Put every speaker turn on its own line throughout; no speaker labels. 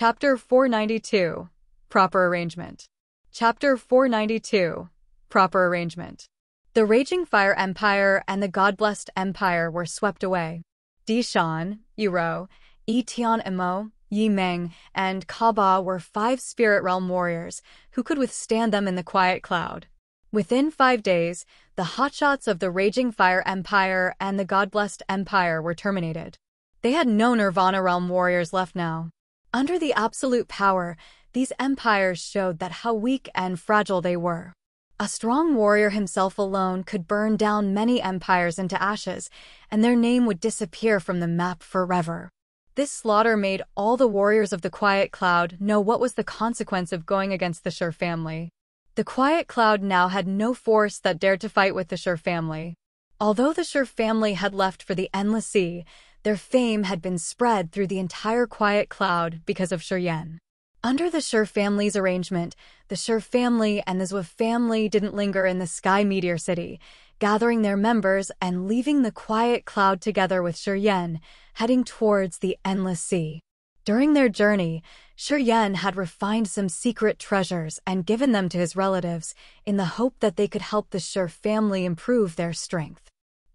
Chapter 492. Proper Arrangement. Chapter 492. Proper Arrangement. The Raging Fire Empire and the God-Blessed Empire were swept away. Di Shan, Yuro, Yi Tian Emo, Yi Meng, and Kaba were 5 spirit realm warriors who could withstand them in the quiet cloud. Within 5 days, the hotshots of the Raging Fire Empire and the God-Blessed Empire were terminated. They had no Nirvana realm warriors left now. Under the absolute power, these empires showed that how weak and fragile they were. A strong warrior himself alone could burn down many empires into ashes, and their name would disappear from the map forever. This slaughter made all the warriors of the Quiet Cloud know what was the consequence of going against the Sure family. The Quiet Cloud now had no force that dared to fight with the Sure family. Although the Sure family had left for the Endless Sea, their fame had been spread through the entire Quiet Cloud because of Shuryen. Under the Sure family's arrangement, the Sure family and the Zwa family didn't linger in the Sky Meteor City, gathering their members and leaving the Quiet Cloud together with Shuryen, heading towards the Endless Sea. During their journey, Shuryen had refined some secret treasures and given them to his relatives in the hope that they could help the Sure family improve their strength.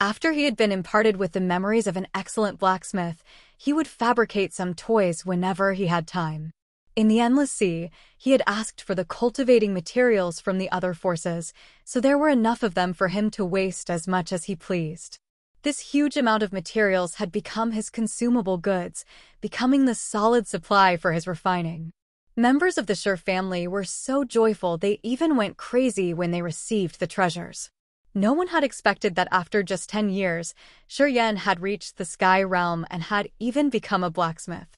After he had been imparted with the memories of an excellent blacksmith, he would fabricate some toys whenever he had time. In the Endless Sea, he had asked for the cultivating materials from the other forces, so there were enough of them for him to waste as much as he pleased. This huge amount of materials had become his consumable goods, becoming the solid supply for his refining. Members of the Sure family were so joyful they even went crazy when they received the treasures. No one had expected that after just 10 years, Shuryen had reached the Sky Realm and had even become a blacksmith.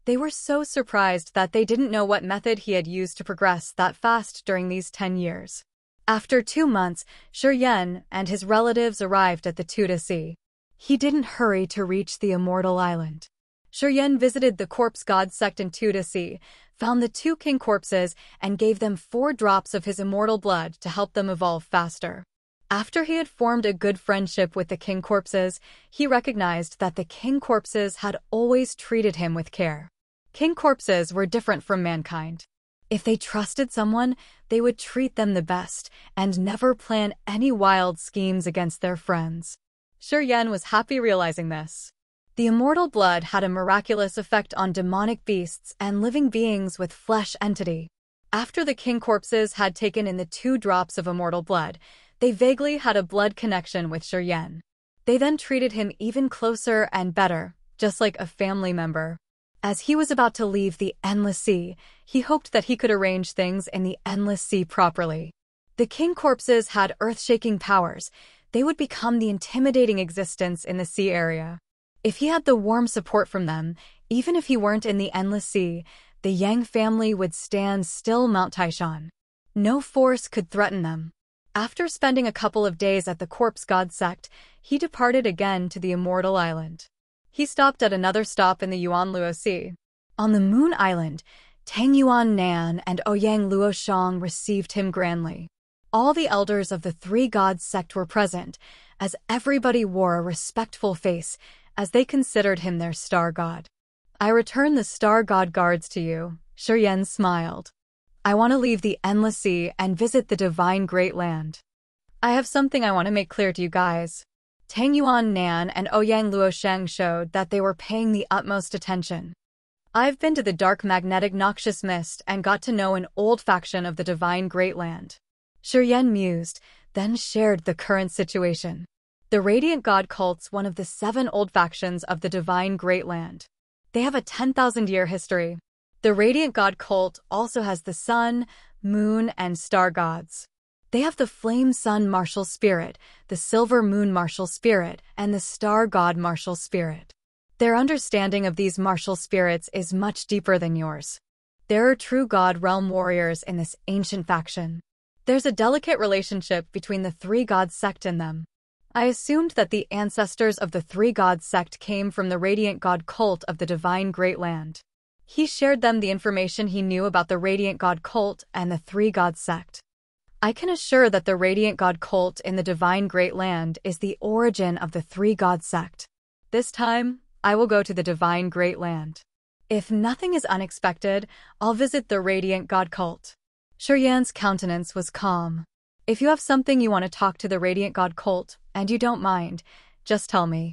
They were so surprised that they didn't know what method he had used to progress that fast during these 10 years. After 2 months, Shuryen and his relatives arrived at the Tuda Sea. He didn't hurry to reach the Immortal Island. Shuryen visited the corpse god sect in Tuda Sea, found the 2 king corpses, and gave them 4 drops of his immortal blood to help them evolve faster. After he had formed a good friendship with the king corpses, he recognized that the king corpses had always treated him with care. King corpses were different from mankind. If they trusted someone, they would treat them the best and never plan any wild schemes against their friends. Shuryen was happy realizing this. The immortal blood had a miraculous effect on demonic beasts and living beings with flesh entity. After the king corpses had taken in the 2 drops of immortal blood, they vaguely had a blood connection with Shuryen. They then treated him even closer and better, just like a family member. As he was about to leave the Endless Sea, he hoped that he could arrange things in the Endless Sea properly. The king corpses had earth-shaking powers. They would become the intimidating existence in the sea area. If he had the warm support from them, even if he weren't in the Endless Sea, the Yang family would stand still Mount Taishan. No force could threaten them. After spending a couple of days at the corpse god sect, he departed again to the Immortal Island. He stopped at another stop in the Yuan Luo Sea. On the Moon Island, Tang Yuan Nan and Ouyang Luo Shang received him grandly. All the elders of the 3 gods sect were present, as everybody wore a respectful face, as they considered him their star god. I return the star god guards to you, Shuryen smiled. I want to leave the Endless Sea and visit the Divine Great Land. I have something I want to make clear to you guys. Tang Yuan Nan and Ouyang Luo Sheng showed that they were paying the utmost attention. I've been to the dark magnetic noxious mist and got to know an old faction of the Divine Great Land. Shuryen mused, then shared the current situation. The Radiant God cult's one of the 7 old factions of the Divine Great Land. They have a 10,000-year history. The Radiant God cult also has the Sun, Moon, and Star gods. They have the Flame Sun Martial Spirit, the Silver Moon Martial Spirit, and the Star God Martial Spirit. Their understanding of these martial spirits is much deeper than yours. There are true God realm warriors in this ancient faction. There's a delicate relationship between the 3 gods sect and them. I assumed that the ancestors of the 3 gods sect came from the Radiant God cult of the Divine Great Land. He shared them the information he knew about the Radiant God cult and the 3 gods sect. I can assure that the Radiant God cult in the Divine Great Land is the origin of the 3 gods sect. This time, I will go to the Divine Great Land. If nothing is unexpected, I'll visit the Radiant God cult. Shiryan's countenance was calm. If you have something you want to talk to the Radiant God cult, and you don't mind, just tell me.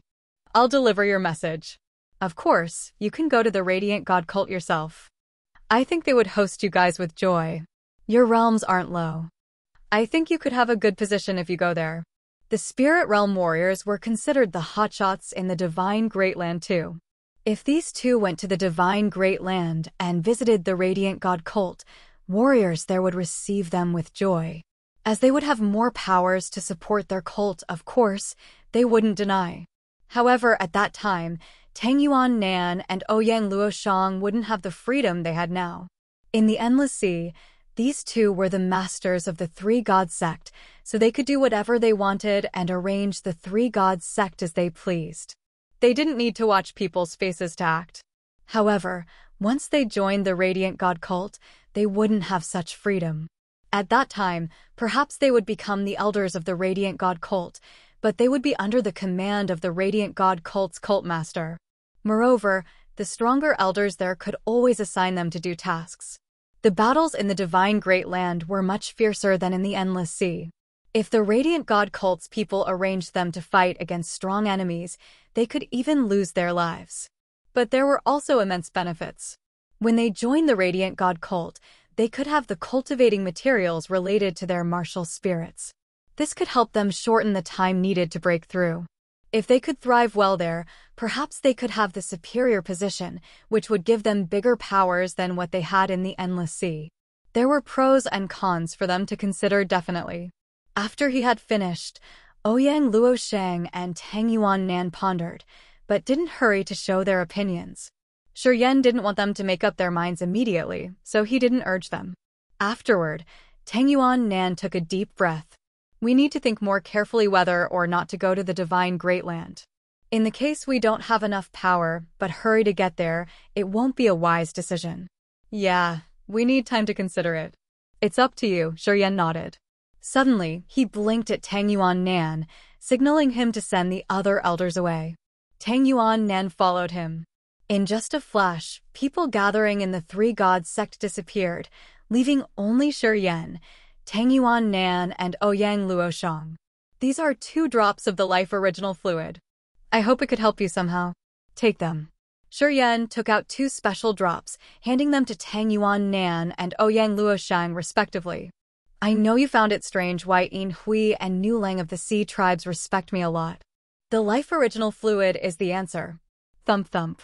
I'll deliver your message. Of course, you can go to the Radiant God cult yourself. I think they would host you guys with joy. Your realms aren't low. I think you could have a good position if you go there. The Spirit Realm warriors were considered the hotshots in the Divine Great Land too. If these two went to the Divine Great Land and visited the Radiant God cult, warriors there would receive them with joy. As they would have more powers to support their cult, of course, they wouldn't deny. However, at that time, Tang Yuan Nan and Ouyang Luoshang wouldn't have the freedom they had now. In the Endless Sea, these two were the masters of the Three Gods sect, so they could do whatever they wanted and arrange the Three Gods sect as they pleased. They didn't need to watch people's faces to act. However, once they joined the Radiant God cult, they wouldn't have such freedom. At that time, perhaps they would become the elders of the Radiant God cult, but they would be under the command of the Radiant God cult's cult master. Moreover, the stronger elders there could always assign them to do tasks. The battles in the Divine Great Land were much fiercer than in the Endless Sea. If the Radiant God cult's people arranged them to fight against strong enemies, they could even lose their lives. But there were also immense benefits. When they joined the Radiant God cult, they could have the cultivating materials related to their martial spirits. This could help them shorten the time needed to break through. If they could thrive well there, perhaps they could have the superior position, which would give them bigger powers than what they had in the Endless Sea. There were pros and cons for them to consider definitely. After he had finished, Ouyang Luoshang and Tang Yuan Nan pondered, but didn't hurry to show their opinions. Shiryan didn't want them to make up their minds immediately, so he didn't urge them. Afterward, Tang Yuan Nan took a deep breath. We need to think more carefully whether or not to go to the Divine Great Land. In the case we don't have enough power, but hurry to get there, it won't be a wise decision. Yeah, we need time to consider it. It's up to you, Shiryan nodded. Suddenly, he blinked at Tang Yuan Nan, signaling him to send the other elders away. Tang Yuan Nan followed him. In just a flash, people gathering in the Three Gods sect disappeared, leaving only Shiryan, Tang Yuan Nan, and Ouyang Luoshang. These are 2 drops of the life original fluid. I hope it could help you somehow. Take them. Shiryan took out 2 special drops, handing them to Tang Yuan Nan and Ouyang Luoshang respectively. I know you found it strange why Yin Hui and Nu Lang of the Sea tribes respect me a lot. The life original fluid is the answer. Thump thump.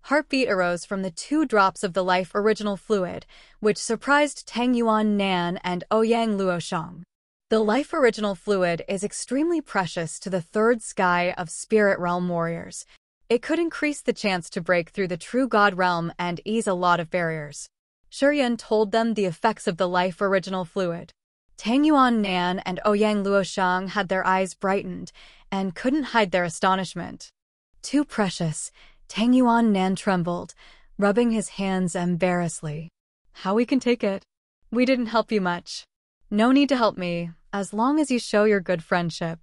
Heartbeat arose from the 2 drops of the life original fluid, which surprised Tang Yuan Nan and Ouyang Luoshang. The life original fluid is extremely precious to the 3rd sky of Spirit Realm warriors. It could increase the chance to break through the true God realm and ease a lot of barriers. Shiryan told them the effects of the life original fluid. Tang Yuan Nan and Ouyang Luoshang had their eyes brightened and couldn't hide their astonishment. Too precious. Tang Yuan Nan trembled, rubbing his hands embarrassedly. How we can take it? We didn't help you much. No need to help me, as long as you show your good friendship.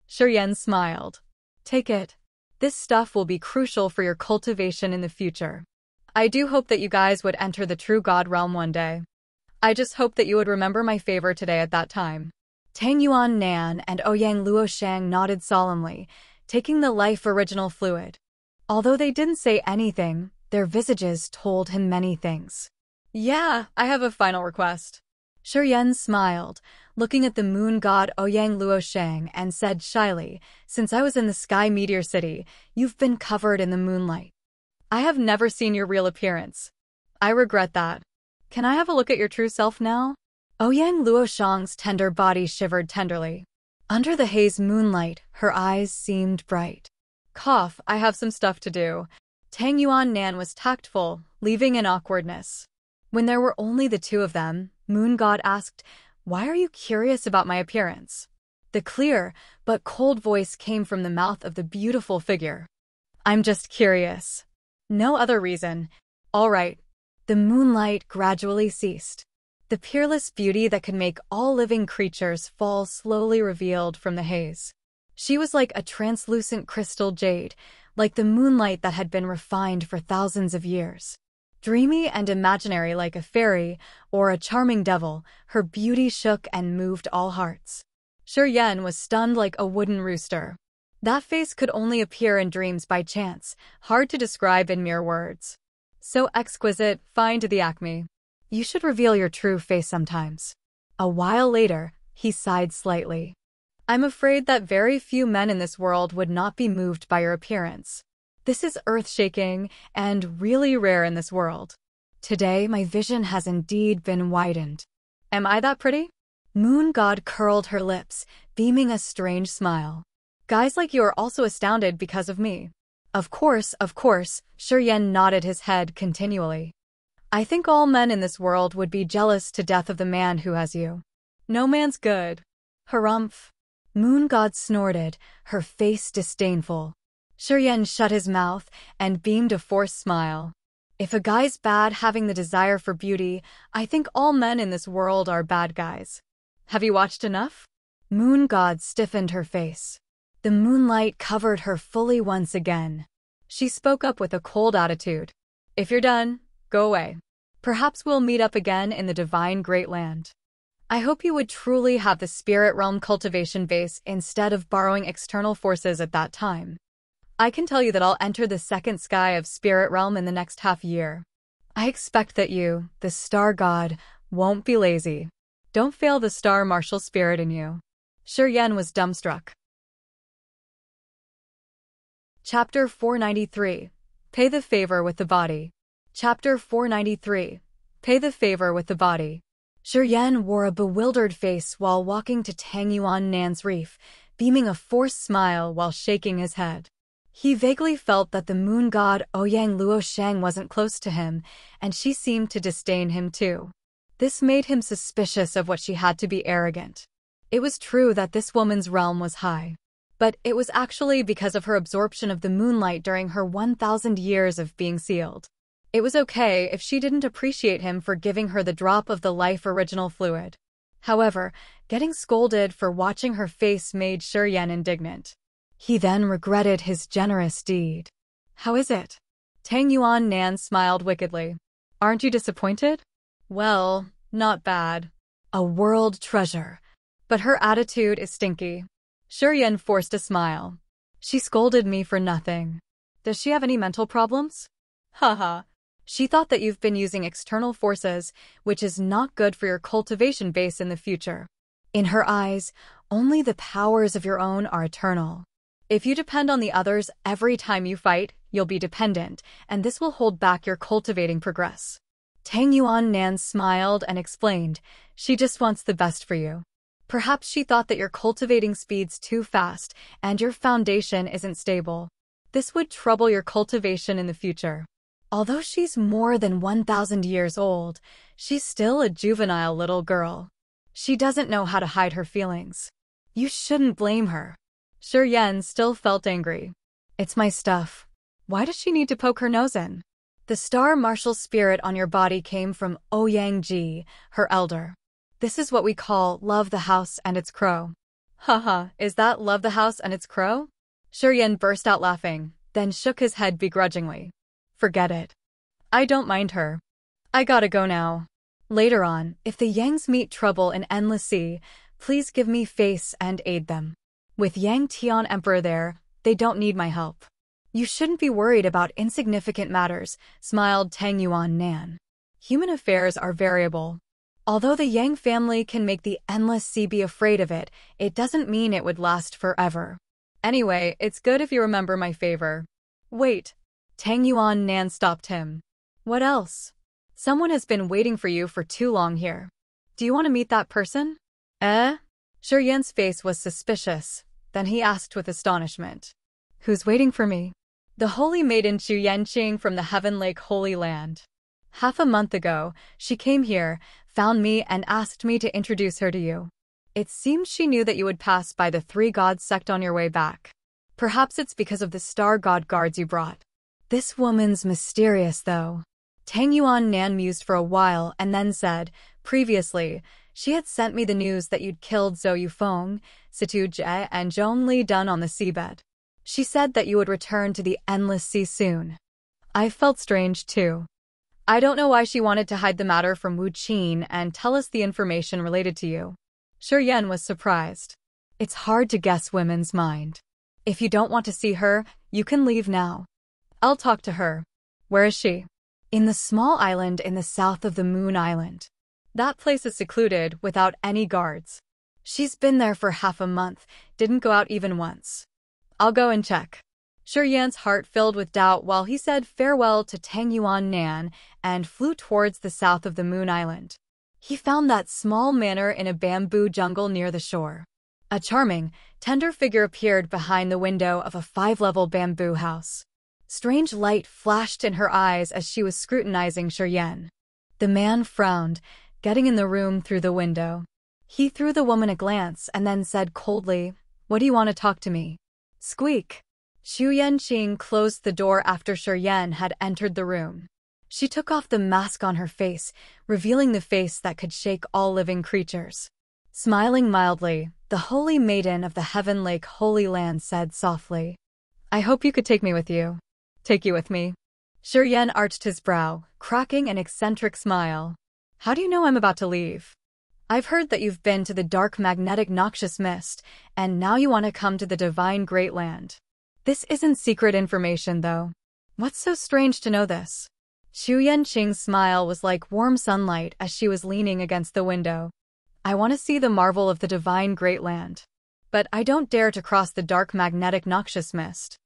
Shiryan smiled. Take it. This stuff will be crucial for your cultivation in the future. I do hope that you guys would enter the true God realm one day. I just hope that you would remember my favor today at that time. Tang Yuan Nan and Ouyang Luoshang nodded solemnly, taking the life original fluid. Although they didn't say anything, their visages told him many things. Yeah, I have a final request. Shiryan smiled, looking at the moon god Ouyang Luoshang, and said shyly, since I was in the Sky Meteor City, you've been covered in the moonlight. I have never seen your real appearance. I regret that. Can I have a look at your true self now? Ouyang Luoshang's tender body shivered tenderly. Under the haze moonlight, her eyes seemed bright. Cough, I have some stuff to do. Tang Yuan Nan was tactful, leaving an awkwardness. When there were only the 2 of them, Moon God asked, Why are you curious about my appearance? The clear, but cold voice came from the mouth of the beautiful figure. I'm just curious. No other reason. All right. The moonlight gradually ceased. The peerless beauty that could make all living creatures fall slowly revealed from the haze. She was like a translucent crystal jade, like the moonlight that had been refined for thousands of years. Dreamy and imaginary like a fairy or a charming devil, her beauty shook and moved all hearts. Shi Yan was stunned like a wooden rooster. That face could only appear in dreams by chance, hard to describe in mere words. So exquisite, fine to the acme. You should reveal your true face sometimes. A while later, he sighed slightly. I'm afraid that very few men in this world would not be moved by your appearance. This is earth-shaking and really rare in this world. Today, my vision has indeed been widened. Am I that pretty? Moon God curled her lips, beaming a strange smile. Guys like you are also astounded because of me. Of course, Shi Yan nodded his head continually. I think all men in this world would be jealous to death of the man who has you. No man's good. Harumph. Moon God snorted, her face disdainful. Shi Yan shut his mouth and beamed a forced smile. If a guy's bad having the desire for beauty, I think all men in this world are bad guys. Have you watched enough? Moon God stiffened her face. The moonlight covered her fully once again. She spoke up with a cold attitude. If you're done, go away. Perhaps we'll meet up again in the divine great land. I hope you would truly have the spirit realm cultivation base instead of borrowing external forces at that time. I can tell you that I'll enter the second sky of spirit realm in the next half year. I expect that you, the star god, won't be lazy. Don't fail the star martial spirit in you. Shi Yan was dumbstruck. Chapter 493. Pay the favor with the body. Chapter 493. Pay the favor with the body. Shi Yan wore a bewildered face while walking to Tang Yuan Nan's reef, beaming a forced smile while shaking his head. He vaguely felt that the moon god Ouyang Luo Shang wasn't close to him, and she seemed to disdain him too. This made him suspicious of what she had to be arrogant. It was true that this woman's realm was high, but it was actually because of her absorption of the moonlight during her 1,000 years of being sealed. It was okay if she didn't appreciate him for giving her the drop of the life original fluid. However, getting scolded for watching her face made Shi Yan indignant. He then regretted his generous deed. How is it? Tang Yuan Nan smiled wickedly. Aren't you disappointed? Well, not bad. A world treasure. But her attitude is stinky. Shi Yan forced a smile. She scolded me for nothing. Does she have any mental problems? Haha. She thought that you've been using external forces, which is not good for your cultivation base in the future. In her eyes, only the powers of your own are eternal. If you depend on the others every time you fight, you'll be dependent, and this will hold back your cultivating progress. Tang Yuan Nan smiled and explained, she just wants the best for you. Perhaps she thought that your cultivating speed's too fast and your foundation isn't stable. This would trouble your cultivation in the future. Although she's more than 1,000 years old, she's still a juvenile little girl. She doesn't know how to hide her feelings. You shouldn't blame her. Shi Yan still felt angry. It's my stuff. Why does she need to poke her nose in? The star martial spirit on your body came from Ouyang Ji, her elder. This is what we call love the house and its crow. Haha, is that love the house and its crow? Shi Yan burst out laughing, then shook his head begrudgingly. Forget it. I don't mind her. I gotta go now. Later on, if the Yangs meet trouble in Endless Sea, please give me face and aid them. With Yang Tian Emperor there, they don't need my help. You shouldn't be worried about insignificant matters, smiled Tang Yuan Nan. Human affairs are variable. Although the Yang family can make the Endless Sea be afraid of it, it doesn't mean it would last forever. Anyway, it's good if you remember my favor. Wait. Tang Yuan Nan stopped him. What else? Someone has been waiting for you for too long here. Do you want to meet that person? Shi Yan's face was suspicious. Then he asked with astonishment. Who's waiting for me? The holy maiden Chu Yanqing from the Heaven Lake Holy Land. Half a month ago, she came here, found me and asked me to introduce her to you. It seems she knew that you would pass by the Three Gods sect on your way back. Perhaps it's because of the star god guards you brought. This woman's mysterious, though. Tang Yuan Nan mused for a while and then said, previously, she had sent me the news that you'd killed Zhou Yufeng, Situ Jie, and Zhong Li Dun on the seabed. She said that you would return to the Endless Sea soon. I felt strange, too. I don't know why she wanted to hide the matter from Wu Qin and tell us the information related to you. Shi Yan was surprised. It's hard to guess women's mind. If you don't want to see her, you can leave now. I'll talk to her. Where is she? In the small island in the south of the Moon Island. That place is secluded, without any guards. She's been there for half a month, didn't go out even once. I'll go and check. Shi Yan's heart filled with doubt while he said farewell to Tang Yuan Nan and flew towards the south of the Moon Island. He found that small manor in a bamboo jungle near the shore. A charming, tender figure appeared behind the window of a 5-level bamboo house. Strange light flashed in her eyes as she was scrutinizing Shi Yan. The man frowned, getting in the room through the window. He threw the woman a glance and then said coldly, "What do you want to talk to me?" Squeak. Xu Yanqing closed the door after Shi Yan had entered the room. She took off the mask on her face, revealing the face that could shake all living creatures. Smiling mildly, the holy maiden of the Heaven Lake Holy Land said softly, "I hope you could take me with you." Take you with me? Shi Yan arched his brow, cracking an eccentric smile. How do you know I'm about to leave? I've heard that you've been to the dark magnetic noxious mist, and now you want to come to the divine great land. This isn't secret information, though. What's so strange to know this? Xu Yanqing's smile was like warm sunlight as she was leaning against the window. I want to see the marvel of the divine great land. But I don't dare to cross the dark magnetic noxious mist.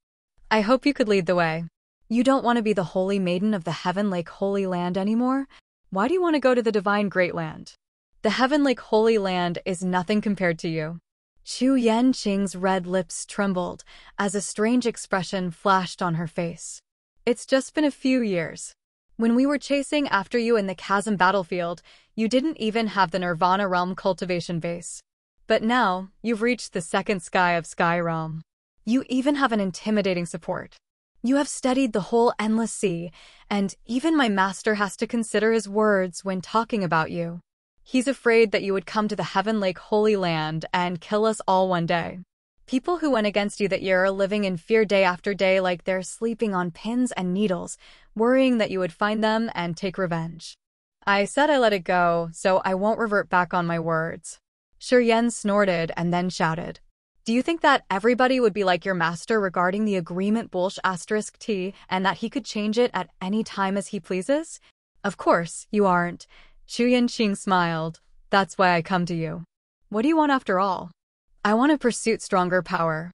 I hope you could lead the way. You don't want to be the holy maiden of the Heaven Lake Holy Land anymore? Why do you want to go to the divine great land? The Heaven Lake Holy Land is nothing compared to you. Xu Yanqing's red lips trembled as a strange expression flashed on her face. It's just been a few years. When we were chasing after you in the chasm battlefield, you didn't even have the Nirvana Realm cultivation base. But now, you've reached the second sky of Sky Realm. You even have an intimidating support. You have studied the whole endless sea, and even my master has to consider his words when talking about you. He's afraid that you would come to the Heaven Lake Holy Land and kill us all one day. People who went against you that year are living in fear day after day like they're sleeping on pins and needles, worrying that you would find them and take revenge. I said I let it go, so I won't revert back on my words. Shi Yan snorted and then shouted. Do you think that everybody would be like your master regarding the agreement **T and that he could change it at any time as he pleases? Of course, you aren't. Xu Yanqing smiled. That's why I come to you. What do you want after all? I want to pursue stronger power.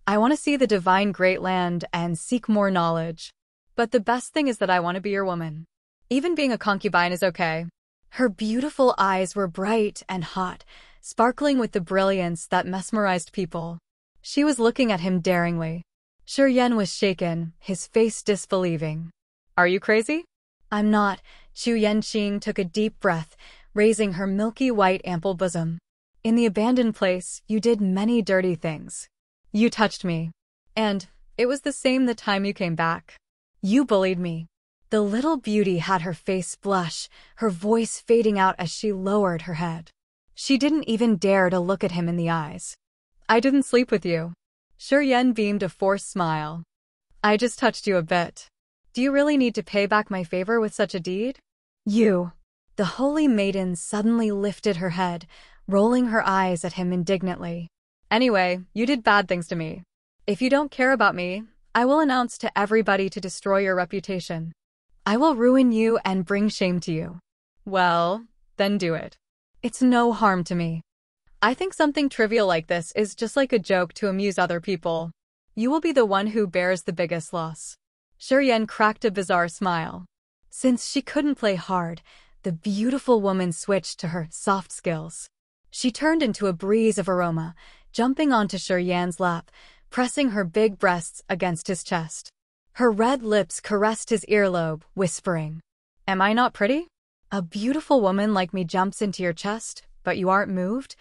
I want to see the divine great land and seek more knowledge. But the best thing is that I want to be your woman. Even being a concubine is okay. Her beautiful eyes were bright and hot, sparkling with the brilliance that mesmerized people. She was looking at him daringly. Shi Yan was shaken, his face disbelieving. Are you crazy? I'm not. Xu Yanqing took a deep breath, raising her milky white ample bosom. In the abandoned place, you did many dirty things. You touched me. And it was the same the time you came back. You bullied me. The little beauty had her face blush, her voice fading out as she lowered her head. She didn't even dare to look at him in the eyes. I didn't sleep with you. Shi Yan beamed a forced smile. I just touched you a bit. Do you really need to pay back my favor with such a deed? You. The holy maiden suddenly lifted her head, rolling her eyes at him indignantly. Anyway, you did bad things to me. If you don't care about me, I will announce to everybody to destroy your reputation. I will ruin you and bring shame to you. Well, then do it. It's no harm to me. I think something trivial like this is just like a joke to amuse other people. You will be the one who bears the biggest loss. Shi Yan cracked a bizarre smile. Since she couldn't play hard, the beautiful woman switched to her soft skills. She turned into a breeze of aroma, jumping onto Shi Yan's lap, pressing her big breasts against his chest. Her red lips caressed his earlobe, whispering, Am I not pretty? A beautiful woman like me jumps into your chest, but you aren't moved?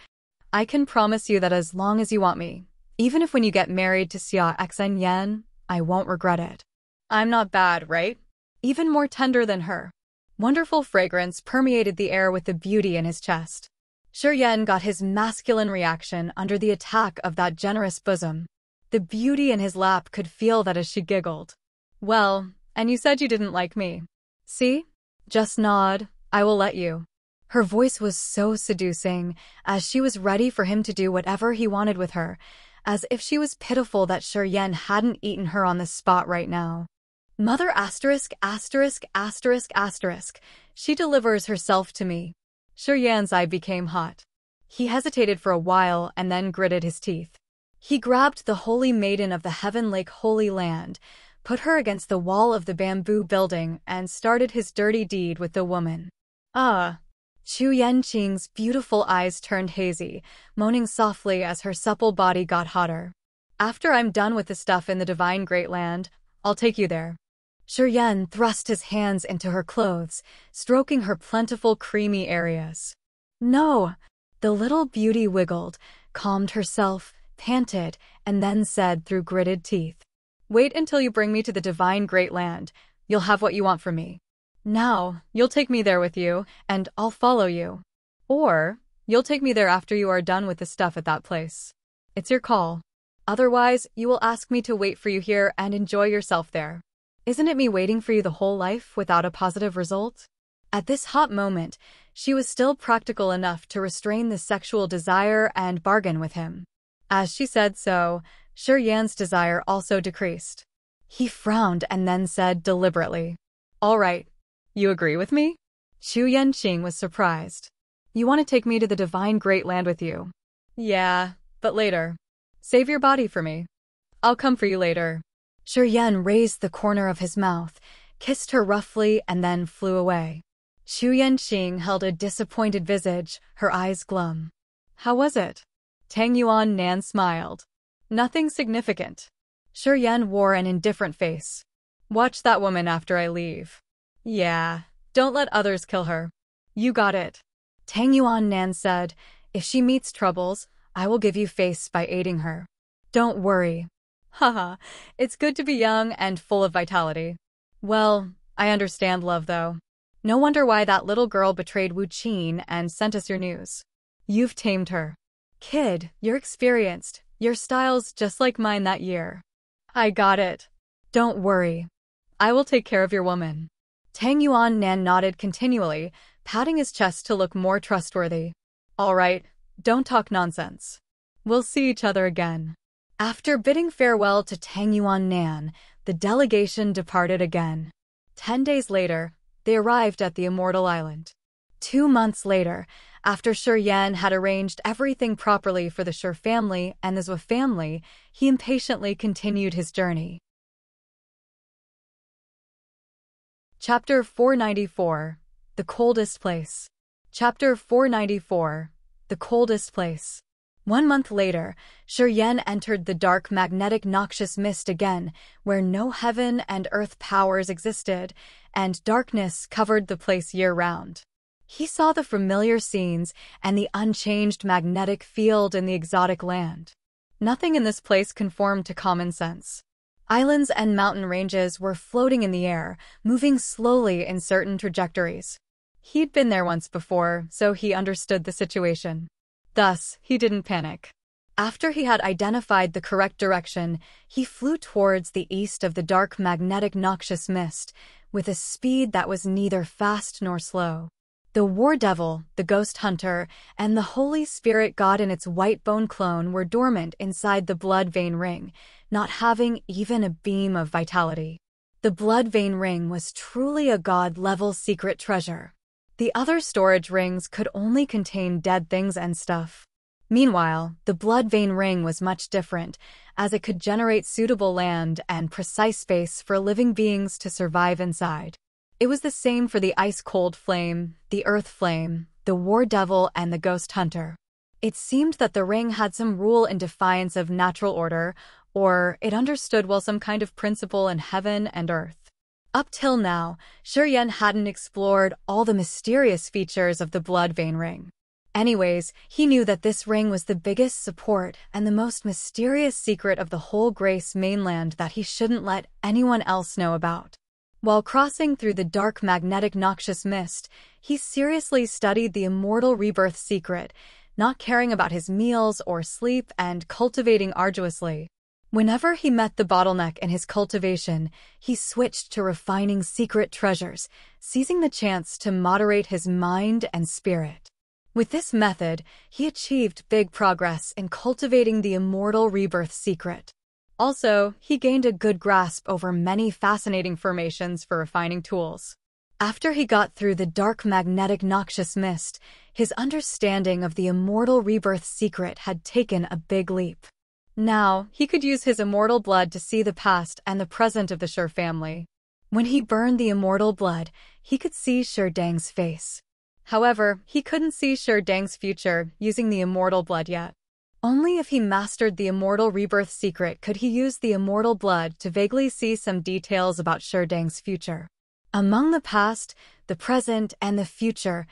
I can promise you that as long as you want me, even if when you get married to Xia Xen Yan, I won't regret it. I'm not bad, right? Even more tender than her. Wonderful fragrance permeated the air with the beauty in his chest. Shi Yan got his masculine reaction under the attack of that generous bosom. The beauty in his lap could feel that as she giggled. Well, and you said you didn't like me. See? Just nod, I will let you. Her voice was so seducing, as she was ready for him to do whatever he wanted with her, as if she was pitiful that Shiryen hadn't eaten her on the spot right now. Mother asterisk asterisk asterisk asterisk, she delivers herself to me. Shiryan's eye became hot. He hesitated for a while and then gritted his teeth. He grabbed the holy maiden of the Heaven Lake Holy Land, put her against the wall of the bamboo building, and started his dirty deed with the woman. Xu Yanqing's beautiful eyes turned hazy, moaning softly as her supple body got hotter. After I'm done with the stuff in the divine Great Land, I'll take you there. Shiryen thrust his hands into her clothes, stroking her plentiful creamy areas. No! The little beauty wiggled, calmed herself, panted, and then said through gritted teeth. Wait until you bring me to the divine Great Land. You'll have what you want from me. Now, you'll take me there with you, and I'll follow you. Or, you'll take me there after you are done with the stuff at that place. It's your call. Otherwise, you will ask me to wait for you here and enjoy yourself there. Isn't it me waiting for you the whole life without a positive result? At this hot moment, she was still practical enough to restrain the sexual desire and bargain with him. As she said so, Shiryan's desire also decreased. He frowned and then said deliberately, All right. You agree with me? Xu Yanqing was surprised. You want to take me to the divine Great Land with you? Yeah, but later. Save your body for me. I'll come for you later. Shiryen raised the corner of his mouth, kissed her roughly, and then flew away. Xu Yanqing held a disappointed visage, her eyes glum. How was it? Tang Yuan Nan smiled. Nothing significant. Shiryen wore an indifferent face. Watch that woman after I leave. Yeah, don't let others kill her. You got it. Tang Yuan Nan said, If she meets troubles, I will give you face by aiding her. Don't worry. Haha, it's good to be young and full of vitality. Well, I understand love though. No wonder why that little girl betrayed Wu Qin and sent us your news. You've tamed her. Kid, you're experienced. Your style's just like mine that year. I got it. Don't worry. I will take care of your woman. Tang Yuan Nan nodded continually, patting his chest to look more trustworthy. All right, don't talk nonsense. We'll see each other again. After bidding farewell to Tang Yuan Nan, the delegation departed again. 10 days later, they arrived at the Immortal Island. 2 months later, after Shiryen had arranged everything properly for the Shir family and the Zhou family, he impatiently continued his journey. Chapter 494. The Coldest Place. Chapter 494. The Coldest Place. 1 month later, Shiryen entered the dark magnetic noxious mist again, where no heaven and earth powers existed, and darkness covered the place year-round. He saw the familiar scenes and the unchanged magnetic field in the exotic land. Nothing in this place conformed to common sense. Islands and mountain ranges were floating in the air, moving slowly in certain trajectories. He'd been there once before, so he understood the situation. Thus, he didn't panic. After he had identified the correct direction, he flew towards the east of the dark magnetic noxious mist, with a speed that was neither fast nor slow. The war devil, the ghost hunter, and the Holy Spirit god in its white bone clone were dormant inside the blood vein ring, not having even a beam of vitality. The blood vein ring was truly a god-level secret treasure. The other storage rings could only contain dead things and stuff. Meanwhile, the blood vein ring was much different, as it could generate suitable land and precise space for living beings to survive inside. It was the same for the ice-cold flame, the earth flame, the war devil, and the ghost hunter. It seemed that the ring had some rule in defiance of natural order, or it understood well some kind of principle in heaven and earth. Up till now, Shiryen hadn't explored all the mysterious features of the blood vein ring. Anyways, he knew that this ring was the biggest support and the most mysterious secret of the whole Grace mainland that he shouldn't let anyone else know about. While crossing through the dark magnetic noxious mist, he seriously studied the immortal rebirth secret, not caring about his meals or sleep and cultivating arduously. Whenever he met the bottleneck in his cultivation, he switched to refining secret treasures, seizing the chance to moderate his mind and spirit. With this method, he achieved big progress in cultivating the immortal rebirth secret. Also, he gained a good grasp over many fascinating formations for refining tools. After he got through the dark magnetic noxious mist, his understanding of the immortal rebirth secret had taken a big leap. Now, he could use his immortal blood to see the past and the present of the Shur family. When he burned the immortal blood, he could see Shur Dang's face. However, he couldn't see Shur Dang's future using the immortal blood yet. Only if he mastered the immortal rebirth secret could he use the immortal blood to vaguely see some details about Shur Dang's future. Among the past, the present, and the future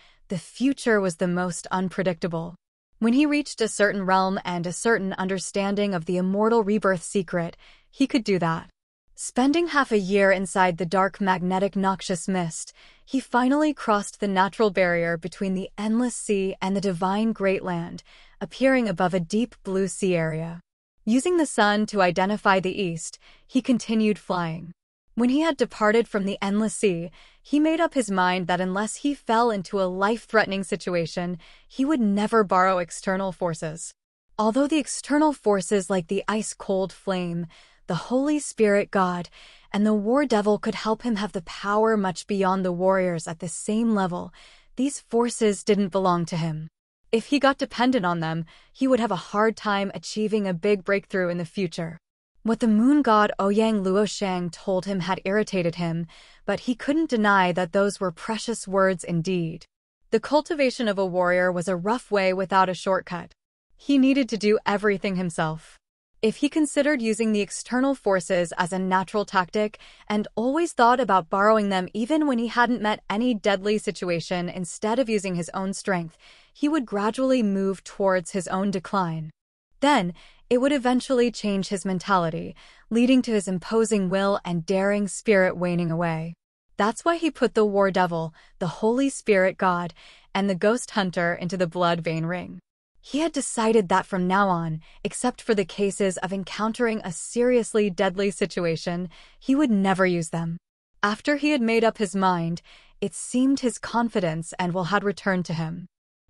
was the most unpredictable. When he reached a certain realm and a certain understanding of the immortal rebirth secret, he could do that. Spending half a year inside the dark magnetic noxious mist, he finally crossed the natural barrier between the endless sea and the divine great land, appearing above a deep blue sea area. Using the sun to identify the east, he continued flying. When he had departed from the endless sea, he made up his mind that unless he fell into a life-threatening situation, he would never borrow external forces. Although the external forces like the ice-cold flame, the Holy Spirit God, and the War Devil could help him have the power much beyond the warriors at the same level, these forces didn't belong to him. If he got dependent on them, he would have a hard time achieving a big breakthrough in the future. What the moon god Ouyang Luoshang told him had irritated him, but he couldn't deny that those were precious words indeed. The cultivation of a warrior was a rough way without a shortcut. He needed to do everything himself. If he considered using the external forces as a natural tactic and always thought about borrowing them even when he hadn't met any deadly situation instead of using his own strength, he would gradually move towards his own decline. Then, it would eventually change his mentality, leading to his imposing will and daring spirit waning away. That's why he put the War Devil, the Holy Spirit God, and the Ghost Hunter into the blood vein ring. He had decided that from now on, except for the cases of encountering a seriously deadly situation, he would never use them. After he had made up his mind, it seemed his confidence and will had returned to him.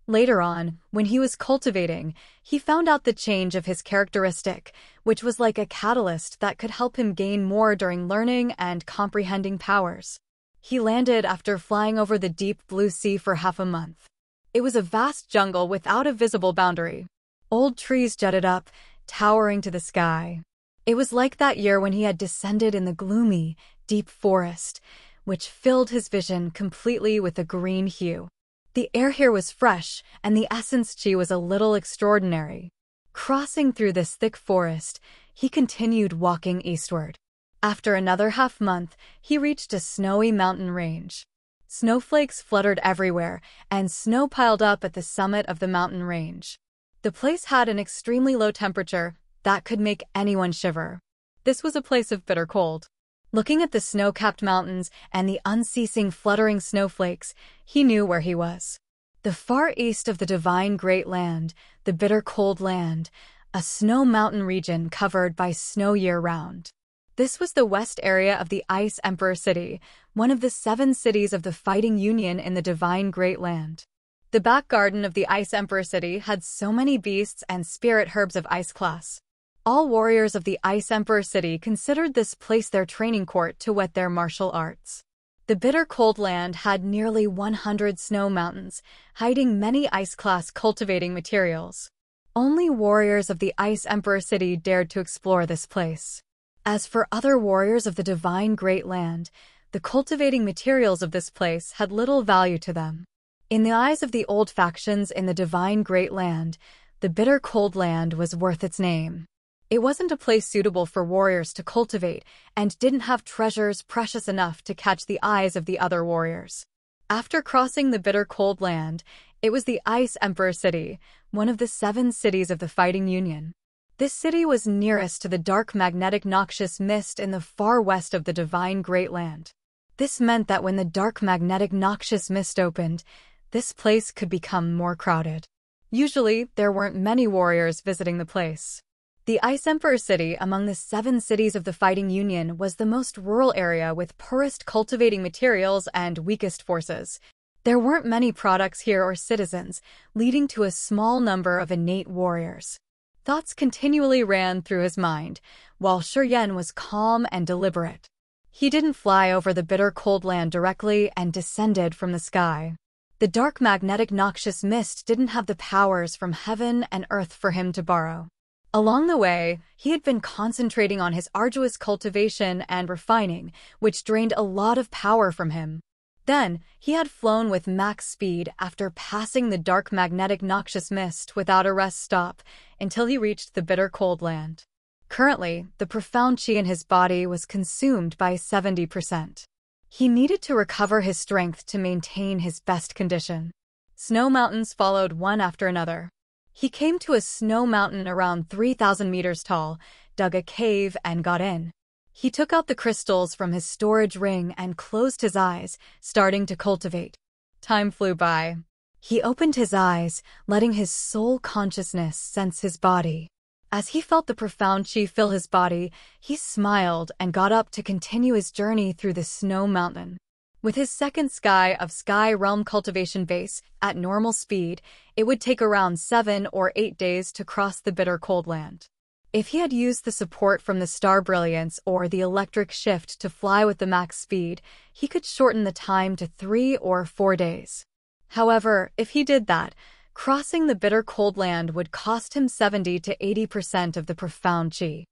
Later on, when he was cultivating, he found out the change of his characteristic, which was like a catalyst that could help him gain more during learning and comprehending powers. He landed after flying over the deep blue sea for half a month. It was a vast jungle without a visible boundary. Old trees jutted up, towering to the sky. It was like that year when he had descended in the gloomy, deep forest, which filled his vision completely with a green hue. The air here was fresh, and the essence chi was a little extraordinary. Crossing through this thick forest, he continued walking eastward. After another half-month, he reached a snowy mountain range. Snowflakes fluttered everywhere, and snow piled up at the summit of the mountain range. The place had an extremely low temperature that could make anyone shiver. This was a place of bitter cold. Looking at the snow-capped mountains and the unceasing fluttering snowflakes, he knew where he was. The far east of the divine great land, the bitter cold land, a snow mountain region covered by snow year-round. This was the west area of the Ice Emperor City, one of the 7 cities of the Fighting Union in the divine great land. The back garden of the Ice Emperor City had so many beasts and spirit herbs of ice class. All warriors of the Ice Emperor City considered this place their training court to whet their martial arts. The bitter cold land had nearly 100 snow mountains, hiding many ice-class cultivating materials. Only warriors of the Ice Emperor City dared to explore this place. As for other warriors of the divine great land, the cultivating materials of this place had little value to them. In the eyes of the old factions in the divine great land, the bitter cold land was worth its name. It wasn't a place suitable for warriors to cultivate and didn't have treasures precious enough to catch the eyes of the other warriors. After crossing the bitter cold land, it was the Ice Emperor City, one of the 7 cities of the Fighting Union. This city was nearest to the dark magnetic noxious mist in the far west of the divine great land. This meant that when the dark magnetic noxious mist opened, this place could become more crowded. Usually, there weren't many warriors visiting the place. The Ice Emperor City, among the 7 cities of the Fighting Union, was the most rural area with poorest cultivating materials and weakest forces. There weren't many products here or citizens, leading to a small number of innate warriors. Thoughts continually ran through his mind, while Shuryen was calm and deliberate. He didn't fly over the bitter cold land directly and descended from the sky. The dark magnetic noxious mist didn't have the powers from heaven and earth for him to borrow. Along the way, he had been concentrating on his arduous cultivation and refining, which drained a lot of power from him. Then, he had flown with max speed after passing the dark magnetic noxious mist without a rest stop until he reached the bitter cold land. Currently, the profound chi in his body was consumed by 70%. He needed to recover his strength to maintain his best condition. Snow mountains followed one after another. He came to a snow mountain around 3,000 meters tall, dug a cave, and got in. He took out the crystals from his storage ring and closed his eyes, starting to cultivate. Time flew by. He opened his eyes, letting his soul consciousness sense his body. As he felt the profound chi fill his body, he smiled and got up to continue his journey through the snow mountain. With his second sky realm cultivation base, at normal speed, it would take around 7 or 8 days to cross the bitter cold land. If he had used the support from the star brilliance or the electric shift to fly with the max speed, he could shorten the time to 3 or 4 days. However, if he did that, crossing the bitter cold land would cost him 70 to 80% of the profound chi.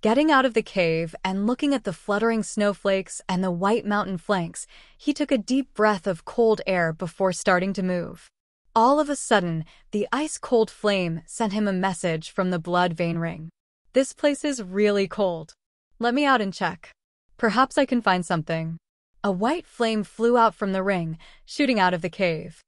Getting out of the cave and looking at the fluttering snowflakes and the white mountain flanks, he took a deep breath of cold air before starting to move. All of a sudden, the ice-cold flame sent him a message from the blood vein ring. This place is really cold. Let me out and check. Perhaps I can find something. A white flame flew out from the ring, shooting out of the cave.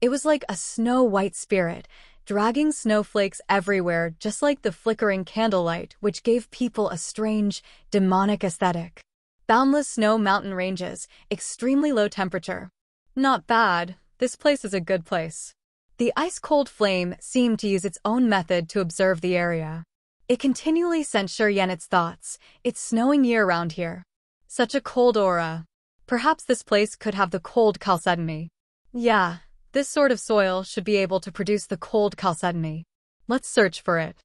It was like a snow-white spirit, dragging snowflakes everywhere just like the flickering candlelight, which gave people a strange, demonic aesthetic. Boundless snow mountain ranges, extremely low temperature. Not bad, this place is a good place. The ice-cold flame seemed to use its own method to observe the area. It continually sent Shuryen its thoughts. It's snowing year-round here. Such a cold aura. Perhaps this place could have the cold chalcedony. Yeah. This sort of soil should be able to produce the cold chalcedony. Let's search for it.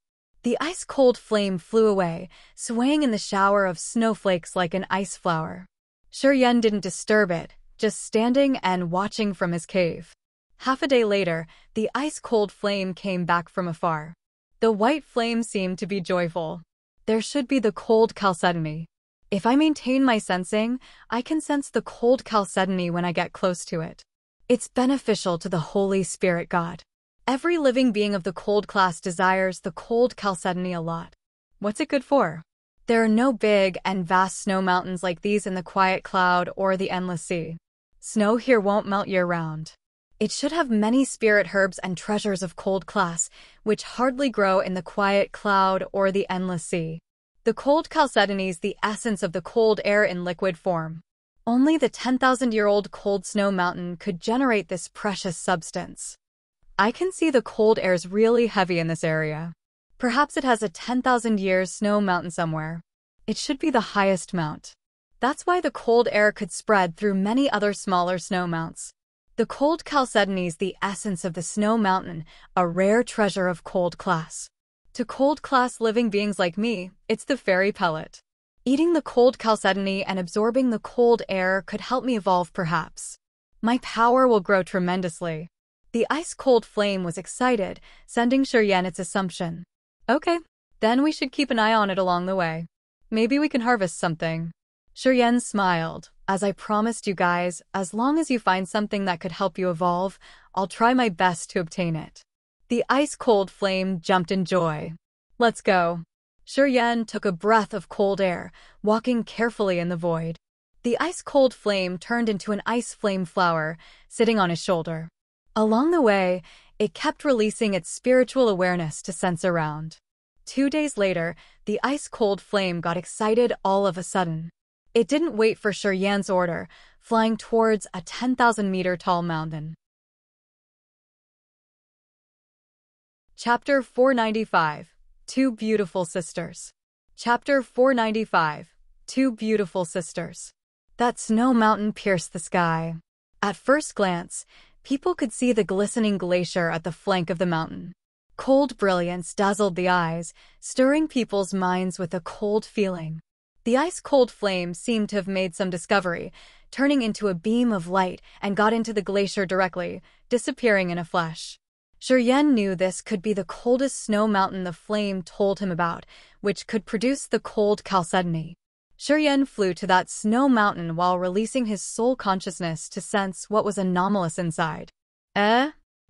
The ice-cold flame flew away, swaying in the shower of snowflakes like an ice flower. Shuryen didn't disturb it, just standing and watching from his cave. Half a day later, the ice-cold flame came back from afar. The white flame seemed to be joyful. There should be the cold chalcedony. If I maintain my sensing, I can sense the cold chalcedony when I get close to it. It's beneficial to the Holy Spirit God. Every living being of the cold class desires the cold chalcedony a lot. What's it good for? There are no big and vast snow mountains like these in the quiet cloud or the endless sea. Snow here won't melt year-round. It should have many spirit herbs and treasures of cold class, which hardly grow in the quiet cloud or the endless sea. The cold chalcedony is the essence of the cold air in liquid form. Only the 10,000-year-old cold snow mountain could generate this precious substance. I can see the cold air's really heavy in this area. Perhaps it has a 10,000-year snow mountain somewhere. It should be the highest mount. That's why the cold air could spread through many other smaller snow mounts. The cold chalcedony is the essence of the snow mountain, a rare treasure of cold class. To cold class living beings like me, it's the fairy pellet. Eating the cold chalcedony and absorbing the cold air could help me evolve perhaps. My power will grow tremendously. The ice-cold flame was excited, sending Shuryen its assumption. Okay, then we should keep an eye on it along the way. Maybe we can harvest something. Shuryen smiled. As I promised you guys, as long as you find something that could help you evolve, I'll try my best to obtain it. The ice-cold flame jumped in joy. Let's go. Shuryen took a breath of cold air, walking carefully in the void. The ice-cold flame turned into an ice flame flower, sitting on his shoulder. Along the way, it kept releasing its spiritual awareness to sense around. 2 days later, the ice-cold flame got excited all of a sudden. It didn't wait for Shuryen's order, flying towards a 10,000-meter-tall mountain. Chapter 495. Two Beautiful Sisters. Chapter 495. Two Beautiful Sisters. That snow mountain pierced the sky. At first glance, people could see the glistening glacier at the flank of the mountain. Cold brilliance dazzled the eyes, stirring people's minds with a cold feeling. The ice-cold flame seemed to have made some discovery, turning into a beam of light and got into the glacier directly, disappearing in a flash. Shiryen knew this could be the coldest snow mountain the flame told him about, which could produce the cold chalcedony. Shiryen flew to that snow mountain while releasing his soul consciousness to sense what was anomalous inside.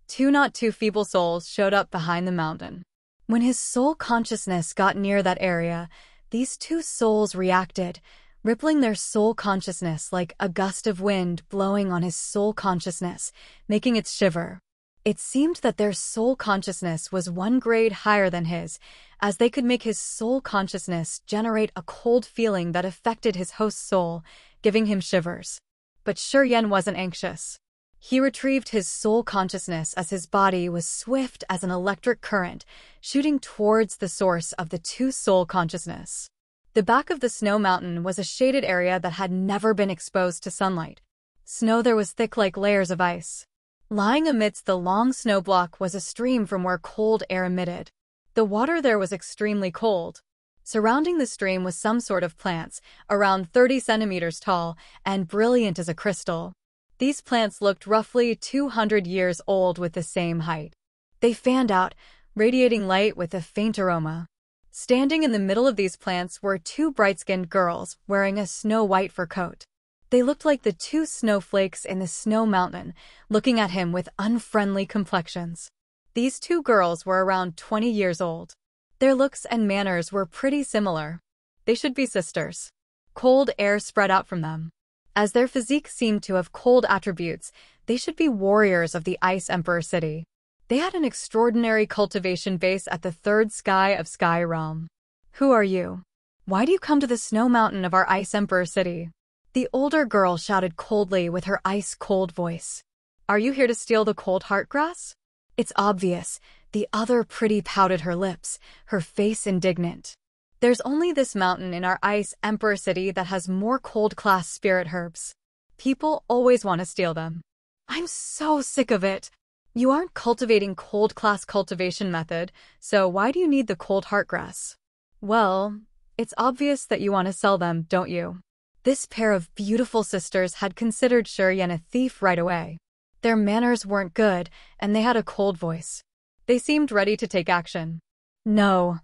Two feeble souls showed up behind the mountain. When his soul consciousness got near that area, these two souls reacted, rippling their soul consciousness like a gust of wind blowing on his soul consciousness, making it shiver. It seemed that their soul consciousness was one grade higher than his, as they could make his soul consciousness generate a cold feeling that affected his host's soul, giving him shivers. But Shiryen wasn't anxious. He retrieved his soul consciousness as his body was swift as an electric current, shooting towards the source of the two soul consciousness. The back of the snow mountain was a shaded area that had never been exposed to sunlight. Snow there was thick like layers of ice. Lying amidst the long snow block was a stream from where cold air emitted. The water there was extremely cold. Surrounding the stream was some sort of plants, around 30 centimeters tall, and brilliant as a crystal. These plants looked roughly 200 years old with the same height. They fanned out, radiating light with a faint aroma. Standing in the middle of these plants were two bright-skinned girls wearing a snow-white fur coat. They looked like the two snowflakes in the snow mountain, looking at him with unfriendly complexions. These two girls were around 20 years old. Their looks and manners were pretty similar. They should be sisters. Cold air spread out from them. As their physique seemed to have cold attributes, they should be warriors of the Ice Emperor City. They had an extraordinary cultivation base at the third sky of Sky Realm. Who are you? Why do you come to the snow mountain of our Ice Emperor City? The older girl shouted coldly with her ice-cold voice. Are you here to steal the cold heart grass? It's obvious. The other pretty pouted her lips, her face indignant. There's only this mountain in our Ice Emperor City that has more cold-class spirit herbs. People always want to steal them. I'm so sick of it. You aren't cultivating cold-class cultivation method, so why do you need the cold heartgrass? Well, it's obvious that you want to sell them, don't you? This pair of beautiful sisters had considered Shiryen a thief right away. Their manners weren't good, and they had a cold voice. They seemed ready to take action. No.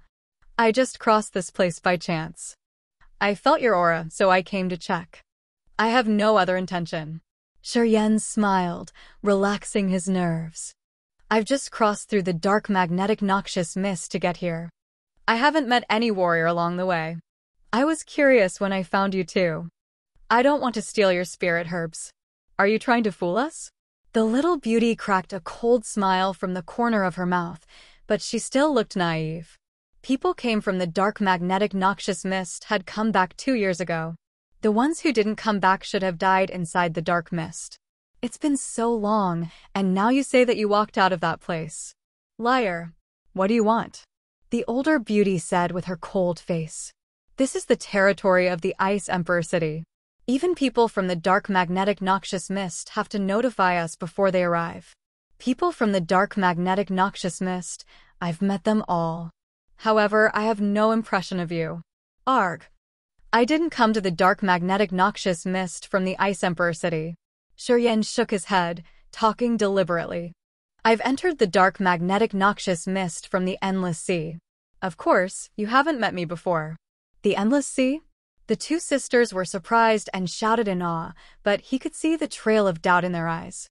I just crossed this place by chance. I felt your aura, so I came to check. I have no other intention. Shiryen smiled, relaxing his nerves. I've just crossed through the dark magnetic noxious mist to get here. I haven't met any warrior along the way. I was curious when I found you too. I don't want to steal your spirit herbs. Are you trying to fool us? The little beauty cracked a cold smile from the corner of her mouth, but she still looked naive. People came from the dark magnetic noxious mist had come back 2 years ago. The ones who didn't come back should have died inside the dark mist. It's been so long, and now you say that you walked out of that place. Liar. What do you want? The older beauty said with her cold face. This is the territory of the Ice Emperor City. Even people from the dark magnetic noxious mist have to notify us before they arrive. People from the dark magnetic noxious mist, I've met them all. However, I have no impression of you. Arg. I didn't come to the dark magnetic noxious mist from the Ice Emperor City. Shiryen shook his head, talking deliberately. I've entered the dark magnetic noxious mist from the Endless Sea. Of course, you haven't met me before. The Endless Sea? The two sisters were surprised and shouted in awe, but he could see the trail of doubt in their eyes.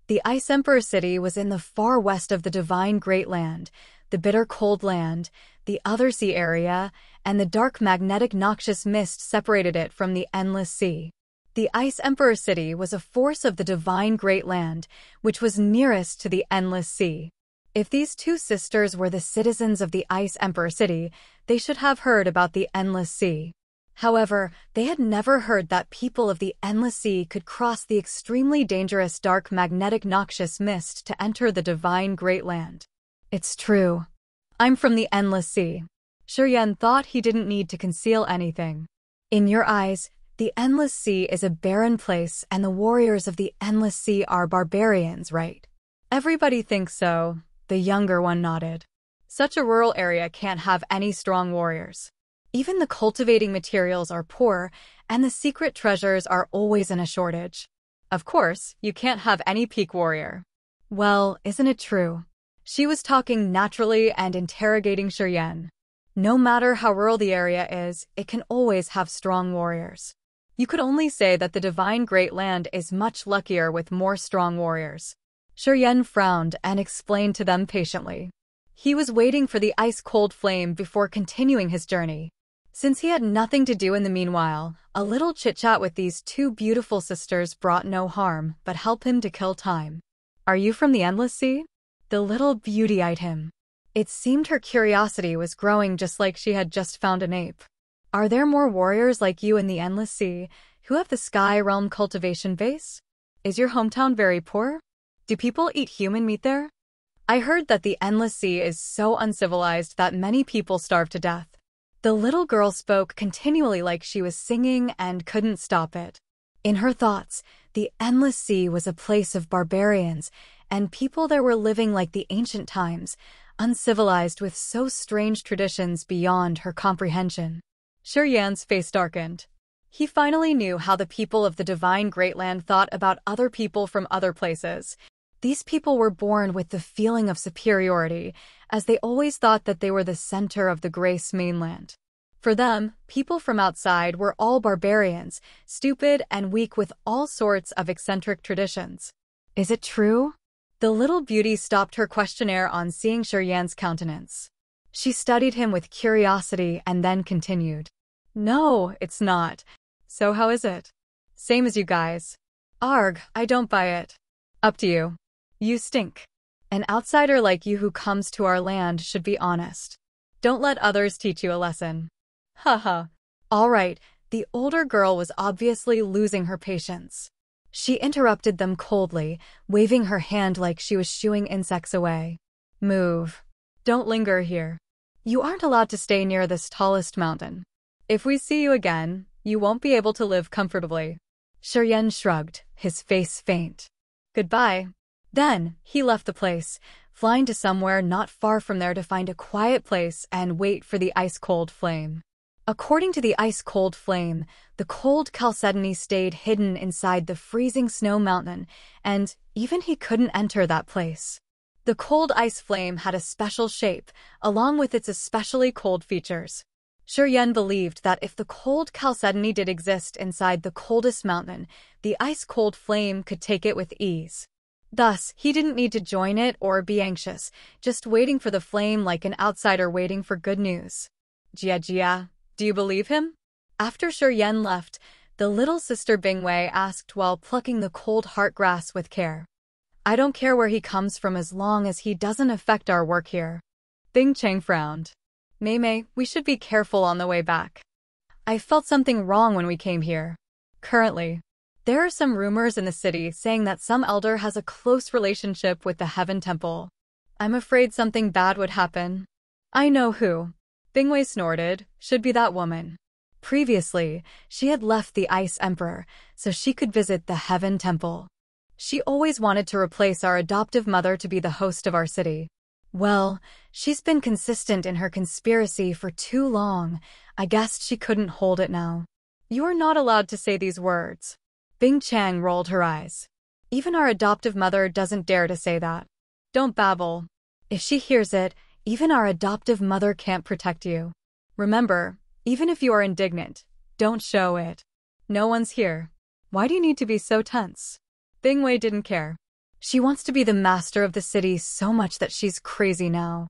The Ice Emperor City was in the far west of the Divine Great Land, the Bitter Cold Land, the Other Sea area, and the dark magnetic noxious mist separated it from the Endless Sea. The Ice Emperor City was a force of the Divine Great Land, which was nearest to the Endless Sea. If these two sisters were the citizens of the Ice Emperor City, they should have heard about the Endless Sea. However, they had never heard that people of the Endless Sea could cross the extremely dangerous dark magnetic noxious mist to enter the Divine Great Land. It's true. I'm from the Endless Sea. Yan thought he didn't need to conceal anything. In your eyes, the Endless Sea is a barren place and the warriors of the Endless Sea are barbarians, right? Everybody thinks so, the younger one nodded. Such a rural area can't have any strong warriors. Even the cultivating materials are poor, and the secret treasures are always in a shortage. Of course, you can't have any peak warrior. Well, isn't it true? She was talking naturally and interrogating Yan. No matter how rural the area is, it can always have strong warriors. You could only say that the divine Great Land is much luckier with more strong warriors. Yan frowned and explained to them patiently. He was waiting for the ice-cold flame before continuing his journey. Since he had nothing to do in the meanwhile, a little chit-chat with these two beautiful sisters brought no harm but helped him to kill time. Are you from the Endless Sea? The little beauty eyed him. It seemed her curiosity was growing just like she had just found an ape. Are there more warriors like you in the Endless Sea who have the Sky Realm cultivation base? Is your hometown very poor? Do people eat human meat there? I heard that the Endless Sea is so uncivilized that many people starve to death. The little girl spoke continually like she was singing and couldn't stop it. In her thoughts, the Endless Sea was a place of barbarians, and people there were living like the ancient times, uncivilized with so strange traditions beyond her comprehension. Yan's face darkened. He finally knew how the people of the divine Great Land thought about other people from other places. These people were born with the feeling of superiority, as they always thought that they were the center of the Grace mainland. For them, people from outside were all barbarians, stupid and weak with all sorts of eccentric traditions. Is it true? The little beauty stopped her questionnaire on seeing Yan's countenance. She studied him with curiosity and then continued. No, it's not. So how is it? Same as you guys. Arg, I don't buy it. Up to you. You stink. An outsider like you who comes to our land should be honest. Don't let others teach you a lesson. Haha. All right, the older girl was obviously losing her patience. She interrupted them coldly, waving her hand like she was shooing insects away. Move. Don't linger here. You aren't allowed to stay near this tallest mountain. If we see you again, you won't be able to live comfortably. Yan shrugged, his face faint. Goodbye. Then, he left the place, flying to somewhere not far from there to find a quiet place and wait for the ice-cold flame. According to the ice-cold flame, the cold chalcedony stayed hidden inside the freezing snow mountain, and even he couldn't enter that place. The cold ice flame had a special shape, along with its especially cold features. Yan believed that if the cold chalcedony did exist inside the coldest mountain, the ice-cold flame could take it with ease. Thus, he didn't need to join it or be anxious, just waiting for the flame like an outsider waiting for good news. Jia, do you believe him? After Yan left, the little sister Bingwei asked while plucking the cold heart grass with care. I don't care where he comes from as long as he doesn't affect our work here. Bing Cheng frowned. Mei, we should be careful on the way back. I felt something wrong when we came here. Currently, there are some rumors in the city saying that some elder has a close relationship with the Heaven Temple. I'm afraid something bad would happen. I know who. Bingwei snorted, should be that woman. Previously, she had left the Ice Emperor, so she could visit the Heaven Temple. She always wanted to replace our adoptive mother to be the host of our city. Well, she's been consistent in her conspiracy for too long. I guess she couldn't hold it now. You're not allowed to say these words. Bing Chang rolled her eyes. Even our adoptive mother doesn't dare to say that. Don't babble. If she hears it, even our adoptive mother can't protect you. Remember, even if you are indignant, don't show it. No one's here. Why do you need to be so tense? Bingwei didn't care. She wants to be the master of the city so much that she's crazy now.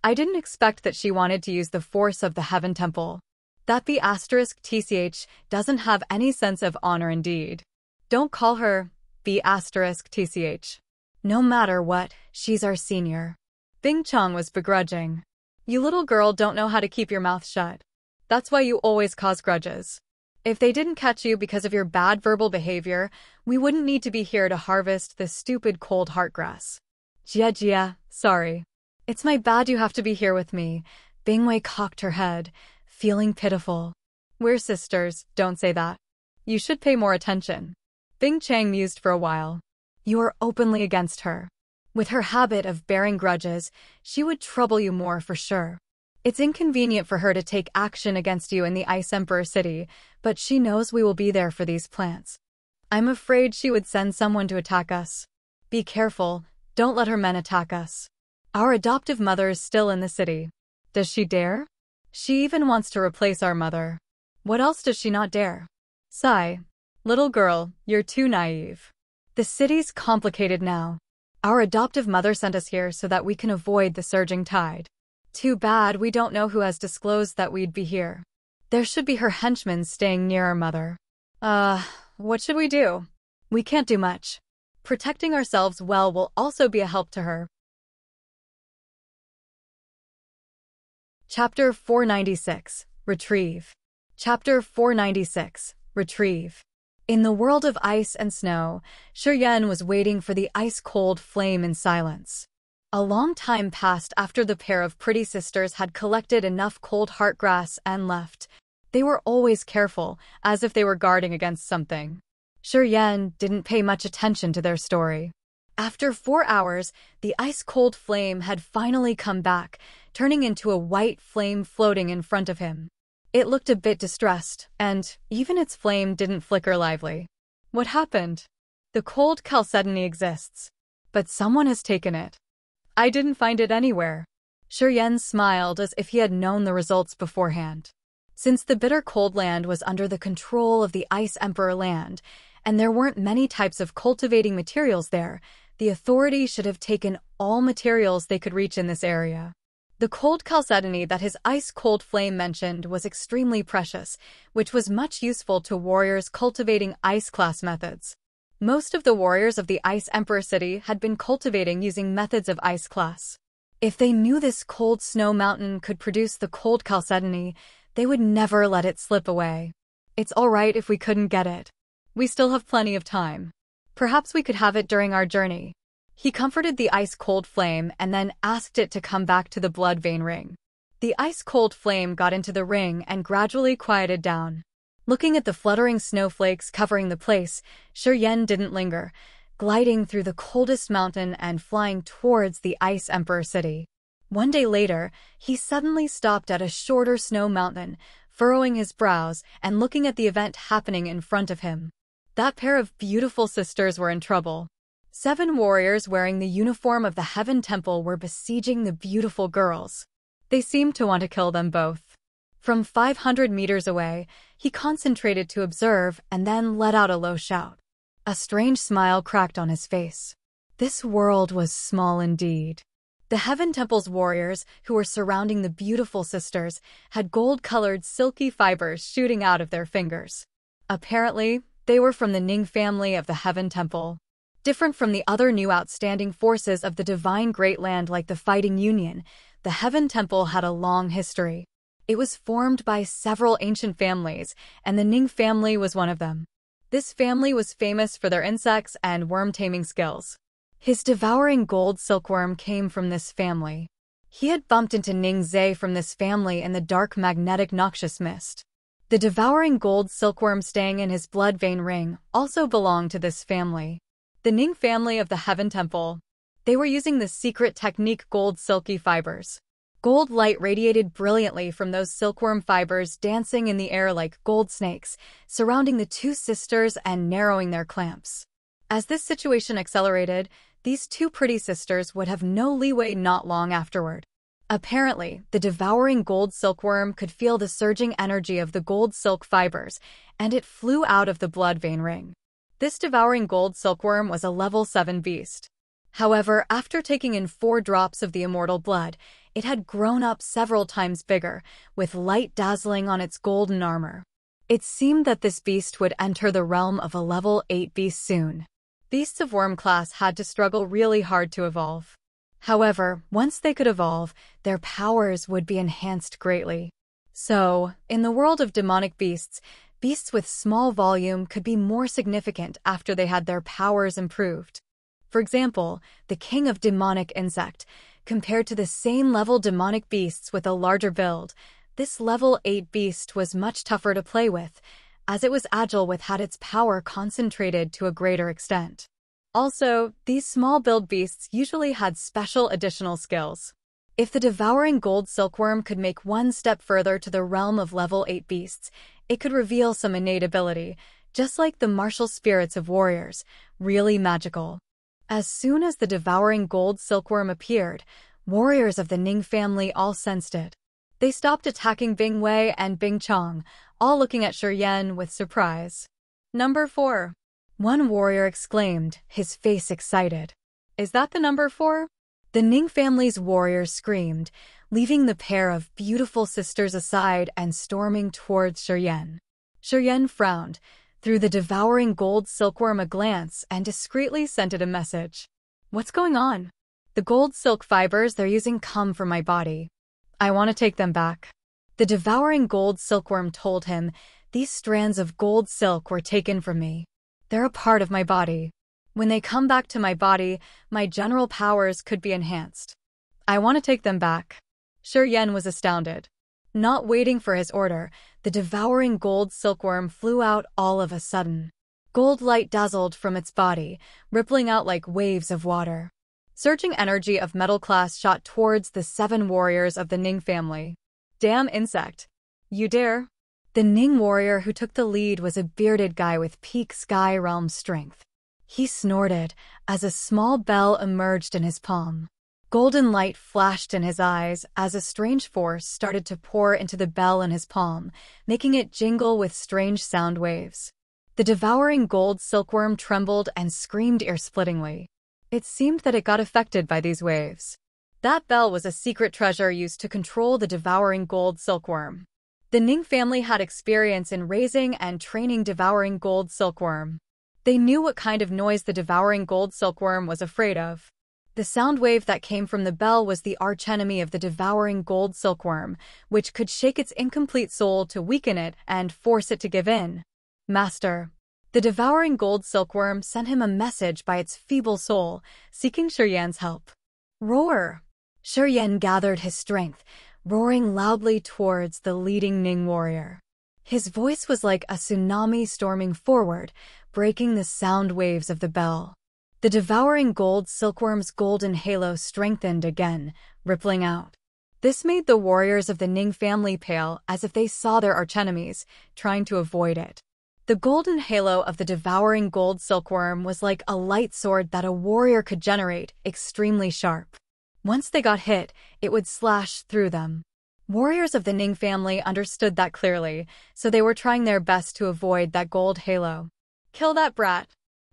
I didn't expect that she wanted to use the force of the Heaven Temple. That B*TCH doesn't have any sense of honor indeed. Don't call her B*TCH. No matter what, she's our senior. Bing Chong was begrudging. You little girl don't know how to keep your mouth shut. That's why you always cause grudges. If they didn't catch you because of your bad verbal behavior, we wouldn't need to be here to harvest this stupid cold heartgrass. Jia, sorry. It's my bad you have to be here with me. Bingwei cocked her head, feeling pitiful. We're sisters, don't say that. You should pay more attention. Bing Chang mused for a while. You are openly against her. With her habit of bearing grudges, she would trouble you more for sure. It's inconvenient for her to take action against you in the Ice Emperor City, but she knows we will be there for these plants. I'm afraid she would send someone to attack us. Be careful, don't let her men attack us. Our adoptive mother is still in the city. Does she dare? She even wants to replace our mother. What else does she not dare? Sigh. Little girl, you're too naive. The city's complicated now. Our adoptive mother sent us here so that we can avoid the surging tide. Too bad we don't know who has disclosed that we'd be here. There should be her henchmen staying near our mother. What should we do? We can't do much. Protecting ourselves well will also be a help to her. Chapter 496, Retrieve. Chapter 496, Retrieve. In the world of ice and snow, Shiryan was waiting for the ice-cold flame in silence. A long time passed after the pair of pretty sisters had collected enough cold heartgrass and left. They were always careful, as if they were guarding against something. Shiryan didn't pay much attention to their story. After 4 hours, the ice-cold flame had finally come back, turning into a white flame floating in front of him. It looked a bit distressed, and even its flame didn't flicker lively. What happened? The cold chalcedony exists, but someone has taken it. I didn't find it anywhere. Shiryan smiled as if he had known the results beforehand. Since the bitter cold land was under the control of the Ice Emperor land, and there weren't many types of cultivating materials there, the authority should have taken all materials they could reach in this area. The cold chalcedony that his ice-cold flame mentioned was extremely precious, which was much useful to warriors cultivating ice-class methods. Most of the warriors of the Ice Emperor City had been cultivating using methods of ice class. If they knew this cold snow mountain could produce the cold chalcedony, they would never let it slip away. It's all right if we couldn't get it. We still have plenty of time. Perhaps we could have it during our journey. He comforted the ice-cold flame and then asked it to come back to the blood vein ring. The ice-cold flame got into the ring and gradually quieted down. Looking at the fluttering snowflakes covering the place, Shiryan didn't linger, gliding through the coldest mountain and flying towards the Ice Emperor City. One day later, he suddenly stopped at a shorter snow mountain, furrowing his brows and looking at the event happening in front of him. That pair of beautiful sisters were in trouble. 7 warriors wearing the uniform of the Heaven Temple were besieging the beautiful girls. They seemed to want to kill them both. From 500 meters away, he concentrated to observe and then let out a low shout. A strange smile cracked on his face. This world was small indeed. The Heaven Temple's warriors, who were surrounding the beautiful sisters, had gold-colored silky fibers shooting out of their fingers. Apparently, they were from the Ning family of the Heaven Temple. Different from the other new outstanding forces of the Divine Great Land like the Fighting Union, the Heaven Temple had a long history. It was formed by several ancient families, and the Ning family was one of them. This family was famous for their insects and worm-taming skills. His devouring gold silkworm came from this family. He had bumped into Ning Zhe from this family in the dark magnetic noxious mist. The devouring gold silkworm staying in his blood vein ring also belonged to this family. The Ning family of the Heaven Temple. They were using the secret technique gold silky fibers. Gold light radiated brilliantly from those silkworm fibers, dancing in the air like gold snakes, surrounding the 2 sisters and narrowing their clamps. As this situation accelerated, these 2 pretty sisters would have no leeway not long afterward. Apparently, the devouring gold silkworm could feel the surging energy of the gold silk fibers, and it flew out of the blood vein ring. This devouring gold silkworm was a level 7 beast. However, after taking in 4 drops of the immortal blood, it had grown up several times bigger, with light dazzling on its golden armor. It seemed that this beast would enter the realm of a level 8 beast soon. Beasts of worm class had to struggle really hard to evolve. However, once they could evolve, their powers would be enhanced greatly. So, in the world of demonic beasts, beasts with small volume could be more significant after they had their powers improved. For example, the king of demonic insect Compared to the same level demonic beasts with a larger build, this level 8 beast was much tougher to play with, as it was agile with had its power concentrated to a greater extent. Also, these small build beasts usually had special additional skills. If the devouring gold silkworm could make one step further to the realm of level 8 beasts, it could reveal some innate ability, just like the martial spirits of warriors, really magical. As soon as the devouring gold silkworm appeared, warriors of the Ning family all sensed it. They stopped attacking Bing Wei and Bing Chong, all looking at Shi Yan with surprise. Number 4. One warrior exclaimed, his face excited. Is that the number 4? The Ning family's warriors screamed, leaving the pair of beautiful sisters aside and storming towards Shi Yan. Shi Yan frowned, threw the devouring gold silkworm a glance and discreetly sent it a message. What's going on? The gold silk fibers they're using come from my body. I want to take them back. The devouring gold silkworm told him, these strands of gold silk were taken from me. They're a part of my body. When they come back to my body, my general powers could be enhanced. I want to take them back. Shi Yan was astounded. Not waiting for his order, the devouring gold silkworm flew out all of a sudden. Gold light dazzled from its body, rippling out like waves of water. Surging energy of metal class shot towards the 7 warriors of the Ning family. Damn insect. You dare? The Ning warrior who took the lead was a bearded guy with peak sky realm strength. He snorted as a small bell emerged in his palm. Golden light flashed in his eyes as a strange force started to pour into the bell in his palm, making it jingle with strange sound waves. The devouring gold silkworm trembled and screamed ear-splittingly. It seemed that it got affected by these waves. That bell was a secret treasure used to control the devouring gold silkworm. The Ning family had experience in raising and training devouring gold silkworm. They knew what kind of noise the devouring gold silkworm was afraid of. The sound wave that came from the bell was the archenemy of the devouring gold silkworm, which could shake its incomplete soul to weaken it and force it to give in. Master. The devouring gold silkworm sent him a message by its feeble soul, seeking Shi Yan's help. Roar! Shi Yan gathered his strength, roaring loudly towards the leading Ning warrior. His voice was like a tsunami storming forward, breaking the sound waves of the bell. The devouring gold silkworm's golden halo strengthened again, rippling out. This made the warriors of the Ning family pale as if they saw their archenemies, trying to avoid it. The golden halo of the devouring gold silkworm was like a light sword that a warrior could generate, extremely sharp. Once they got hit, it would slash through them. Warriors of the Ning family understood that clearly, so they were trying their best to avoid that gold halo. Kill that brat!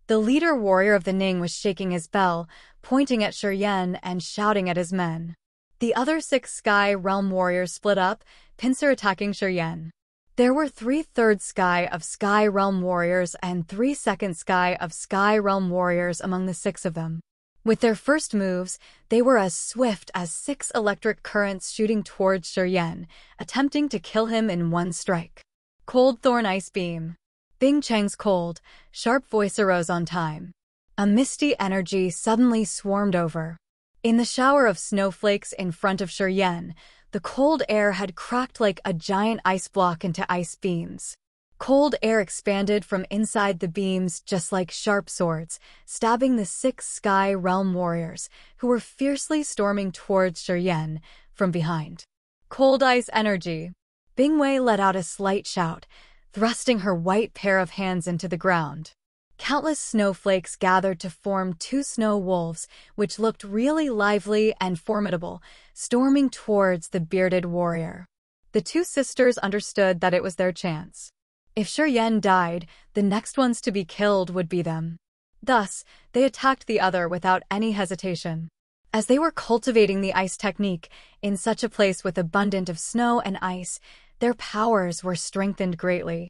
The leader warrior of the Ning was shaking his bell, pointing at Shi Yan and shouting at his men. The other 6 Sky Realm warriors split up, pincer attacking Shi Yan. There were 3/3 Sky of Sky Realm warriors and 3/2 Sky of Sky Realm warriors among the 6 of them. With their first moves, they were as swift as 6 electric currents shooting towards Shi Yan, attempting to kill him in one strike. Cold Thorn Ice Beam. Bing Cheng's cold, sharp voice arose on time. A misty energy suddenly swarmed over. In the shower of snowflakes in front of Shi Yan, the cold air had cracked like a giant ice block into ice beams. Cold air expanded from inside the beams just like sharp swords, stabbing the 6 Sky Realm warriors, who were fiercely storming towards Shi Yan from behind. Cold ice energy. Bing Wei let out a slight shout, thrusting her white pair of hands into the ground. Countless snowflakes gathered to form 2 snow wolves, which looked really lively and formidable, storming towards the bearded warrior. The 2 sisters understood that it was their chance. If Shi Yan died, the next ones to be killed would be them. Thus, they attacked the other without any hesitation. As they were cultivating the ice technique in such a place with abundant of snow and ice, their powers were strengthened greatly.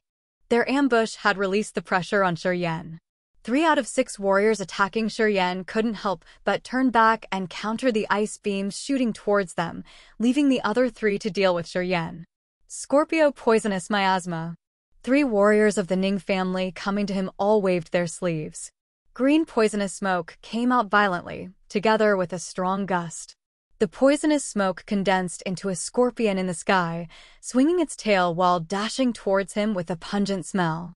Their ambush had released the pressure on Shi Yan. 3 out of 6 warriors attacking Shi Yan couldn't help but turn back and counter the ice beams shooting towards them, leaving the other 3 to deal with Shi Yan. Scorpio Poisonous Miasma. 3 warriors of the Ning family coming to him all waved their sleeves. Green poisonous smoke came out violently, together with a strong gust. The poisonous smoke condensed into a scorpion in the sky, swinging its tail while dashing towards him with a pungent smell.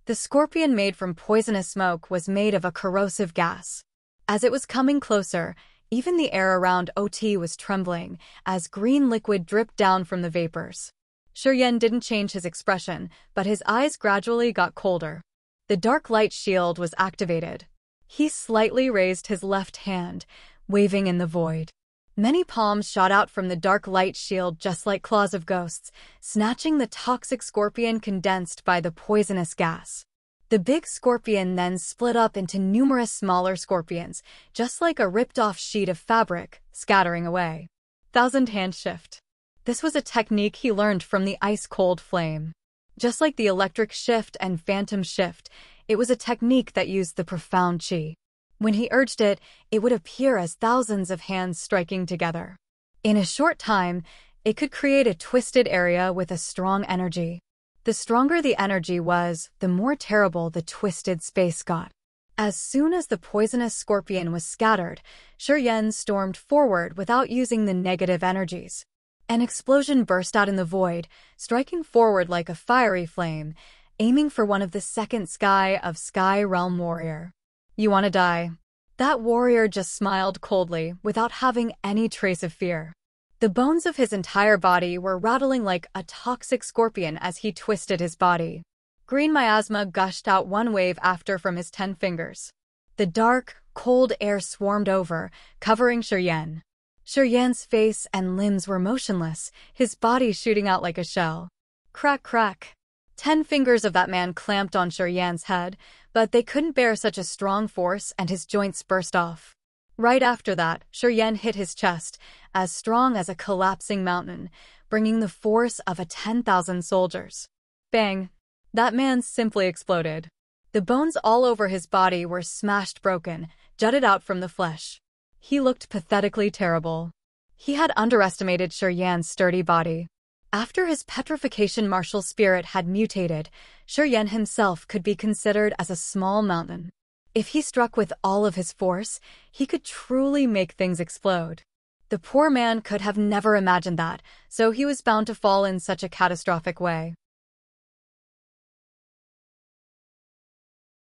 The scorpion made from poisonous smoke was made of a corrosive gas. As it was coming closer, even the air around OT was trembling as green liquid dripped down from the vapors. Shuryen didn't change his expression, but his eyes gradually got colder. The dark light shield was activated. He slightly raised his left hand, waving in the void. Many palms shot out from the dark light shield just like claws of ghosts, snatching the toxic scorpion condensed by the poisonous gas. The big scorpion then split up into numerous smaller scorpions, just like a ripped-off sheet of fabric, scattering away. Thousand-hand shift. This was a technique he learned from the ice-cold flame. Just like the electric shift and phantom shift, it was a technique that used the profound chi. When he urged it, it would appear as thousands of hands striking together. In a short time, it could create a twisted area with a strong energy. The stronger the energy was, the more terrible the twisted space got. As soon as the poisonous scorpion was scattered, Shuryen stormed forward without using the negative energies. An explosion burst out in the void, striking forward like a fiery flame, aiming for one of the second sky of Sky Realm Warrior. "You want to die?" That warrior just smiled coldly, without having any trace of fear. The bones of his entire body were rattling like a toxic scorpion as he twisted his body. Green miasma gushed out one wave after from his 10 fingers. The dark, cold air swarmed over, covering Shuryen. Shuryen's face and limbs were motionless, his body shooting out like a shell. Crack, crack. 10 fingers of that man clamped on Shuryen's head, but they couldn't bear such a strong force and his joints burst off. Right after that, Shuryen hit his chest, as strong as a collapsing mountain, bringing the force of 10,000 soldiers. Bang! That man simply exploded. The bones all over his body were smashed broken, jutted out from the flesh. He looked pathetically terrible. He had underestimated Shuryen's sturdy body. After his petrification martial spirit had mutated, Shuryen himself could be considered as a small mountain. If he struck with all of his force, he could truly make things explode. The poor man could have never imagined that, so he was bound to fall in such a catastrophic way.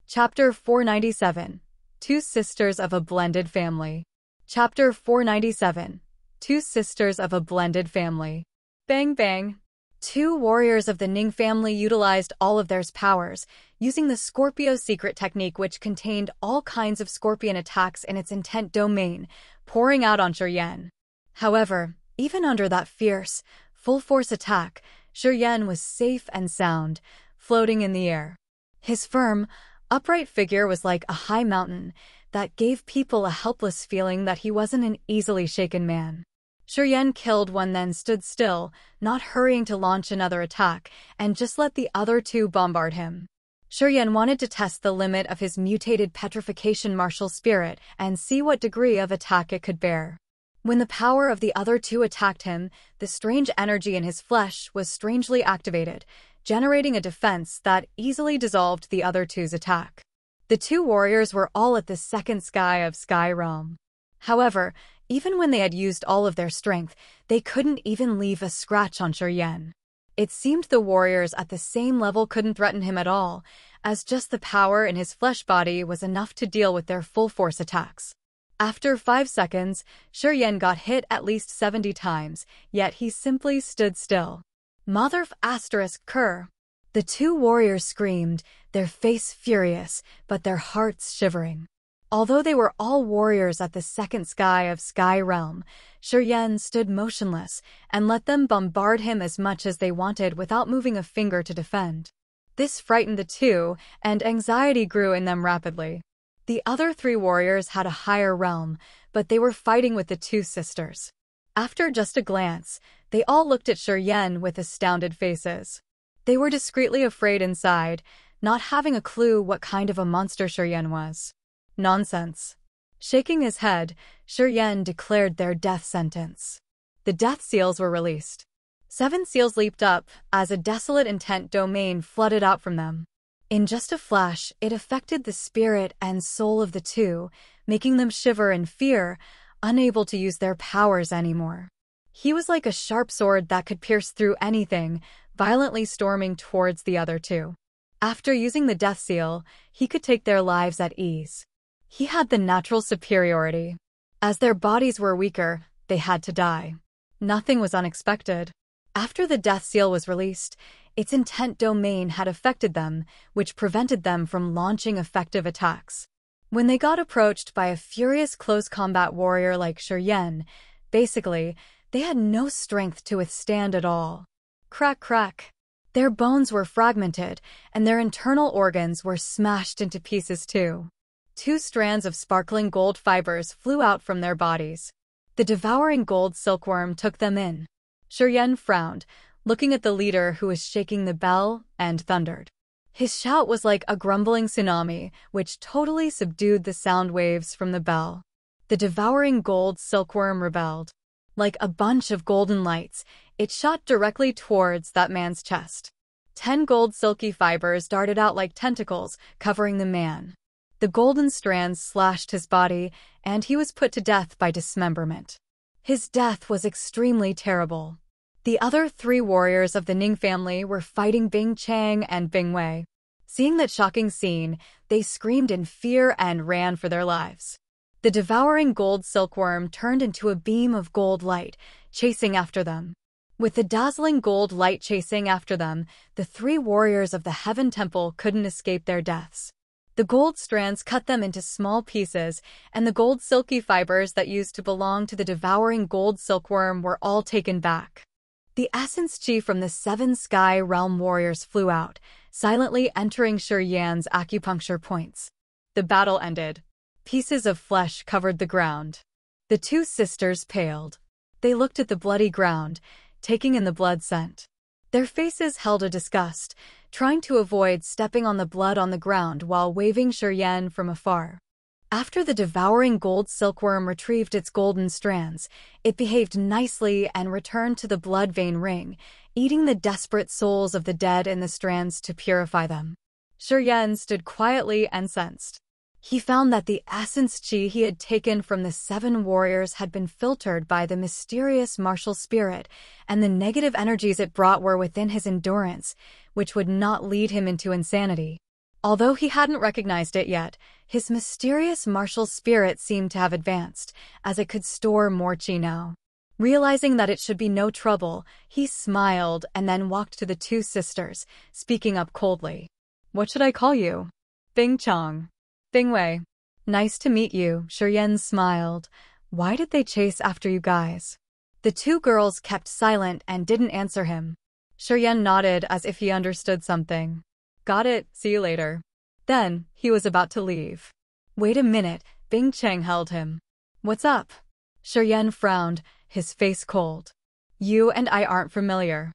Chapter 497. Two Sisters of a Blended Family. Chapter 497. Two Sisters of a Blended Family. Bang bang. 2 warriors of the Ning family utilized all of their powers, using the Scorpio secret technique which contained all kinds of scorpion attacks in its intent domain, pouring out on Shuryen. However, even under that fierce, full-force attack, Shuryen was safe and sound, floating in the air. His firm, upright figure was like a high mountain that gave people a helpless feeling that he wasn't an easily shaken man. Shuryen killed one, then stood still, not hurrying to launch another attack, and just let the other 2 bombard him. Shuryen wanted to test the limit of his mutated petrification martial spirit and see what degree of attack it could bear. When the power of the other 2 attacked him, the strange energy in his flesh was strangely activated, generating a defense that easily dissolved the other 2's attack. The 2 warriors were all at the second sky of Sky Realm. However, even when they had used all of their strength, they couldn't even leave a scratch on Shuryen. It seemed the warriors at the same level couldn't threaten him at all, as just the power in his flesh body was enough to deal with their full-force attacks. After 5 seconds, Shuryen got hit at least 70 times, yet he simply stood still. Motherf asterisk cur. The 2 warriors screamed, their face furious, but their hearts shivering. Although they were all warriors at the second sky of Sky Realm, Shuryen stood motionless and let them bombard him as much as they wanted without moving a finger to defend. This frightened the 2, and anxiety grew in them rapidly. The other 3 warriors had a higher realm, but they were fighting with the 2 sisters. After just a glance, they all looked at Shuryen with astounded faces. They were discreetly afraid inside, not having a clue what kind of a monster Shuryen was. Nonsense. Shaking his head, Shuryen declared their death sentence. The death seals were released. 7 seals leaped up as a desolate intent domain flooded out from them. In just a flash, it affected the spirit and soul of the 2, making them shiver in fear, unable to use their powers anymore. He was like a sharp sword that could pierce through anything, violently storming towards the other two. After using the death seal, he could take their lives at ease. He had the natural superiority. As their bodies were weaker, they had to die. Nothing was unexpected. After the death seal was released, its intent domain had affected them, which prevented them from launching effective attacks. When they got approached by a furious close combat warrior like Shuryen, basically, they had no strength to withstand at all. Crack, crack. Their bones were fragmented, and their internal organs were smashed into pieces too. 2 strands of sparkling gold fibers flew out from their bodies. The devouring gold silkworm took them in. Shuryen frowned, looking at the leader who was shaking the bell, and thundered. His shout was like a grumbling tsunami, which totally subdued the sound waves from the bell. The devouring gold silkworm rebelled. Like a bunch of golden lights, it shot directly towards that man's chest. 10 gold silky fibers darted out like tentacles, covering the man. The golden strands slashed his body, and he was put to death by dismemberment. His death was extremely terrible. The other 3 warriors of the Ning family were fighting Bing Chang and Bing Wei. Seeing that shocking scene, they screamed in fear and ran for their lives. The devouring gold silkworm turned into a beam of gold light, chasing after them. With the dazzling gold light chasing after them, the 3 warriors of the Heaven Temple couldn't escape their deaths. The gold strands cut them into small pieces, and the gold silky fibers that used to belong to the devouring gold silkworm were all taken back. The essence chi from the 7 sky realm warriors flew out, silently entering Shuryen's acupuncture points. The battle ended. Pieces of flesh covered the ground. The 2 sisters paled. They looked at the bloody ground, taking in the blood scent. Their faces held a disgust, trying to avoid stepping on the blood on the ground while waving Shuryen from afar. After the devouring gold silkworm retrieved its golden strands, it behaved nicely and returned to the blood vein ring, eating the desperate souls of the dead in the strands to purify them. Shuryen stood quietly and sensed. He found that the essence chi he had taken from the 7 warriors had been filtered by the mysterious martial spirit, and the negative energies it brought were within his endurance, which would not lead him into insanity. Although he hadn't recognized it yet, his mysterious martial spirit seemed to have advanced, as it could store more chi now. Realizing that it should be no trouble, he smiled and then walked to the 2 sisters, speaking up coldly. "What should I call you?" "Bing Chang." "Bing Wei." "Nice to meet you," Shuryen smiled. "Why did they chase after you guys?" The 2 girls kept silent and didn't answer him. Shuryen nodded as if he understood something. "Got it, see you later." Then, he was about to leave. "Wait a minute," Bing Chang held him. "What's up?" Shuryen frowned, his face cold. "You and I aren't familiar.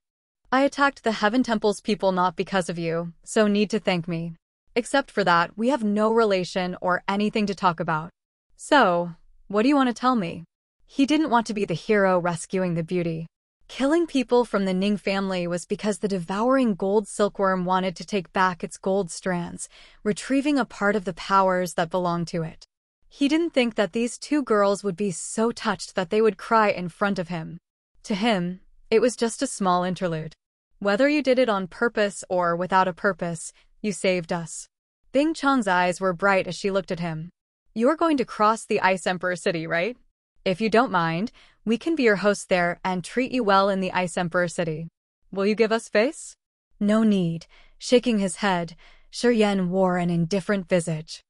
I attacked the Heaven Temple's people not because of you, so need to thank me. Except for that, we have no relation or anything to talk about. So, what do you want to tell me?" He didn't want to be the hero rescuing the beauty. Killing people from the Ning family was because the devouring gold silkworm wanted to take back its gold strands, retrieving a part of the powers that belonged to it. He didn't think that these 2 girls would be so touched that they would cry in front of him. To him, it was just a small interlude. "Whether you did it on purpose or without a purpose, you saved us." Bing Chang's eyes were bright as she looked at him. "You're going to cross the Ice Emperor City, right? If you don't mind, we can be your hosts there and treat you well in the Ice Emperor City. Will you give us face?" "No need." Shaking his head, Shuryen wore an indifferent visage.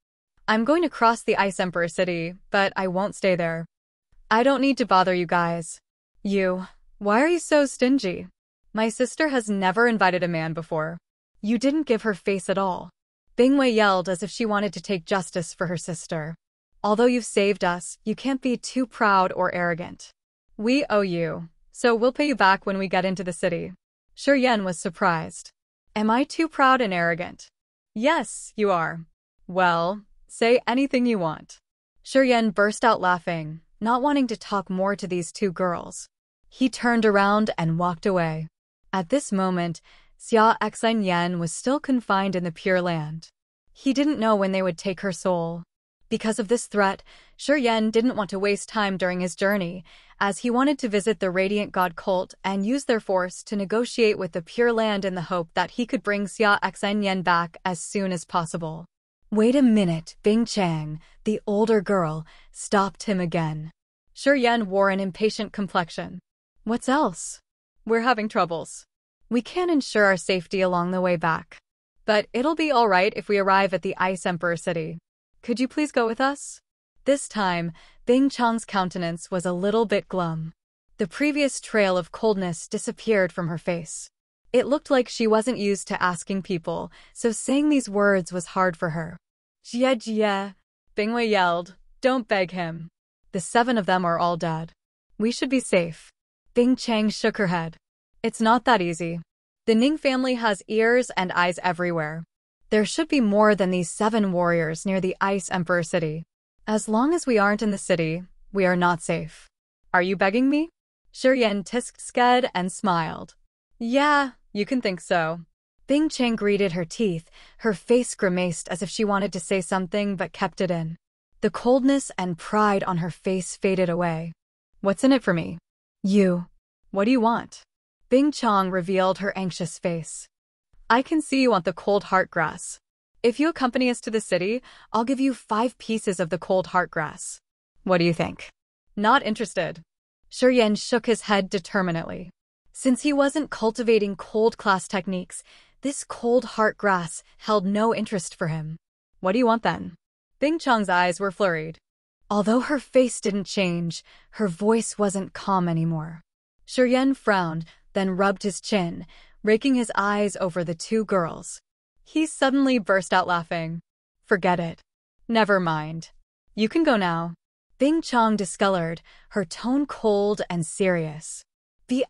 "I'm going to cross the Ice Emperor City, but I won't stay there. I don't need to bother you guys." Why are you so stingy? My sister has never invited a man before. You didn't give her face at all." Bing Wei yelled as if she wanted to take justice for her sister. "Although you've saved us, you can't be too proud or arrogant. We owe you, so we'll pay you back when we get into the city." Shuryen was surprised. "Am I too proud and arrogant?" "Yes, you are." "Well, say anything you want." Shuryen burst out laughing, not wanting to talk more to these 2 girls. He turned around and walked away. At this moment, Xia Xen Yen was still confined in the Pure Land. He didn't know when they would take her soul. Because of this threat, Shuryen didn't want to waste time during his journey, as he wanted to visit the Radiant God cult and use their force to negotiate with the Pure Land in the hope that he could bring Xia Xinyan back as soon as possible. Wait a minute, Bing Chang, the older girl, stopped him again. Shuryen wore an impatient complexion. What's else? We're having troubles. We can't ensure our safety along the way back. But it'll be all right if we arrive at the Ice Emperor City. Could you please go with us? This time, Bing Chang's countenance was a little bit glum. The previous trail of coldness disappeared from her face. It looked like she wasn't used to asking people, so saying these words was hard for her. Jie Jie, Bingwei yelled, don't beg him. The 7 of them are all dead. We should be safe. Bing Chang shook her head. It's not that easy. The Ning family has ears and eyes everywhere. There should be more than these 7 warriors near the Ice Emperor City. As long as we aren't in the city, we are not safe. Are you begging me? Shuryen tisked sked and smiled. Yeah, you can think so. Bing Chang gritted her teeth, her face grimaced as if she wanted to say something but kept it in. The coldness and pride on her face faded away. What's in it for me? You. What do you want? Bing Chang revealed her anxious face. I can see you want the cold heart grass. If you accompany us to the city, I'll give you 5 pieces of the cold heart grass. What do you think? Not interested. Shuryen shook his head determinedly. Since he wasn't cultivating cold class techniques, this cold heart grass held no interest for him. What do you want then? Bing Chang's eyes were flurried. Although her face didn't change, her voice wasn't calm anymore. Shuryen frowned, then rubbed his chin, raking his eyes over the 2 girls. He suddenly burst out laughing. Forget it. Never mind. You can go now. Bing Chang discolored, her tone cold and serious. Be *****.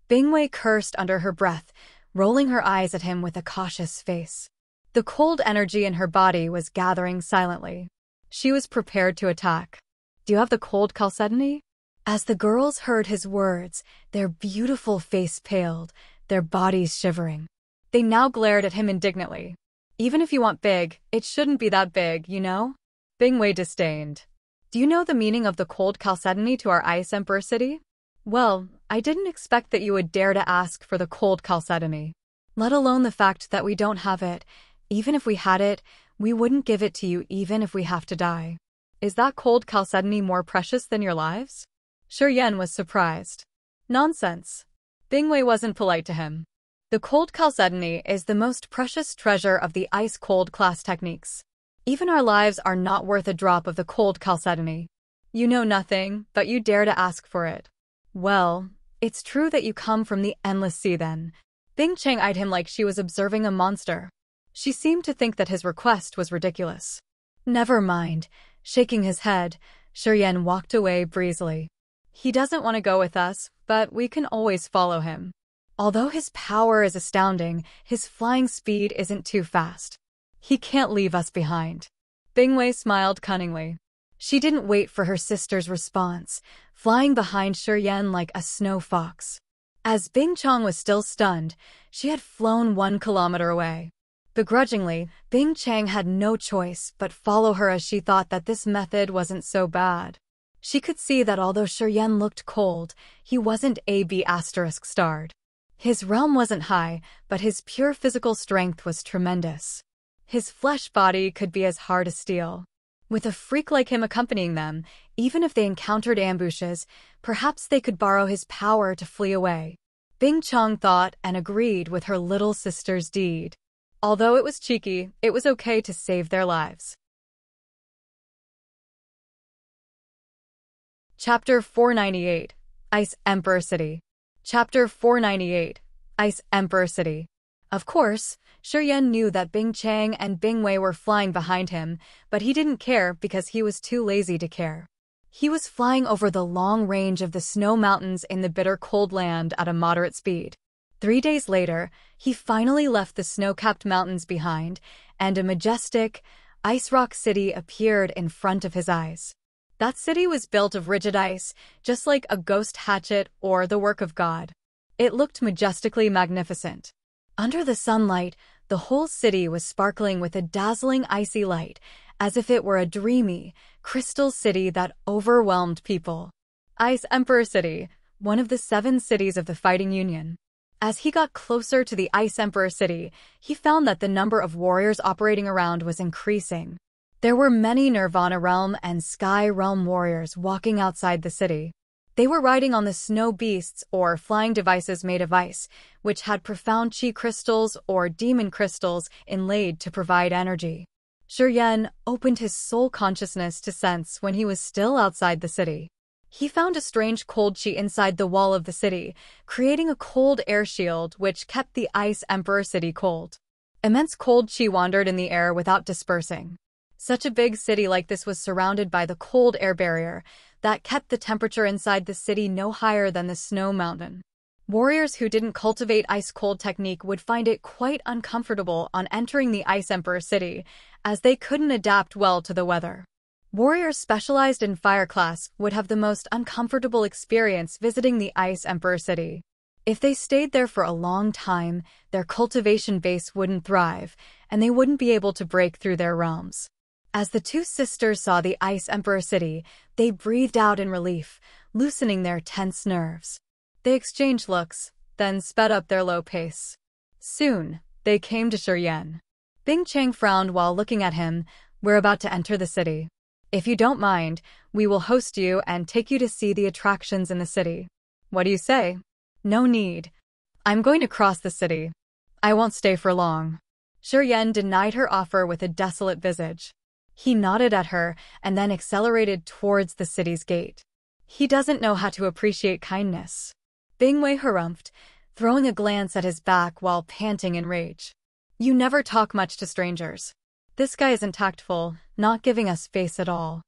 Bingwei cursed under her breath, rolling her eyes at him with a cautious face. The cold energy in her body was gathering silently. She was prepared to attack. Do you have the cold chalcedony? As the girls heard his words, their beautiful face paled, their bodies shivering. They now glared at him indignantly. Even if you want big, it shouldn't be that big, you know? Bingwei disdained. Do you know the meaning of the cold chalcedony to our Ice Emperor City? Well, I didn't expect that you would dare to ask for the cold chalcedony. Let alone the fact that we don't have it. Even if we had it, we wouldn't give it to you even if we have to die. Is that cold chalcedony more precious than your lives? Shuryen was surprised. Nonsense. Bingwei wasn't polite to him. The cold chalcedony is the most precious treasure of the ice-cold class techniques. Even our lives are not worth a drop of the cold chalcedony. You know nothing, but you dare to ask for it. Well, it's true that you come from the endless sea then. Bing Chang eyed him like she was observing a monster. She seemed to think that his request was ridiculous. Never mind. Shaking his head, Shuryen walked away breezily. He doesn't want to go with us, but we can always follow him. Although his power is astounding, his flying speed isn't too fast. He can't leave us behind. Bingwei smiled cunningly. She didn't wait for her sister's response, flying behind Shuryen like a snow fox. As Bing Chang was still stunned, she had flown 1 kilometer away. Begrudgingly, Bing Chang had no choice but follow her as she thought that this method wasn't so bad. She could see that although Shuryen looked cold, he wasn't *****starred. His realm wasn't high, but his pure physical strength was tremendous. His flesh body could be as hard as steel. With a freak like him accompanying them, even if they encountered ambushes, perhaps they could borrow his power to flee away. Bing Chang thought and agreed with her little sister's deed. Although it was cheeky, it was okay to save their lives. Chapter 498, Ice Emperor City. Chapter 498, Ice Emperor City. Of course, Shuryen knew that Bing Chang and Bingwei were flying behind him, but he didn't care because he was too lazy to care. He was flying over the long range of the snow mountains in the bitter cold land at a moderate speed. 3 days later, he finally left the snow-capped mountains behind, and a majestic, ice rock city appeared in front of his eyes. That city was built of rigid ice, just like a ghost hatchet or the work of God. It looked majestically magnificent. Under the sunlight, The whole city was sparkling with a dazzling icy light, as if it were a dreamy, crystal city that overwhelmed people. Ice Emperor City, one of the 7 cities of the Fighting Union. As he got closer to the Ice Emperor City, he found that the number of warriors operating around was increasing. There were many Nirvana Realm and Sky Realm warriors walking outside the city. They were riding on the snow beasts or flying devices made of ice, which had profound chi crystals or demon crystals inlaid to provide energy. Shuryen opened his soul consciousness to sense when he was still outside the city. He found a strange cold chi inside the wall of the city, creating a cold air shield which kept the Ice Emperor City cold. Immense cold chi wandered in the air without dispersing. Such a big city like this was surrounded by the cold air barrier that kept the temperature inside the city no higher than the snow mountain. Warriors who didn't cultivate ice-cold technique would find it quite uncomfortable on entering the Ice Emperor City, as they couldn't adapt well to the weather. Warriors specialized in fire class would have the most uncomfortable experience visiting the Ice Emperor City. If they stayed there for a long time, their cultivation base wouldn't thrive, and they wouldn't be able to break through their realms. As the 2 sisters saw the Ice Emperor City, they breathed out in relief, loosening their tense nerves. They exchanged looks, then sped up their low pace. Soon, they came to Shuryen. Bing Chang frowned while looking at him. "We're about to enter the city. If you don't mind, we will host you and take you to see the attractions in the city. What do you say?" "No need. I'm going to cross the city. I won't stay for long." Shuryen denied her offer with a desolate visage. He nodded at her and then accelerated towards the city's gate. He doesn't know how to appreciate kindness. Bingwei harumphed, throwing a glance at his back while panting in rage. "You never talk much to strangers. This guy isn't tactful, not giving us face at all.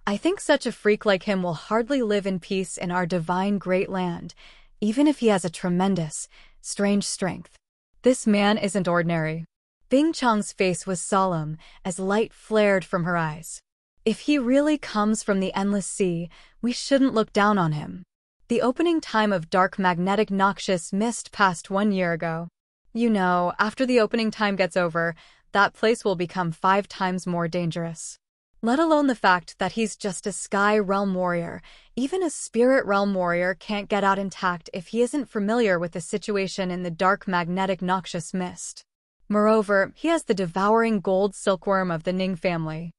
I think such a freak like him will hardly live in peace in our divine great land, even if he has a tremendous, strange strength. This man isn't ordinary." Bing Chang's face was solemn as light flared from her eyes. "If he really comes from the endless sea, we shouldn't look down on him. The opening time of dark magnetic noxious mist passed 1 year ago. You know, after the opening time gets over, that place will become 5 times more dangerous. Let alone the fact that he's just a Sky Realm warrior. Even a Spirit Realm warrior can't get out intact if he isn't familiar with the situation in the dark magnetic noxious mist. Moreover, he has the devouring gold silkworm of the Ning family.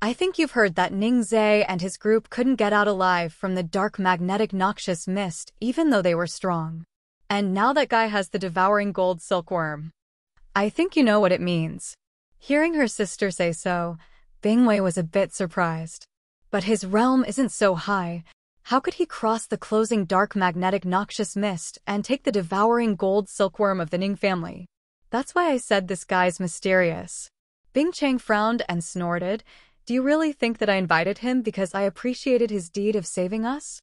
I think you've heard that Ning Zhe and his group couldn't get out alive from the dark magnetic noxious mist even though they were strong. And now that guy has the devouring gold silkworm. I think you know what it means." Hearing her sister say so, Bingwei was a bit surprised. But his realm isn't so high. How could he cross the closing dark magnetic noxious mist and take the devouring gold silkworm of the Ning family? That's why I said this guy's mysterious. Bing Chang frowned and snorted. "Do you really think that I invited him because I appreciated his deed of saving us?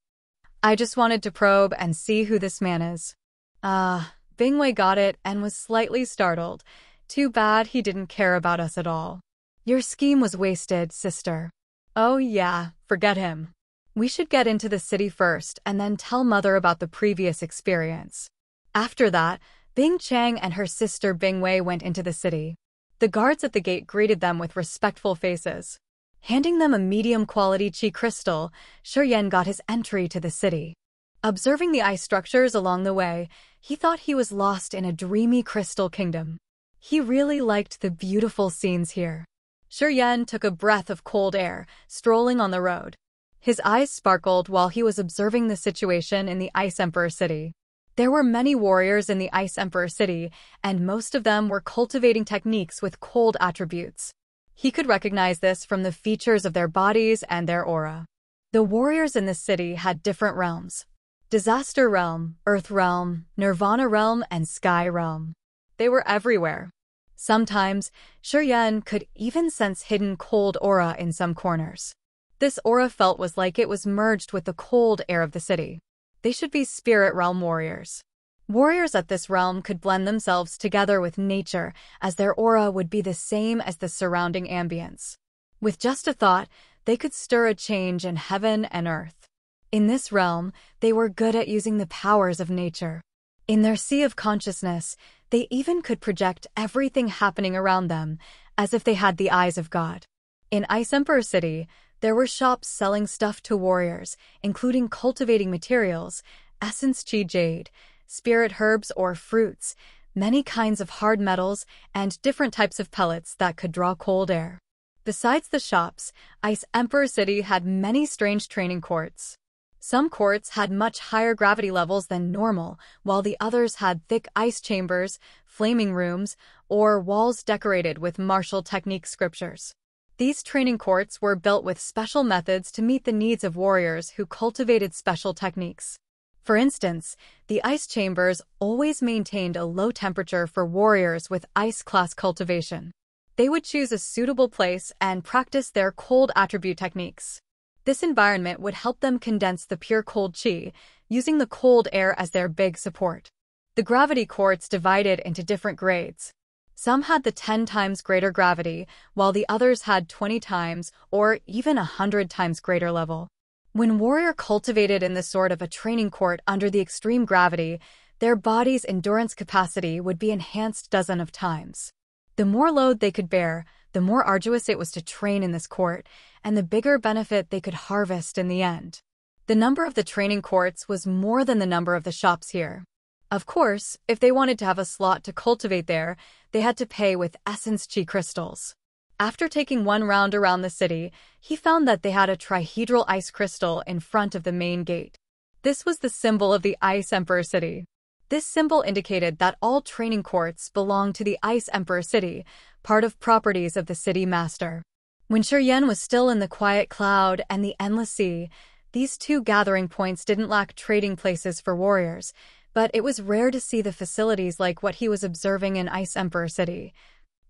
I just wanted to probe and see who this man is." Bingwei got it and was slightly startled. "Too bad he didn't care about us at all. Your scheme was wasted, sister." "Oh yeah, forget him. We should get into the city first and then tell Mother about the previous experience." After that, Bing Chang and her sister Bingwei went into the city. The guards at the gate greeted them with respectful faces. Handing them a medium-quality chi crystal, Shuryen got his entry to the city. Observing the ice structures along the way, he thought he was lost in a dreamy crystal kingdom. He really liked the beautiful scenes here. Shuryen took a breath of cold air, strolling on the road. His eyes sparkled while he was observing the situation in the Ice Emperor City. There were many warriors in the Ice Emperor City, and most of them were cultivating techniques with cold attributes. He could recognize this from the features of their bodies and their aura. The warriors in the city had different realms: Disaster Realm, Earth Realm, Nirvana Realm, and Sky Realm. They were everywhere. Sometimes, Shuryen could even sense hidden cold aura in some corners. This aura felt was like it was merged with the cold air of the city. They should be Spirit Realm warriors. Warriors at this realm could blend themselves together with nature, as their aura would be the same as the surrounding ambience. With just a thought, they could stir a change in heaven and earth. In this realm, they were good at using the powers of nature. In their sea of consciousness, They even could project everything happening around them, as if they had the eyes of God. In Ice Emperor City, there were shops selling stuff to warriors, including cultivating materials, essence chi jade, spirit herbs or fruits, many kinds of hard metals, and different types of pellets that could draw cold air. Besides the shops, Ice Emperor City had many strange training courts. Some courts had much higher gravity levels than normal, while the others had thick ice chambers, flaming rooms, or walls decorated with martial technique scriptures. These training courts were built with special methods to meet the needs of warriors who cultivated special techniques. For instance, the ice chambers always maintained a low temperature for warriors with ice class cultivation. They would choose a suitable place and practice their cold attribute techniques. This environment would help them condense the pure cold chi, using the cold air as their big support. The gravity courts divided into different grades. Some had the 10 times greater gravity, while the others had 20 times or even 100 times greater level. When warrior cultivated in the sort of a training court under the extreme gravity, their body's endurance capacity would be enhanced dozens of times. The more load they could bear, the more arduous it was to train in this court, and the bigger benefit they could harvest in the end. The number of the training courts was more than the number of the shops here. Of course, if they wanted to have a slot to cultivate there, they had to pay with essence chi crystals. After taking one round around the city, he found that they had a trihedral ice crystal in front of the main gate. This was the symbol of the Ice Emperor City. This symbol indicated that all training courts belonged to the Ice Emperor City, part of properties of the city master. When Shuryen was still in the quiet cloud and the endless sea, these two gathering points didn't lack trading places for warriors, but it was rare to see the facilities like what he was observing in Ice Emperor City,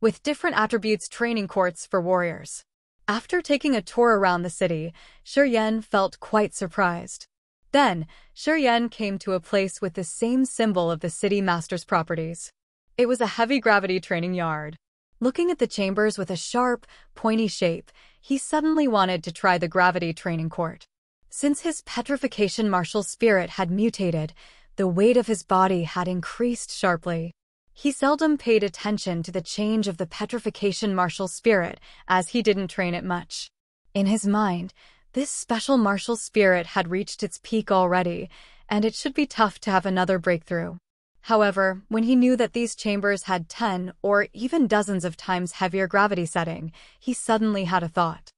with different attributes training courts for warriors. After taking a tour around the city, Shuryen felt quite surprised. Then, Shuryen came to a place with the same symbol of the city master's properties. It was a heavy gravity training yard. Looking at the chambers with a sharp, pointy shape, he suddenly wanted to try the gravity training court. Since his petrification martial spirit had mutated, the weight of his body had increased sharply. He seldom paid attention to the change of the petrification martial spirit, as he didn't train it much. In his mind, this special martial spirit had reached its peak already, and it should be tough to have another breakthrough. However, when he knew that these chambers had 10 or even dozens of times heavier gravity setting, he suddenly had a thought.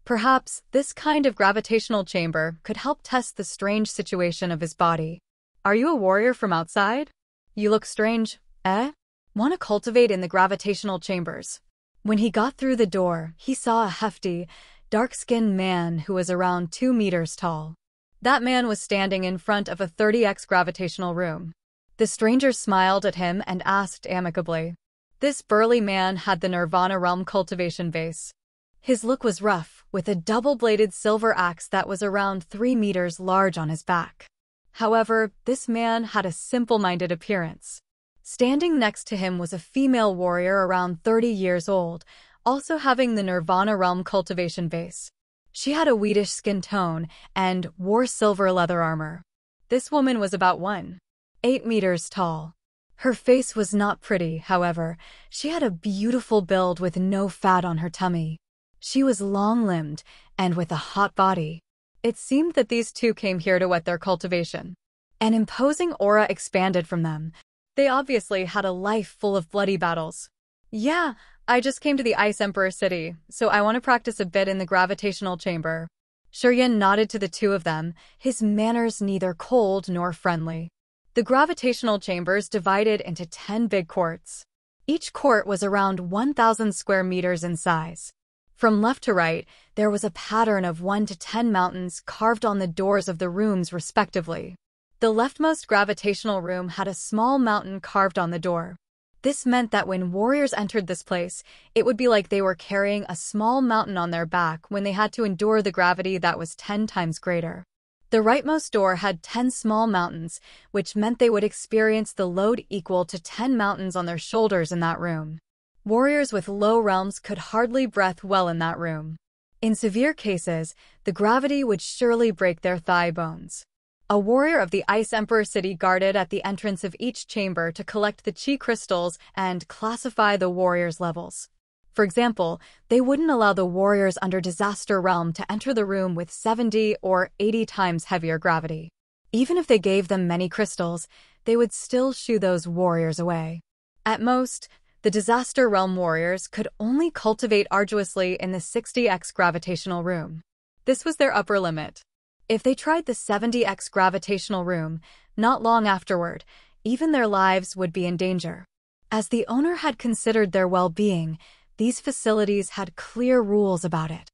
Perhaps this kind of gravitational chamber could help test the strange situation of his body. Are you a warrior from outside? You look strange, eh? Want to cultivate in the gravitational chambers? When he got through the door, he saw a hefty, dark-skinned man who was around 2 meters tall. That man was standing in front of a 30x gravitational room. The stranger smiled at him and asked amicably. This burly man had the Nirvana realm cultivation base. His look was rough, with a double-bladed silver axe that was around 3 meters large on his back. However, this man had a simple-minded appearance. Standing next to him was a female warrior around 30 years old, also having the Nirvana realm cultivation base. She had a wheatish skin tone and wore silver leather armor. This woman was about 1.8 meters tall. Her face was not pretty, however. She had a beautiful build with no fat on her tummy. She was long-limbed and with a hot body. It seemed that these two came here to whet their cultivation. An imposing aura expanded from them. They obviously had a life full of bloody battles. Yeah, I just came to the Ice Emperor City, so I want to practice a bit in the gravitational chamber. Shuryen nodded to the two of them, his manners neither cold nor friendly. The gravitational chambers divided into 10 big courts. Each court was around 1,000 square meters in size. From left to right, there was a pattern of 1 to 10 mountains carved on the doors of the rooms respectively. The leftmost gravitational room had a small mountain carved on the door. This meant that when warriors entered this place, it would be like they were carrying a small mountain on their back when they had to endure the gravity that was 10 times greater. The rightmost door had 10 small mountains, which meant they would experience the load equal to 10 mountains on their shoulders in that room. Warriors with low realms could hardly breathe well in that room. In severe cases, the gravity would surely break their thigh bones. A warrior of the Ice Emperor city guarded at the entrance of each chamber to collect the chi crystals and classify the warriors' levels. For example, they wouldn't allow the warriors under Disaster Realm to enter the room with 70 or 80 times heavier gravity. Even if they gave them many crystals, they would still shoo those warriors away. At most, the Disaster Realm warriors could only cultivate arduously in the 60x gravitational room. This was their upper limit. If they tried the 70x gravitational room, not long afterward, even their lives would be in danger. As the owner had considered their well-being, these facilities had clear rules about it.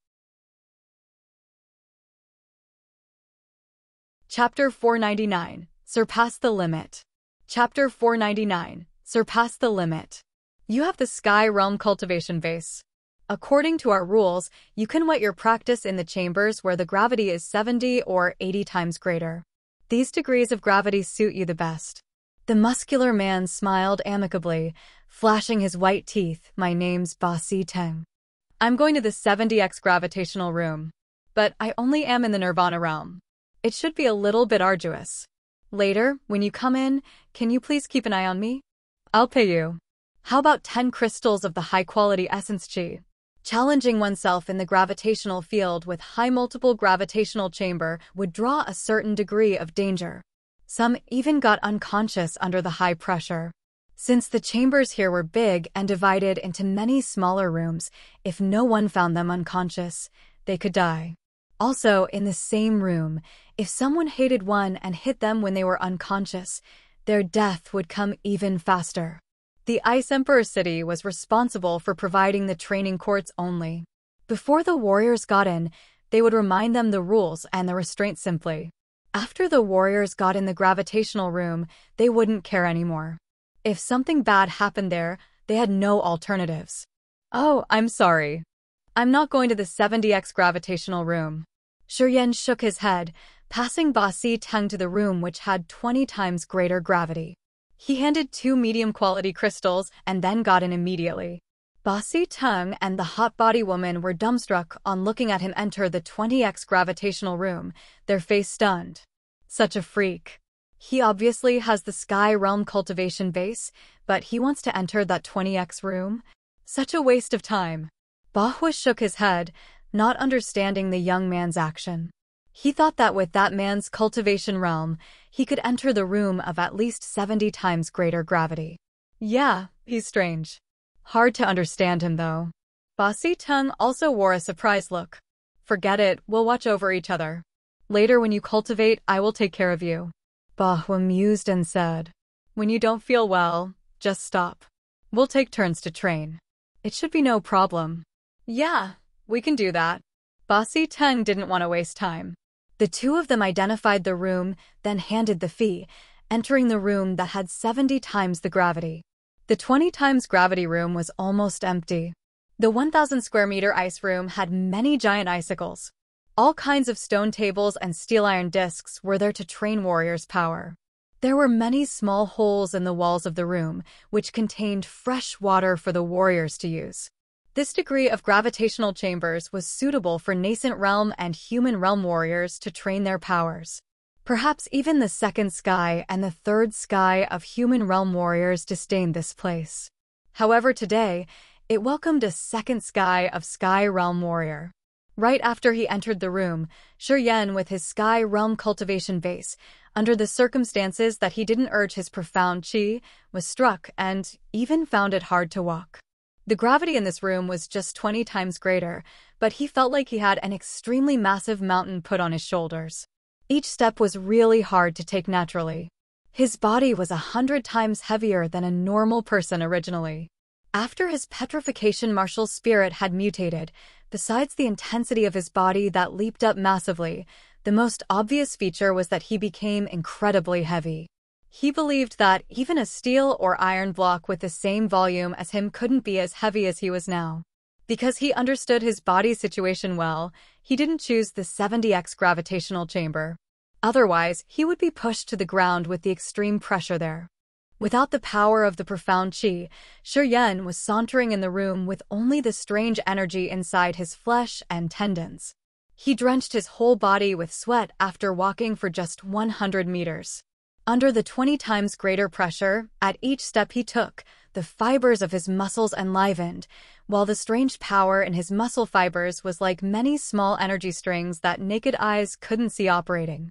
Chapter 499, Surpass the Limit. Chapter 499, Surpass the Limit. You have the Sky Realm Cultivation Base. According to our rules, you can wet your practice in the chambers where the gravity is 70 or 80 times greater. These degrees of gravity suit you the best. The muscular man smiled amicably, flashing his white teeth. My name's Ba Si Teng. I'm going to the 70x gravitational room. But I only am in the Nirvana realm. It should be a little bit arduous. Later, when you come in, can you please keep an eye on me? I'll pay you. How about 10 crystals of the high-quality essence chi? Challenging oneself in the gravitational field with high multiple gravitational chamber would draw a certain degree of danger. Some even got unconscious under the high pressure. Since the chambers here were big and divided into many smaller rooms, if no one found them unconscious, they could die. Also, in the same room, if someone hated one and hit them when they were unconscious, their death would come even faster. The Ice Emperor city was responsible for providing the training courts only. Before the warriors got in, they would remind them the rules and the restraints simply. After the warriors got in the gravitational room, they wouldn't care anymore. If something bad happened there, they had no alternatives. Oh, I'm sorry. I'm not going to the 70x gravitational room. Shuryen shook his head, passing Ba Si Teng to the room which had 20 times greater gravity. He handed 2 medium-quality crystals and then got in immediately. Ba Si Teng and the hot body woman were dumbstruck on looking at him enter the 20x gravitational room, their face stunned. Such a freak. He obviously has the Sky Realm cultivation base, but he wants to enter that 20x room? Such a waste of time. Ba Hua shook his head, not understanding the young man's action. He thought that with that man's cultivation realm, he could enter the room of at least 70 times greater gravity. Yeah, he's strange. Hard to understand him, though. Ba Si Teng also wore a surprised look. Forget it, we'll watch over each other. Later when you cultivate, I will take care of you. Ba Hua mused and said, when you don't feel well, just stop. We'll take turns to train. It should be no problem. Yeah, we can do that. Ba Si Teng didn't want to waste time. The two of them identified the room, then handed the fee, entering the room that had 70 times the gravity. The 20 times gravity room was almost empty. The 1,000 square meter ice room had many giant icicles. All kinds of stone tables and steel iron discs were there to train warriors' power. There were many small holes in the walls of the room, which contained fresh water for the warriors to use. This degree of gravitational chambers was suitable for nascent realm and human realm warriors to train their powers. Perhaps even the second sky and the third sky of human realm warriors disdained this place. However, today, it welcomed a second sky of Sky Realm warrior. Right after he entered the room, Shuryen with his Sky Realm cultivation base, under the circumstances that he didn't urge his profound chi, was struck and even found it hard to walk. The gravity in this room was just 20 times greater, but he felt like he had an extremely massive mountain put on his shoulders. Each step was really hard to take naturally. His body was 100 times heavier than a normal person originally. After his petrification martial spirit had mutated, besides the intensity of his body that leaped up massively, the most obvious feature was that he became incredibly heavy. He believed that even a steel or iron block with the same volume as him couldn't be as heavy as he was now. Because he understood his body's situation well, he didn't choose the 70x gravitational chamber. Otherwise, he would be pushed to the ground with the extreme pressure there. Without the power of the profound chi, Shuryen was sauntering in the room with only the strange energy inside his flesh and tendons. He drenched his whole body with sweat after walking for just 100 meters. Under the 20 times greater pressure, at each step he took, the fibers of his muscles enlivened, while the strange power in his muscle fibers was like many small energy strings that naked eyes couldn't see operating.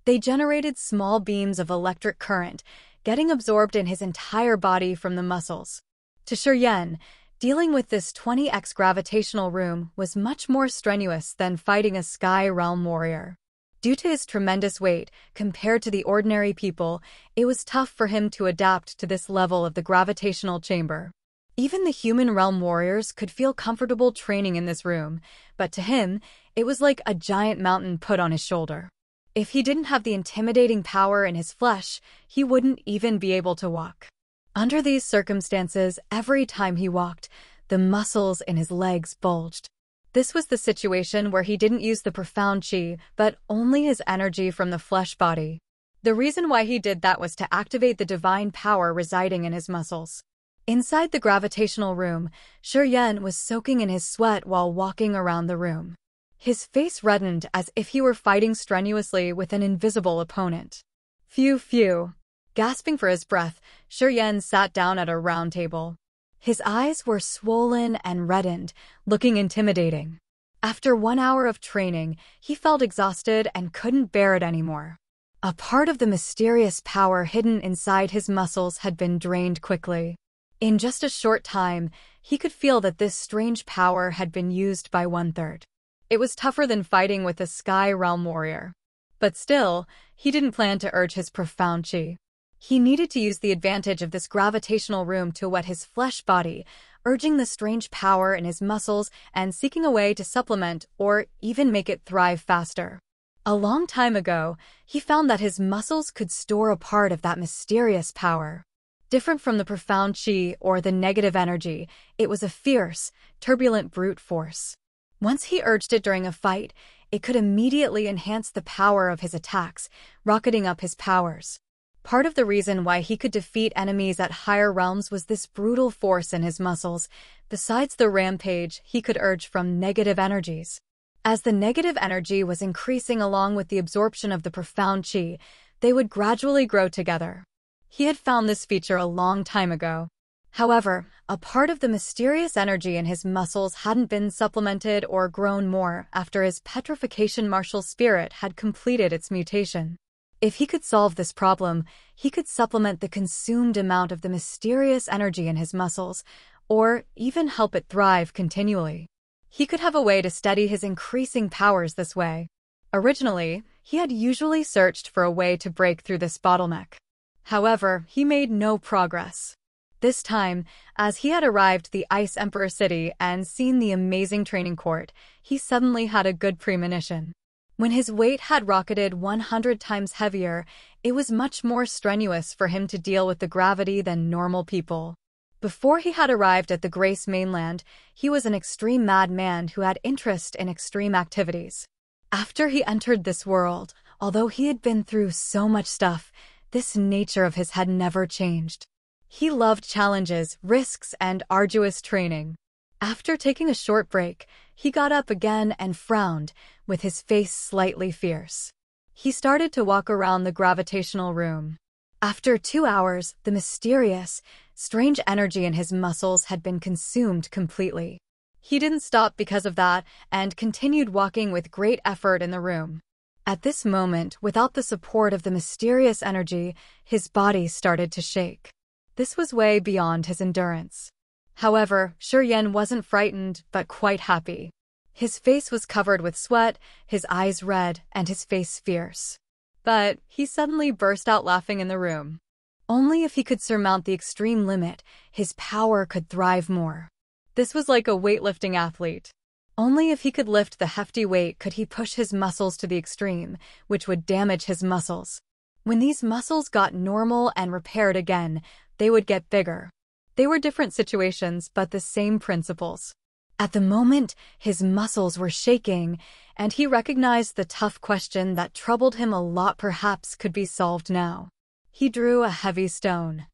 They generated small beams of electric current, getting absorbed in his entire body from the muscles. To Shuryen, dealing with this 20x gravitational room was much more strenuous than fighting a sky realm warrior. Due to his tremendous weight, compared to the ordinary people, it was tough for him to adapt to this level of the gravitational chamber. Even the human realm warriors could feel comfortable training in this room, but to him, it was like a giant mountain put on his shoulder. If he didn't have the intimidating power in his flesh, he wouldn't even be able to walk. Under these circumstances, every time he walked, the muscles in his legs bulged. This was the situation where he didn't use the profound chi, but only his energy from the flesh body. The reason why he did that was to activate the divine power residing in his muscles. Inside the gravitational room, Shuryen was soaking in his sweat while walking around the room. His face reddened as if he were fighting strenuously with an invisible opponent. Phew. Gasping for his breath, Shuryen sat down at a round table. His eyes were swollen and reddened, looking intimidating. After 1 hour of training, he felt exhausted and couldn't bear it anymore. A part of the mysterious power hidden inside his muscles had been drained quickly. In just a short time, he could feel that this strange power had been used by 1/3. It was tougher than fighting with a sky realm warrior. But still, he didn't plan to urge his profound chi. He needed to use the advantage of this gravitational room to wet his flesh body, urging the strange power in his muscles and seeking a way to supplement or even make it thrive faster. A long time ago, he found that his muscles could store a part of that mysterious power. Different from the profound chi or the negative energy, it was a fierce, turbulent brute force. Once he urged it during a fight, it could immediately enhance the power of his attacks, rocketing up his powers. Part of the reason why he could defeat enemies at higher realms was this brutal force in his muscles, besides the rampage he could urge from negative energies. As the negative energy was increasing along with the absorption of the profound chi, they would gradually grow together. He had found this feature a long time ago. However, a part of the mysterious energy in his muscles hadn't been supplemented or grown more after his petrification martial spirit had completed its mutation. If he could solve this problem, he could supplement the consumed amount of the mysterious energy in his muscles, or even help it thrive continually. He could have a way to steady his increasing powers this way. Originally, he had usually searched for a way to break through this bottleneck. However, he made no progress. This time, as he had arrived at the Ice Emperor City and seen the amazing training court, he suddenly had a good premonition. When his weight had rocketed 100 times heavier, it was much more strenuous for him to deal with the gravity than normal people. Before he had arrived at the Grace mainland, he was an extreme madman who had interest in extreme activities. After he entered this world, although he had been through so much stuff, this nature of his had never changed. He loved challenges, risks, and arduous training. After taking a short break, he got up again and frowned, with his face slightly fierce. He started to walk around the gravitational room. After 2 hours, the mysterious, strange energy in his muscles had been consumed completely. He didn't stop because of that and continued walking with great effort in the room. At this moment, without the support of the mysterious energy, his body started to shake. This was way beyond his endurance. However, Shuryen wasn't frightened, but quite happy. His face was covered with sweat, his eyes red, and his face fierce. But he suddenly burst out laughing in the room. Only if he could surmount the extreme limit, his power could thrive more. This was like a weightlifting athlete. Only if he could lift the hefty weight could he push his muscles to the extreme, which would damage his muscles. When these muscles got normal and repaired again, they would get bigger. They were different situations, but the same principles. At the moment, his muscles were shaking, and he recognized the tough question that troubled him a lot perhaps could be solved now. He drew a heavy stone.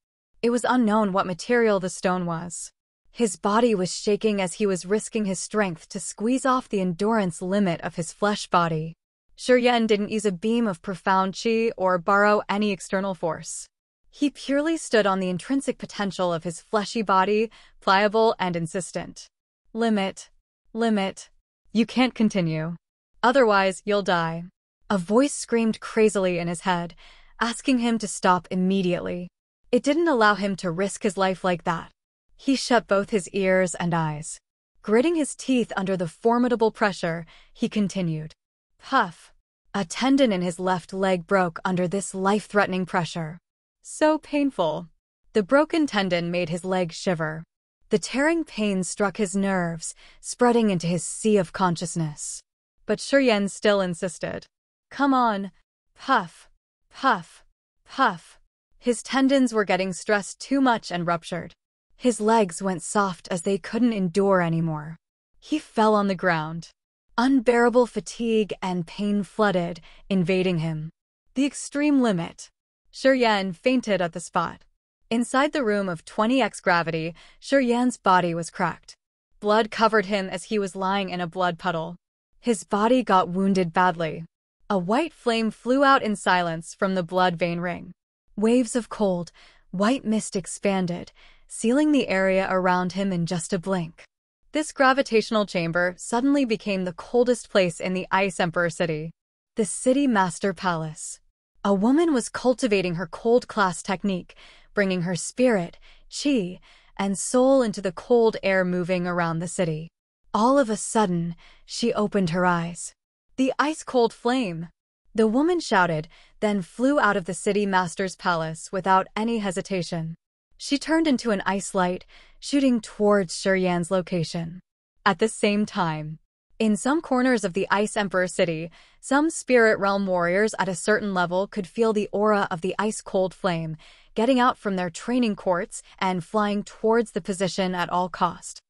It was unknown what material the stone was. His body was shaking as he was risking his strength to squeeze off the endurance limit of his flesh body. Shuryen didn't use a beam of profound qi or borrow any external force. He purely stood on the intrinsic potential of his fleshy body, pliable and insistent. Limit. Limit. You can't continue. Otherwise, you'll die. A voice screamed crazily in his head, asking him to stop immediately. It didn't allow him to risk his life like that. He shut both his ears and eyes. Gritting his teeth under the formidable pressure, he continued. Puff. A tendon in his left leg broke under this life-threatening pressure. So painful. The broken tendon made his leg shiver. The tearing pain struck his nerves, spreading into his sea of consciousness. But Shuryen still insisted. Come on. Puff. Puff. Puff. His tendons were getting stressed too much and ruptured. His legs went soft as they couldn't endure anymore. He fell on the ground. Unbearable fatigue and pain flooded, invading him. The extreme limit. Shuryen fainted at the spot. Inside the room of 20x gravity, Shuryen's body was cracked. Blood covered him as he was lying in a blood puddle. His body got wounded badly. A white flame flew out in silence from the blood vein ring. Waves of cold, white mist expanded, sealing the area around him in just a blink. This gravitational chamber suddenly became the coldest place in the Ice Emperor City. The City Master Palace. A woman was cultivating her cold class technique, bringing her spirit, qi, and soul into the cold air moving around the city. All of a sudden, she opened her eyes. The ice-cold flame! The woman shouted, then flew out of the city master's palace without any hesitation. She turned into an ice light, shooting towards Shuryen's location. At the same time, in some corners of the Ice Emperor City, some spirit realm warriors at a certain level could feel the aura of the ice-cold flame, getting out from their training courts and flying towards the position at all cost.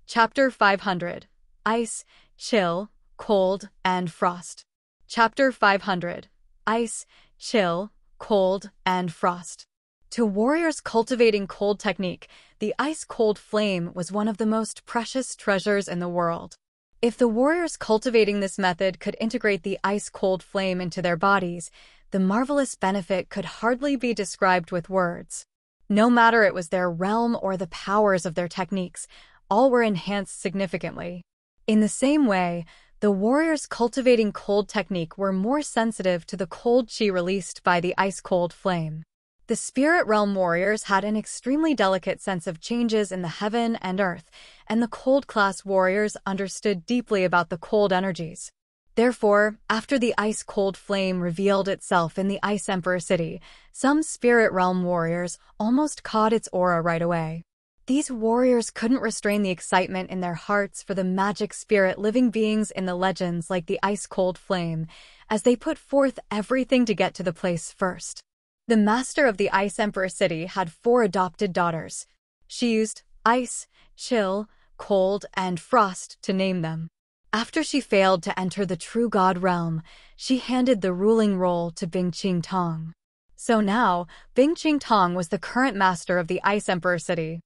Chapter 500. Ice, Chill, Cold, and Frost. Chapter 500. Ice, Chill, Cold, and Frost. To warriors cultivating cold technique, the ice-cold flame was one of the most precious treasures in the world. If the warriors cultivating this method could integrate the ice-cold flame into their bodies, the marvelous benefit could hardly be described with words. No matter it was their realm or the powers of their techniques, all were enhanced significantly. In the same way, the warriors cultivating cold technique were more sensitive to the cold qi released by the ice-cold flame. The spirit realm warriors had an extremely delicate sense of changes in the heaven and earth, and the cold class warriors understood deeply about the cold energies. Therefore, after the ice-cold flame revealed itself in the Ice Emperor City, some spirit realm warriors almost caught its aura right away. These warriors couldn't restrain the excitement in their hearts for the magic spirit living beings in the legends like the ice-cold flame, as they put forth everything to get to the place first. The master of the Ice Emperor City had 4 adopted daughters. She used ice, chill, cold, and frost to name them. After she failed to enter the true god realm, she handed the ruling role to Bing Qing Tong. So now, Bing Qing Tong was the current master of the Ice Emperor City.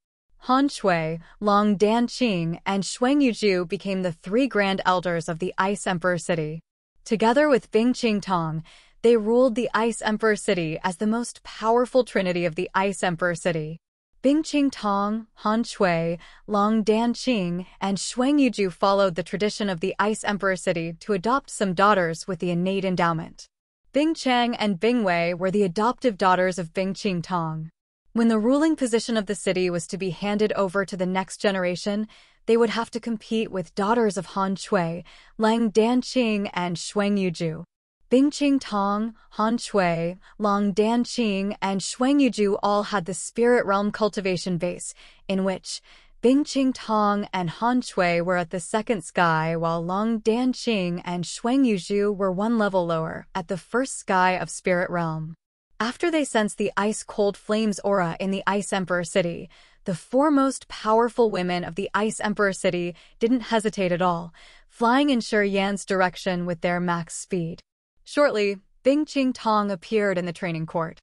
Han Shui, Long Dan Qing, and Shuang Yuzhu became the 3 grand elders of the Ice Emperor City. Together with Bing Qing Tong, they ruled the Ice Emperor City as the most powerful trinity of the Ice Emperor City. Bing Qing Tong, Han Shui, Long Dan Qing, and Shuang Yuzhu followed the tradition of the Ice Emperor City to adopt some daughters with the innate endowment. Bing Chang and Bing Wei were the adoptive daughters of Bing Qing Tong. When the ruling position of the city was to be handed over to the next generation, they would have to compete with daughters of Han Shui, Lang Dan Qing, and Shuang Yuzhu. Bing Qing Tong, Han Shui, Long Dan Qing, and Shuang Yuzhu all had the spirit realm cultivation base, in which Bing Qing Tong and Han Shui were at the second sky, while Long Dan Qing and Shuang Yuzhu were 1 level lower, at the first sky of spirit realm. After they sensed the ice-cold flames aura in the Ice Emperor City, the 4 most powerful women of the Ice Emperor City didn't hesitate at all, flying in Shuryen's direction with their max speed. Shortly, Bing Qing Tong appeared in the training court.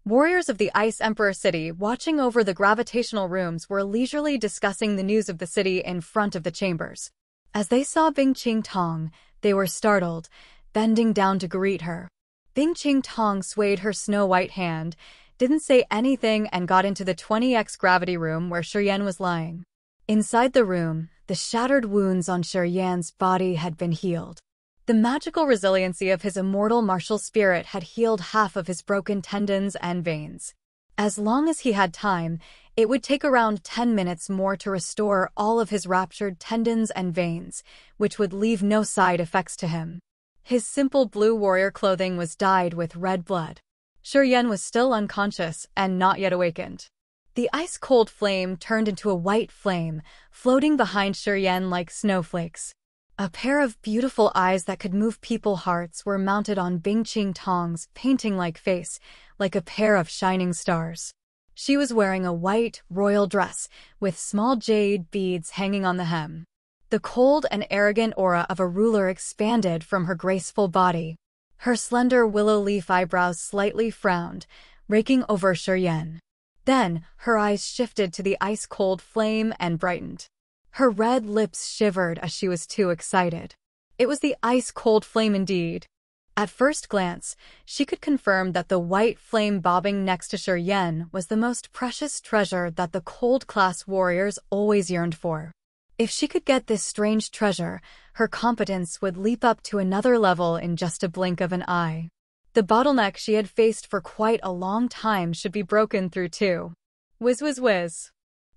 Warriors of the Ice Emperor City, watching over the gravitational rooms, were leisurely discussing the news of the city in front of the chambers. As they saw Bing Qing Tong, they were startled, bending down to greet her. Bing Qing Tong swayed her snow-white hand, didn't say anything, and got into the 20x gravity room where Shiyan was lying. Inside the room, the shattered wounds on Shiyan's body had been healed. The magical resiliency of his immortal martial spirit had healed half of his broken tendons and veins. As long as he had time, it would take around 10 minutes more to restore all of his ruptured tendons and veins, which would leave no side effects to him. His simple blue warrior clothing was dyed with red blood. Shiyan was still unconscious and not yet awakened. The ice-cold flame turned into a white flame, floating behind Shiyan like snowflakes. A pair of beautiful eyes that could move people's hearts were mounted on Bing Qing Tong's painting-like face, like a pair of shining stars. She was wearing a white, royal dress, with small jade beads hanging on the hem. The cold and arrogant aura of a ruler expanded from her graceful body. Her slender willow leaf eyebrows slightly frowned, raking over Shiyan. Then, her eyes shifted to the ice-cold flame and brightened. Her red lips shivered as she was too excited. It was the ice-cold flame indeed. At first glance, she could confirm that the white flame bobbing next to Shiyan was the most precious treasure that the cold-class warriors always yearned for. If she could get this strange treasure, her competence would leap up to another level in just a blink of an eye. The bottleneck she had faced for quite a long time should be broken through too. Whiz whiz whiz.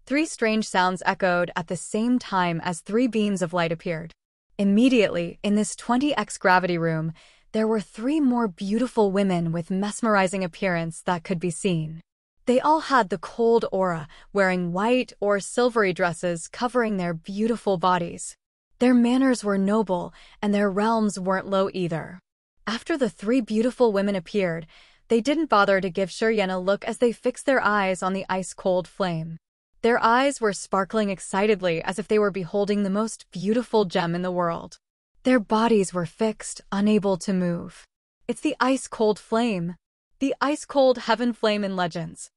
3 strange sounds echoed at the same time as 3 beams of light appeared. Immediately, in this 20x gravity room, there were 3 more beautiful women with mesmerizing appearance that could be seen. They all had the cold aura, wearing white or silvery dresses covering their beautiful bodies. Their manners were noble, and their realms weren't low either. After the 3 beautiful women appeared, they didn't bother to give Shiyan a look as they fixed their eyes on the ice-cold flame. Their eyes were sparkling excitedly as if they were beholding the most beautiful gem in the world. Their bodies were fixed, unable to move. It's the ice-cold flame. The ice-cold heaven flame in Legends.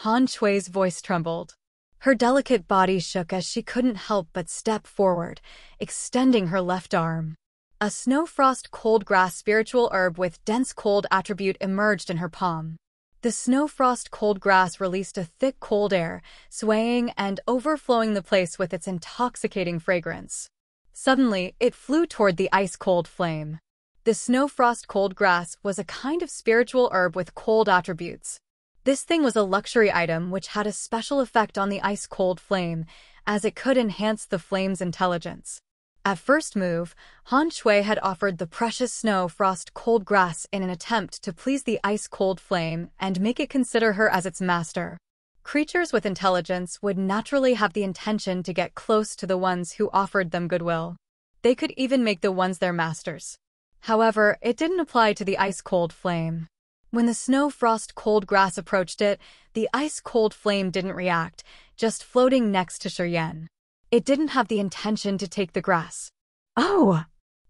Han Shui's voice trembled. Her delicate body shook as she couldn't help but step forward, extending her left arm. A snow-frost cold grass spiritual herb with dense cold attribute emerged in her palm. The snow-frost cold grass released a thick cold air, swaying and overflowing the place with its intoxicating fragrance. Suddenly, it flew toward the ice-cold flame. The snow-frost cold grass was a kind of spiritual herb with cold attributes. This thing was a luxury item which had a special effect on the ice-cold flame, as it could enhance the flame's intelligence. At first move, Han Shui had offered the precious snow-frost cold grass in an attempt to please the ice-cold flame and make it consider her as its master. Creatures with intelligence would naturally have the intention to get close to the ones who offered them goodwill. They could even make the ones their masters. However, it didn't apply to the ice-cold flame. When the snow-frost cold grass approached it, the ice-cold flame didn't react, just floating next to Shiyan. It didn't have the intention to take the grass. Oh!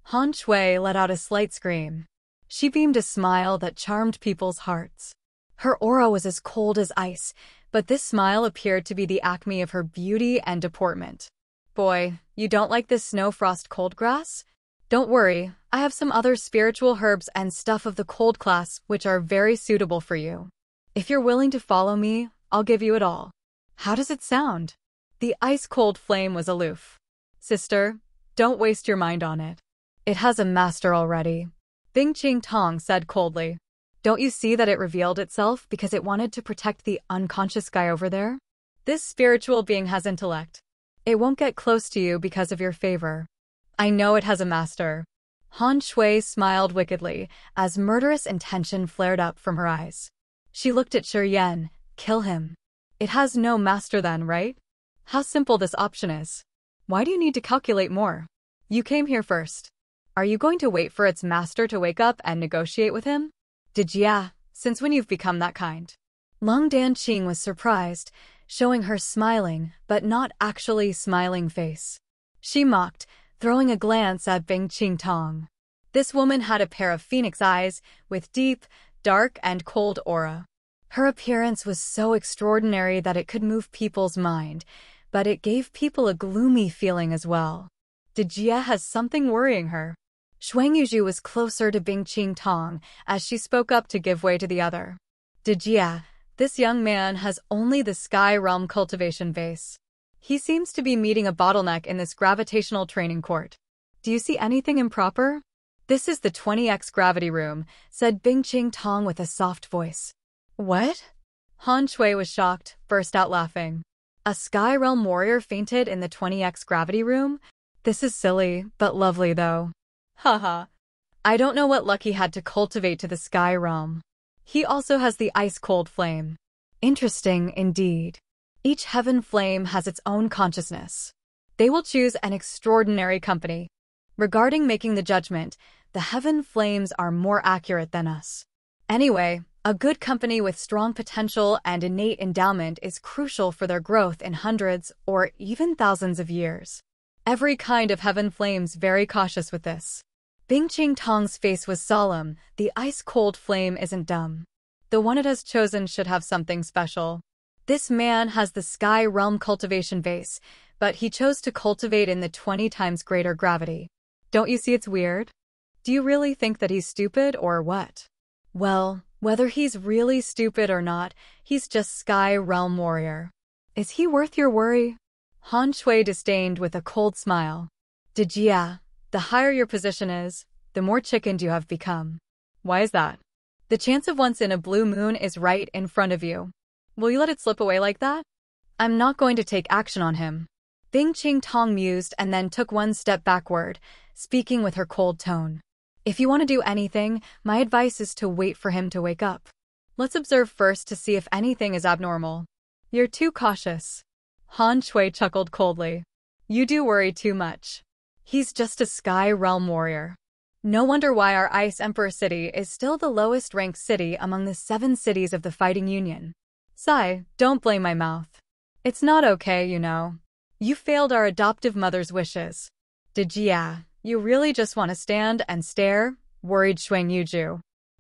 Han Shui let out a slight scream. She beamed a smile that charmed people's hearts. Her aura was as cold as ice, but this smile appeared to be the acme of her beauty and deportment. Boy, you don't like this snow-frost cold grass? Don't worry, I have some other spiritual herbs and stuff of the cold class which are very suitable for you. If you're willing to follow me, I'll give you it all. How does it sound? The ice-cold flame was aloof. Sister, don't waste your mind on it. It has a master already. Bing Qing Tong said coldly. Don't you see that it revealed itself because it wanted to protect the unconscious guy over there? This spiritual being has intellect. It won't get close to you because of your favor. I know it has a master. Han Shui smiled wickedly as murderous intention flared up from her eyes. She looked at Shiyan. Kill him. It has no master then, right? How simple this option is. Why do you need to calculate more? You came here first. Are you going to wait for its master to wake up and negotiate with him? Since when you've become that kind? Long Danqing was surprised, showing her smiling, but not actually smiling face. She mocked, throwing a glance at Bing Qing Tong. This woman had a pair of phoenix eyes, with deep, dark and cold aura. Her appearance was so extraordinary that it could move people's mind, but it gave people a gloomy feeling as well. Dejia has something worrying her. Shuang Yuzhu was closer to Bing Qing Tong as she spoke up to give way to the other. Dejia, this young man has only the Sky Realm cultivation base. He seems to be meeting a bottleneck in this gravitational training court. Do you see anything improper? This is the 20x gravity room, said Bing Qing Tong with a soft voice. What? Han Shui was shocked, burst out laughing. A Sky Realm warrior fainted in the 20x gravity room? This is silly, but lovely though. Haha. I don't know what luck he had to cultivate to the Sky Realm. He also has the ice-cold flame. Interesting indeed. Each heaven flame has its own consciousness. They will choose an extraordinary company. Regarding making the judgment, the heaven flames are more accurate than us. Anyway, a good company with strong potential and innate endowment is crucial for their growth in hundreds or even thousands of years. Every kind of heaven flames very cautious with this. Bing Qing Tong's face was solemn. The ice-cold flame isn't dumb. The one it has chosen should have something special. This man has the Sky Realm cultivation base, but he chose to cultivate in the 20 times greater gravity. Don't you see it's weird? Do you really think that he's stupid or what? Well, whether he's really stupid or not, he's just Sky Realm warrior. Is he worth your worry? Han Shui disdained with a cold smile. Dejia, the higher your position is, the more chickened you have become. Why is that? The chance of once in a blue moon is right in front of you. Will you let it slip away like that? I'm not going to take action on him. Bing Qing Tong mused and then took one step backward, speaking with her cold tone. If you want to do anything, my advice is to wait for him to wake up. Let's observe first to see if anything is abnormal. You're too cautious. Han Shui chuckled coldly. You do worry too much. He's just a Sky Realm warrior. No wonder why our Ice Emperor City is still the lowest ranked city among the 7 cities of the Fighting Union. Sai, don't blame my mouth. It's not okay, you know. You failed our adoptive mother's wishes. Dejia, you really just want to stand and stare? Worried Shuang Yuzhu.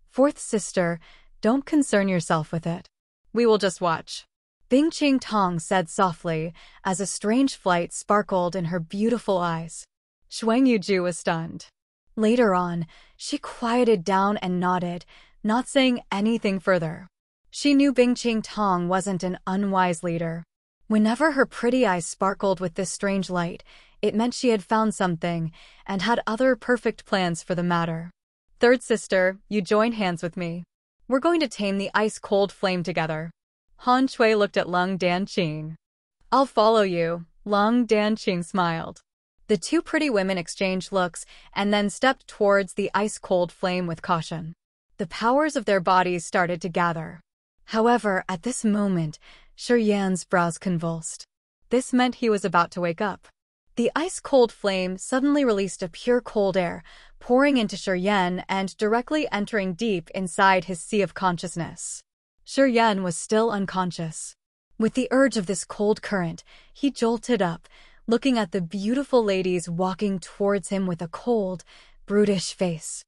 Fourth sister, don't concern yourself with it. We will just watch. Bing Qing Tong said softly, as a strange flight sparkled in her beautiful eyes. Shuang Yuzhu was stunned. Later on, she quieted down and nodded, not saying anything further. She knew Bing Qing Tong wasn't an unwise leader. Whenever her pretty eyes sparkled with this strange light, it meant she had found something and had other perfect plans for the matter. Third sister, you join hands with me. We're going to tame the ice-cold flame together. Han Shui looked at Lung Danqing. I'll follow you, Lung Danqing smiled. The 2 pretty women exchanged looks and then stepped towards the ice-cold flame with caution. The powers of their bodies started to gather. However, at this moment, Shi Yan's brows convulsed. This meant he was about to wake up. The ice-cold flame suddenly released a pure cold air, pouring into Shi Yan and directly entering deep inside his sea of consciousness. Shi Yan was still unconscious. With the urge of this cold current, he jolted up, looking at the beautiful ladies walking towards him with a cold, brutish face.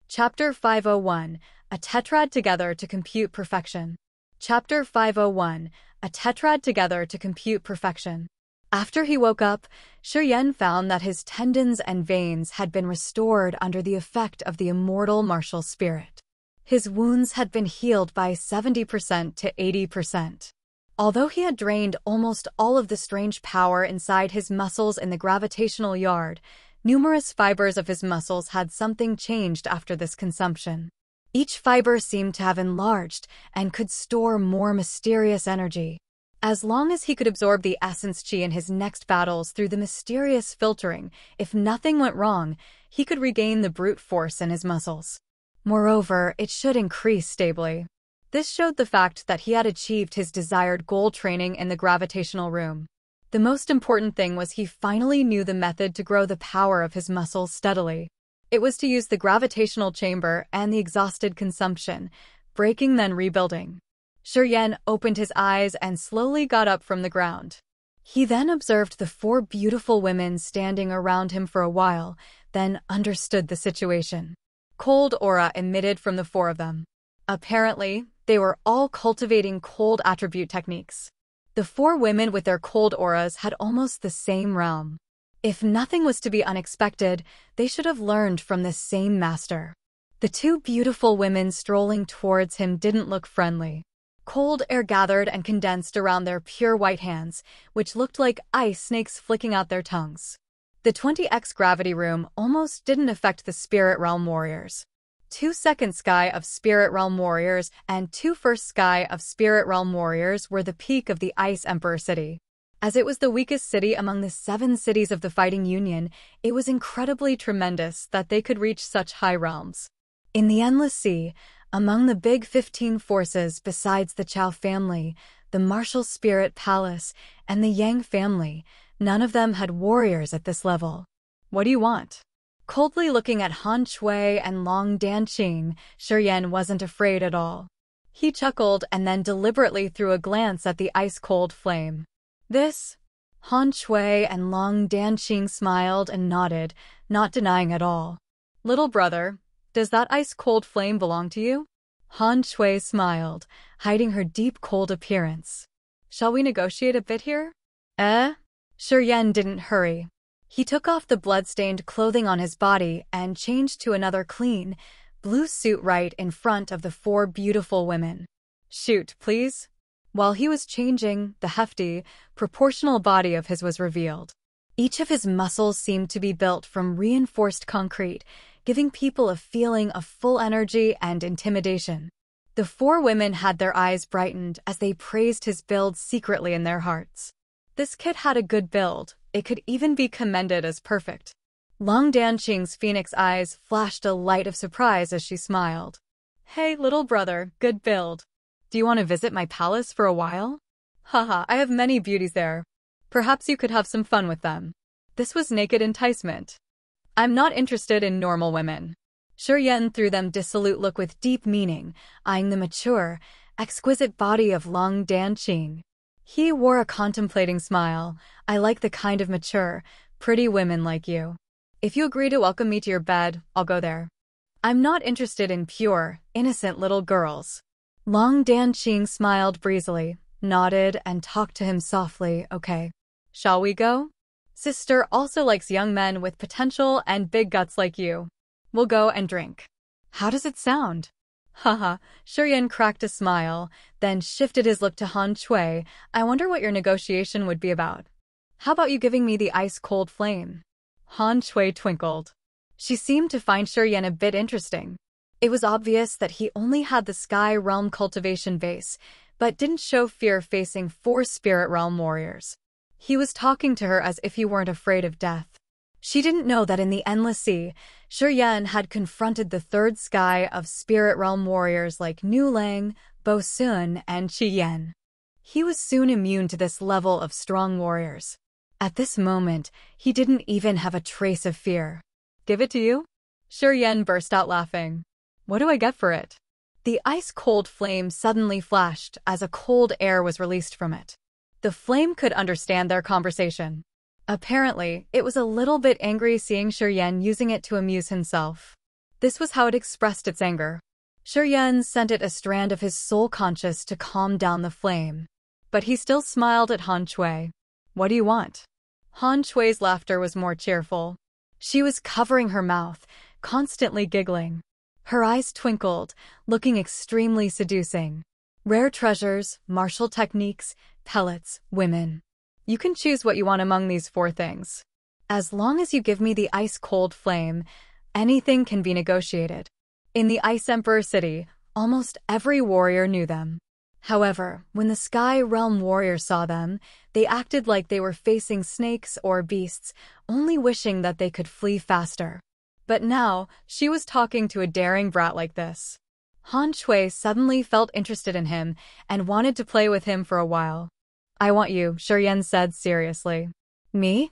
Chapter 501, A Tetrad Together to Compute Perfection. Chapter 501, A Tetrad Together to Compute Perfection. After he woke up, Shi Yan found that his tendons and veins had been restored under the effect of the immortal martial spirit. His wounds had been healed by 70% to 80%. Although he had drained almost all of the strange power inside his muscles in the gravitational yard, numerous fibers of his muscles had something changed after this consumption. Each fiber seemed to have enlarged and could store more mysterious energy. As long as he could absorb the essence chi in his next battles through the mysterious filtering, if nothing went wrong, he could regain the brute force in his muscles. Moreover, it should increase stably. This showed the fact that he had achieved his desired goal training in the gravitational room. The most important thing was he finally knew the method to grow the power of his muscles steadily. It was to use the gravitational chamber and the exhausted consumption, breaking then rebuilding. Shi Yan opened his eyes and slowly got up from the ground. He then observed the 4 beautiful women standing around him for a while, then understood the situation. cold aura emitted from the four of them. Apparently, they were all cultivating cold attribute techniques. The four women with their cold auras had almost the same realm. If nothing was to be unexpected, they should have learned from this same master. The two beautiful women strolling towards him didn't look friendly. Cold air gathered and condensed around their pure white hands, which looked like ice snakes flicking out their tongues. The 20x gravity room almost didn't affect the Spirit Realm warriors. 2 second sky of Spirit Realm warriors and 2 first sky of Spirit Realm warriors were the peak of the Ice Emperor city. As it was the weakest city among the 7 cities of the Fighting Union, it was incredibly tremendous that they could reach such high realms. In the Endless Sea, among the big 15 forces besides the Chao family, the Martial Spirit Palace, and the Yang family, none of them had warriors at this level. What do you want? Coldly looking at Han Shui and Long Danqing, Shuryen wasn't afraid at all. He chuckled and then deliberately threw a glance at the ice-cold flame. This? Han Shui and Long Danqing smiled and nodded, not denying at all. Little brother, does that ice-cold flame belong to you? Han Shui smiled, hiding her deep cold appearance. Shall we negotiate a bit here? Shuryen didn't hurry. He took off the blood-stained clothing on his body and changed to another clean, blue suit right in front of the 4 beautiful women. Shoot, please. While he was changing, the hefty, proportional body of his was revealed. Each of his muscles seemed to be built from reinforced concrete, giving people a feeling of full energy and intimidation. The 4 women had their eyes brightened as they praised his build secretly in their hearts. This kid had a good build. It could even be commended as perfect. Long Danqing's phoenix eyes flashed a light of surprise as she smiled. Hey, little brother, good build. Do you want to visit my palace for a while? Haha, I have many beauties there. Perhaps you could have some fun with them. This was naked enticement. I'm not interested in normal women. Shuryen threw them dissolute look with deep meaning, eyeing the mature, exquisite body of Long Danqing. He wore a contemplating smile. I like the kind of mature, pretty women like you. If you agree to welcome me to your bed, I'll go there. I'm not interested in pure, innocent little girls. Long Danqing smiled breezily, nodded, and talked to him softly. Okay. Shall we go? Sister also likes young men with potential and big guts like you. We'll go and drink. How does it sound? Haha, Shuryen cracked a smile, then shifted his look to Han Shui. I wonder what your negotiation would be about. How about you giving me the ice-cold flame? Han Shui twinkled. She seemed to find Shuryen a bit interesting. It was obvious that he only had the Sky Realm cultivation base, but didn't show fear facing 4 Spirit Realm warriors. He was talking to her as if he weren't afraid of death. She didn't know that in the Endless Sea, Shuryen had confronted the 3rd sky of Spirit Realm warriors like Nu Lang, Bo Sun, and Chi Yen. He was soon immune to this level of strong warriors. At this moment, he didn't even have a trace of fear. Give it to you? Shuryen burst out laughing. What do I get for it? The ice-cold flame suddenly flashed as a cold air was released from it. The flame could understand their conversation. Apparently, it was a little bit angry seeing Shuryen using it to amuse himself. This was how it expressed its anger. Shuryen sent it a strand of his soul conscious to calm down the flame. But he still smiled at Han Shui. What do you want? Han Shui's laughter was more cheerful. She was covering her mouth, constantly giggling. Her eyes twinkled, looking extremely seducing. Rare treasures, martial techniques, pellets, women. You can choose what you want among these 4 things. As long as you give me the ice-cold flame, anything can be negotiated. In the Ice Emperor city, almost every warrior knew them. However, when the Sky Realm warriors saw them, they acted like they were facing snakes or beasts, only wishing that they could flee faster. But now, she was talking to a daring brat like this. Han Shui suddenly felt interested in him and wanted to play with him for a while. I want you, Shuryen said seriously. Me?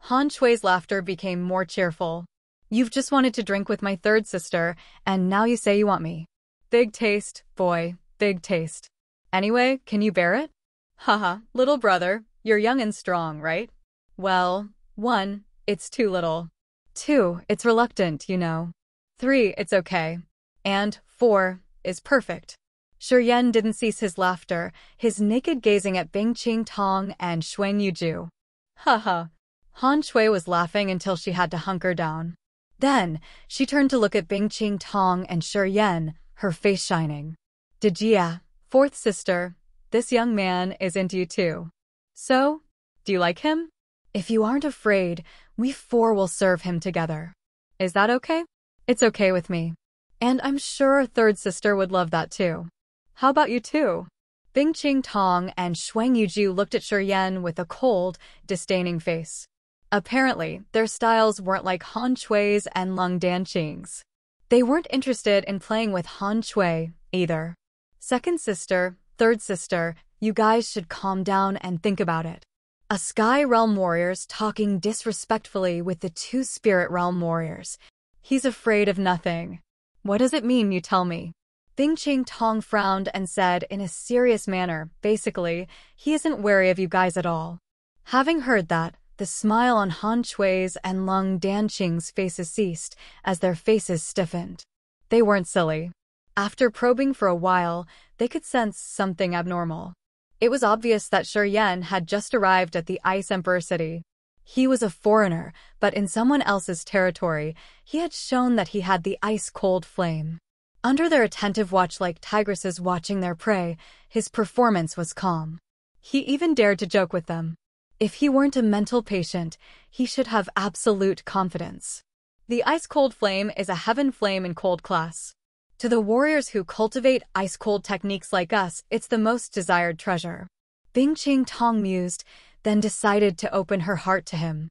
Han Shui's laughter became more cheerful. You've just wanted to drink with my 3rd sister, and now you say you want me. Big taste, boy, big taste. Anyway, can you bear it? Haha, little brother, you're young and strong, right? Well, 1, it's too little. 2, it's reluctant, you know. 3, it's okay. And 4 is perfect. Shiryen didn't cease his laughter, his naked gazing at Bing Qing Tong and Shuang Yuju. Haha. Han Shui was laughing until she had to hunker down. Then, she turned to look at Bing Qing Tong and Shiryen, her face shining. Dejia, fourth sister, this young man is into you too. So, do you like him? If you aren't afraid, we 4 will serve him together. Is that okay? It's okay with me. And I'm sure a third sister would love that too. How about you two? Bing Qing Tong and Shuang Yuju looked at Shiryen with a cold, disdaining face. Apparently, their styles weren't like Han Shui's and Lung Danqing's. They weren't interested in playing with Han Shui, either. Second sister, third sister, you guys should calm down and think about it. A Sky Realm warrior's talking disrespectfully with the 2 Spirit Realm warriors. He's afraid of nothing. What does it mean, you tell me? Bing Qing Tong frowned and said in a serious manner, basically, he isn't wary of you guys at all. Having heard that, the smile on Han Shui's and Lung Danqing's faces ceased as their faces stiffened. They weren't silly. After probing for a while, they could sense something abnormal. It was obvious that Shiryen had just arrived at the Ice Emperor city. He was a foreigner, but in someone else's territory, he had shown that he had the ice-cold flame. Under their attentive watch like tigresses watching their prey, his performance was calm. He even dared to joke with them. If he weren't a mental patient, he should have absolute confidence. The ice-cold flame is a heaven flame in cold class. To the warriors who cultivate ice-cold techniques like us, it's the most desired treasure. Bing Qing Tong mused, then decided to open her heart to him.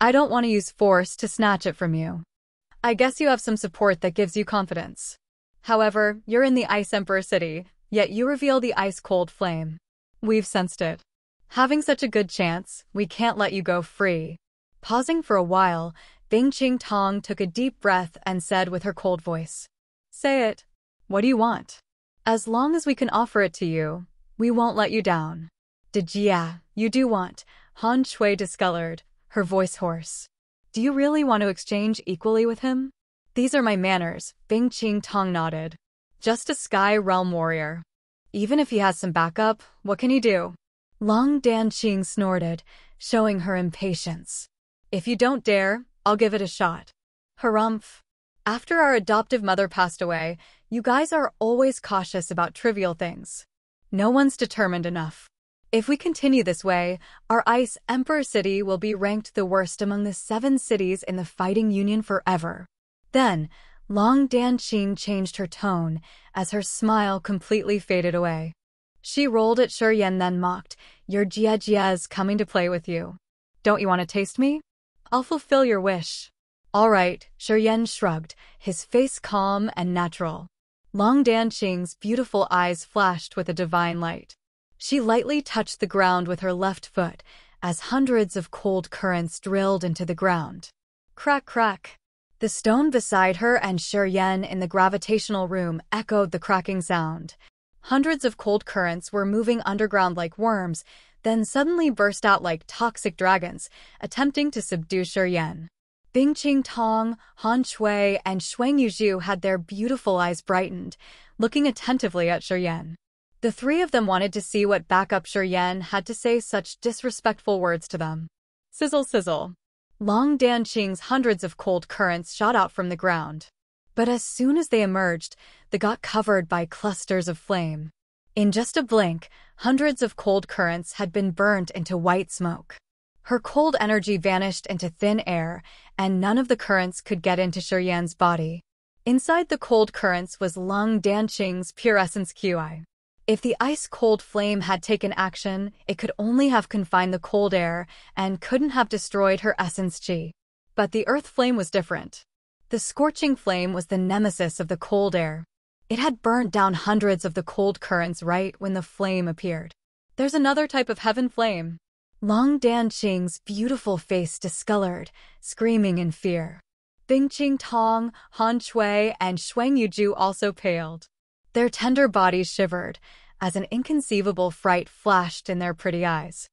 I don't want to use force to snatch it from you. I guess you have some support that gives you confidence. However, you're in the Ice Emperor city, yet you reveal the ice-cold flame. We've sensed it. Having such a good chance, we can't let you go free. Pausing for a while, Bing Qing Tong took a deep breath and said with her cold voice. Say it. What do you want? As long as we can offer it to you, we won't let you down. Dejia, you do want. Han Shui discolored, her voice hoarse. Do you really want to exchange equally with him? These are my manners, Bing Qing Tong nodded. Just a Sky Realm warrior. Even if he has some backup, what can he do? Long Danqing snorted, showing her impatience. If you don't dare, I'll give it a shot. Harumph. After our adoptive mother passed away, you guys are always cautious about trivial things. No one's determined enough. If we continue this way, our Ice Emperor city will be ranked the worst among the 7 cities in the Fighting Union forever. Then, Long Danqing changed her tone as her smile completely faded away. She rolled at Shiryen then mocked, your Jia-Jia's coming to play with you. Don't you want to taste me? I'll fulfill your wish. All right, Shiryen shrugged, his face calm and natural. Long Danqing's beautiful eyes flashed with a divine light. She lightly touched the ground with her left foot as hundreds of cold currents drilled into the ground. Crack, crack. The stone beside her and Shiryen in the gravitational room echoed the cracking sound. Hundreds of cold currents were moving underground like worms, then suddenly burst out like toxic dragons, attempting to subdue Shiryen. Bing Qing Tong, Han Shui, and Shuang Yuju had their beautiful eyes brightened, looking attentively at Shiryen. The 3 of them wanted to see what backup Shiryen had to say such disrespectful words to them. Sizzle, sizzle. Long Danqing's hundreds of cold currents shot out from the ground. But as soon as they emerged, they got covered by clusters of flame. In just a blink, hundreds of cold currents had been burnt into white smoke. Her cold energy vanished into thin air, and none of the currents could get into Shiryen's body. Inside the cold currents was Lung Danqing's pure essence QI. If the ice-cold flame had taken action, it could only have confined the cold air and couldn't have destroyed her essence chi. But the earth flame was different. The scorching flame was the nemesis of the cold air. It had burnt down hundreds of the cold currents right when the flame appeared. There's another type of heaven flame. Long Danqing's beautiful face discolored, screaming in fear. Bing Qing Tong, Han Shui, and Shuang Yuju also paled. Their tender bodies shivered, as an inconceivable fright flashed in their pretty eyes.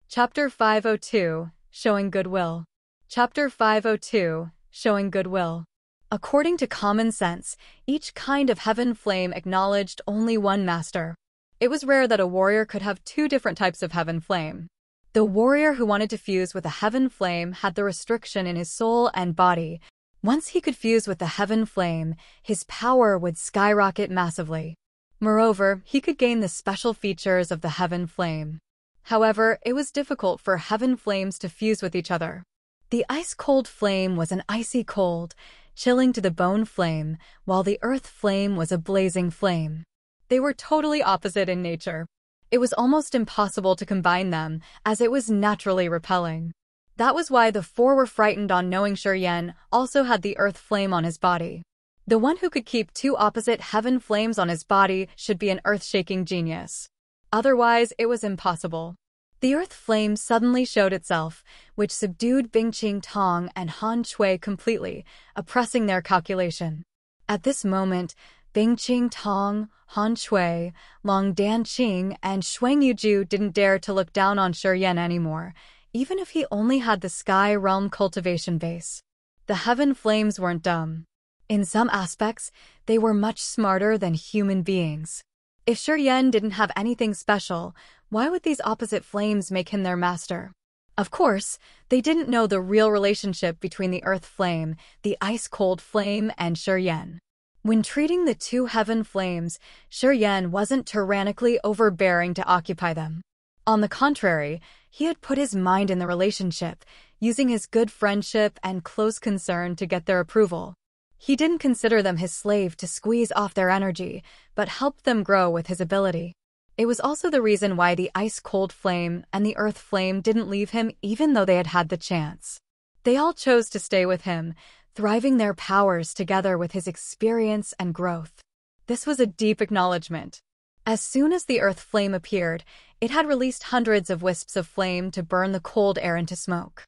Chapter 502, Showing Goodwill. Chapter 502, Showing Goodwill. According to common sense, each kind of heaven flame acknowledged only one master. It was rare that a warrior could have two different types of heaven flame. The warrior who wanted to fuse with a heaven flame had the restriction in his soul and body. Once he could fuse with the heaven flame, his power would skyrocket massively. Moreover, he could gain the special features of the heaven flame. However, it was difficult for heaven flames to fuse with each other. The ice-cold flame was an icy cold, chilling to the bone flame, while the earth flame was a blazing flame. They were totally opposite in nature. It was almost impossible to combine them, as it was naturally repelling. That was why the four were frightened on knowing Shuryen also had the earth flame on his body. The one who could keep two opposite heaven flames on his body should be an earth-shaking genius. Otherwise, it was impossible. The earth flame suddenly showed itself, which subdued Bingqing Tong and Han Shui completely, oppressing their calculation. At this moment, Bingqing Tong, Han Shui, Long Danqing, and Shuang Yuju didn't dare to look down on Shuryen anymore, even if he only had the Sky Realm cultivation base. The heaven flames weren't dumb. In some aspects, they were much smarter than human beings. If Shuryen didn't have anything special, why would these opposite flames make him their master? Of course, they didn't know the real relationship between the earth flame, the ice-cold flame, and Shuryen. When treating the two heaven flames, Shuryen wasn't tyrannically overbearing to occupy them. On the contrary, he had put his mind in the relationship, using his good friendship and close concern to get their approval. He didn't consider them his slave to squeeze off their energy, but helped them grow with his ability. It was also the reason why the ice-cold flame and the earth flame didn't leave him even though they had had the chance. They all chose to stay with him, thriving their powers together with his experience and growth. This was a deep acknowledgement. As soon as the earth flame appeared, it had released hundreds of wisps of flame to burn the cold air into smoke.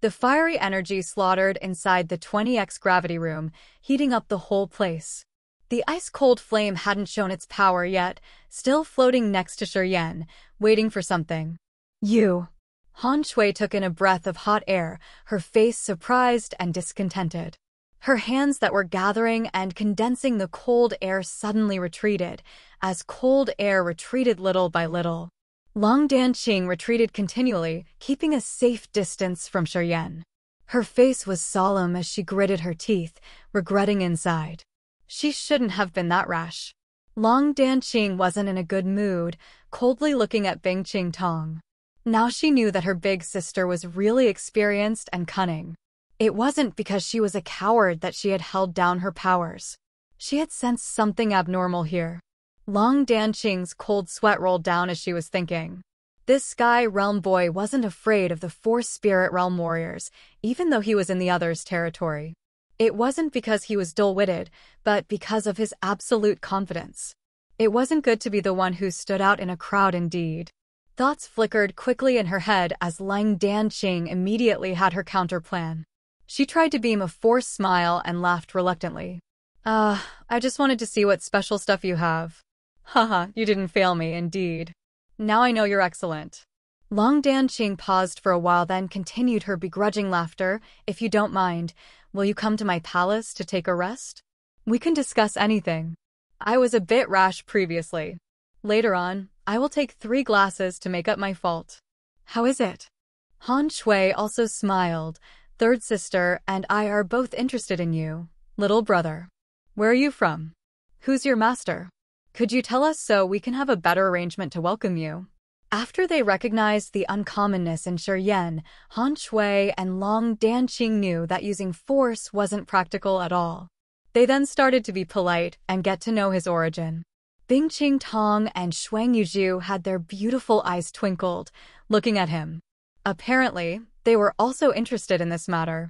The fiery energy slaughtered inside the 20x gravity room, heating up the whole place. The ice-cold flame hadn't shown its power yet, still floating next to Shuryen, waiting for something. You. Han Shui took in a breath of hot air, her face surprised and discontented. Her hands that were gathering and condensing the cold air suddenly retreated, as cold air retreated little by little. Long Danqing retreated continually, keeping a safe distance from Shuryen. Her face was solemn as she gritted her teeth, regretting inside. She shouldn't have been that rash. Long Danqing wasn't in a good mood, coldly looking at Bingqing Tong. Now she knew that her big sister was really experienced and cunning. It wasn't because she was a coward that she had held down her powers. She had sensed something abnormal here. Long Danqing's cold sweat rolled down as she was thinking. This Sky Realm boy wasn't afraid of the 4 Spirit Realm warriors, even though he was in the other's territory. It wasn't because he was dull-witted, but because of his absolute confidence. It wasn't good to be the one who stood out in a crowd indeed. Thoughts flickered quickly in her head as Lang Danqing immediately had her counterplan. She tried to beam a forced smile and laughed reluctantly. I just wanted to see what special stuff you have. Haha, you didn't fail me, indeed. Now I know you're excellent. Long Danqing paused for a while then continued her begrudging laughter. If you don't mind, will you come to my palace to take a rest? We can discuss anything. I was a bit rash previously. Later on, I will take 3 glasses to make up my fault. How is it? Han Shui also smiled. Third sister and I are both interested in you, little brother. Where are you from? Who's your master? Could you tell us so we can have a better arrangement to welcome you? After they recognized the uncommonness in Shuryen, Han Shui and Long Danqing knew that using force wasn't practical at all. They then started to be polite and get to know his origin. Bingqing Tong and Shuang Yuju had their beautiful eyes twinkled, looking at him. Apparently, they were also interested in this matter.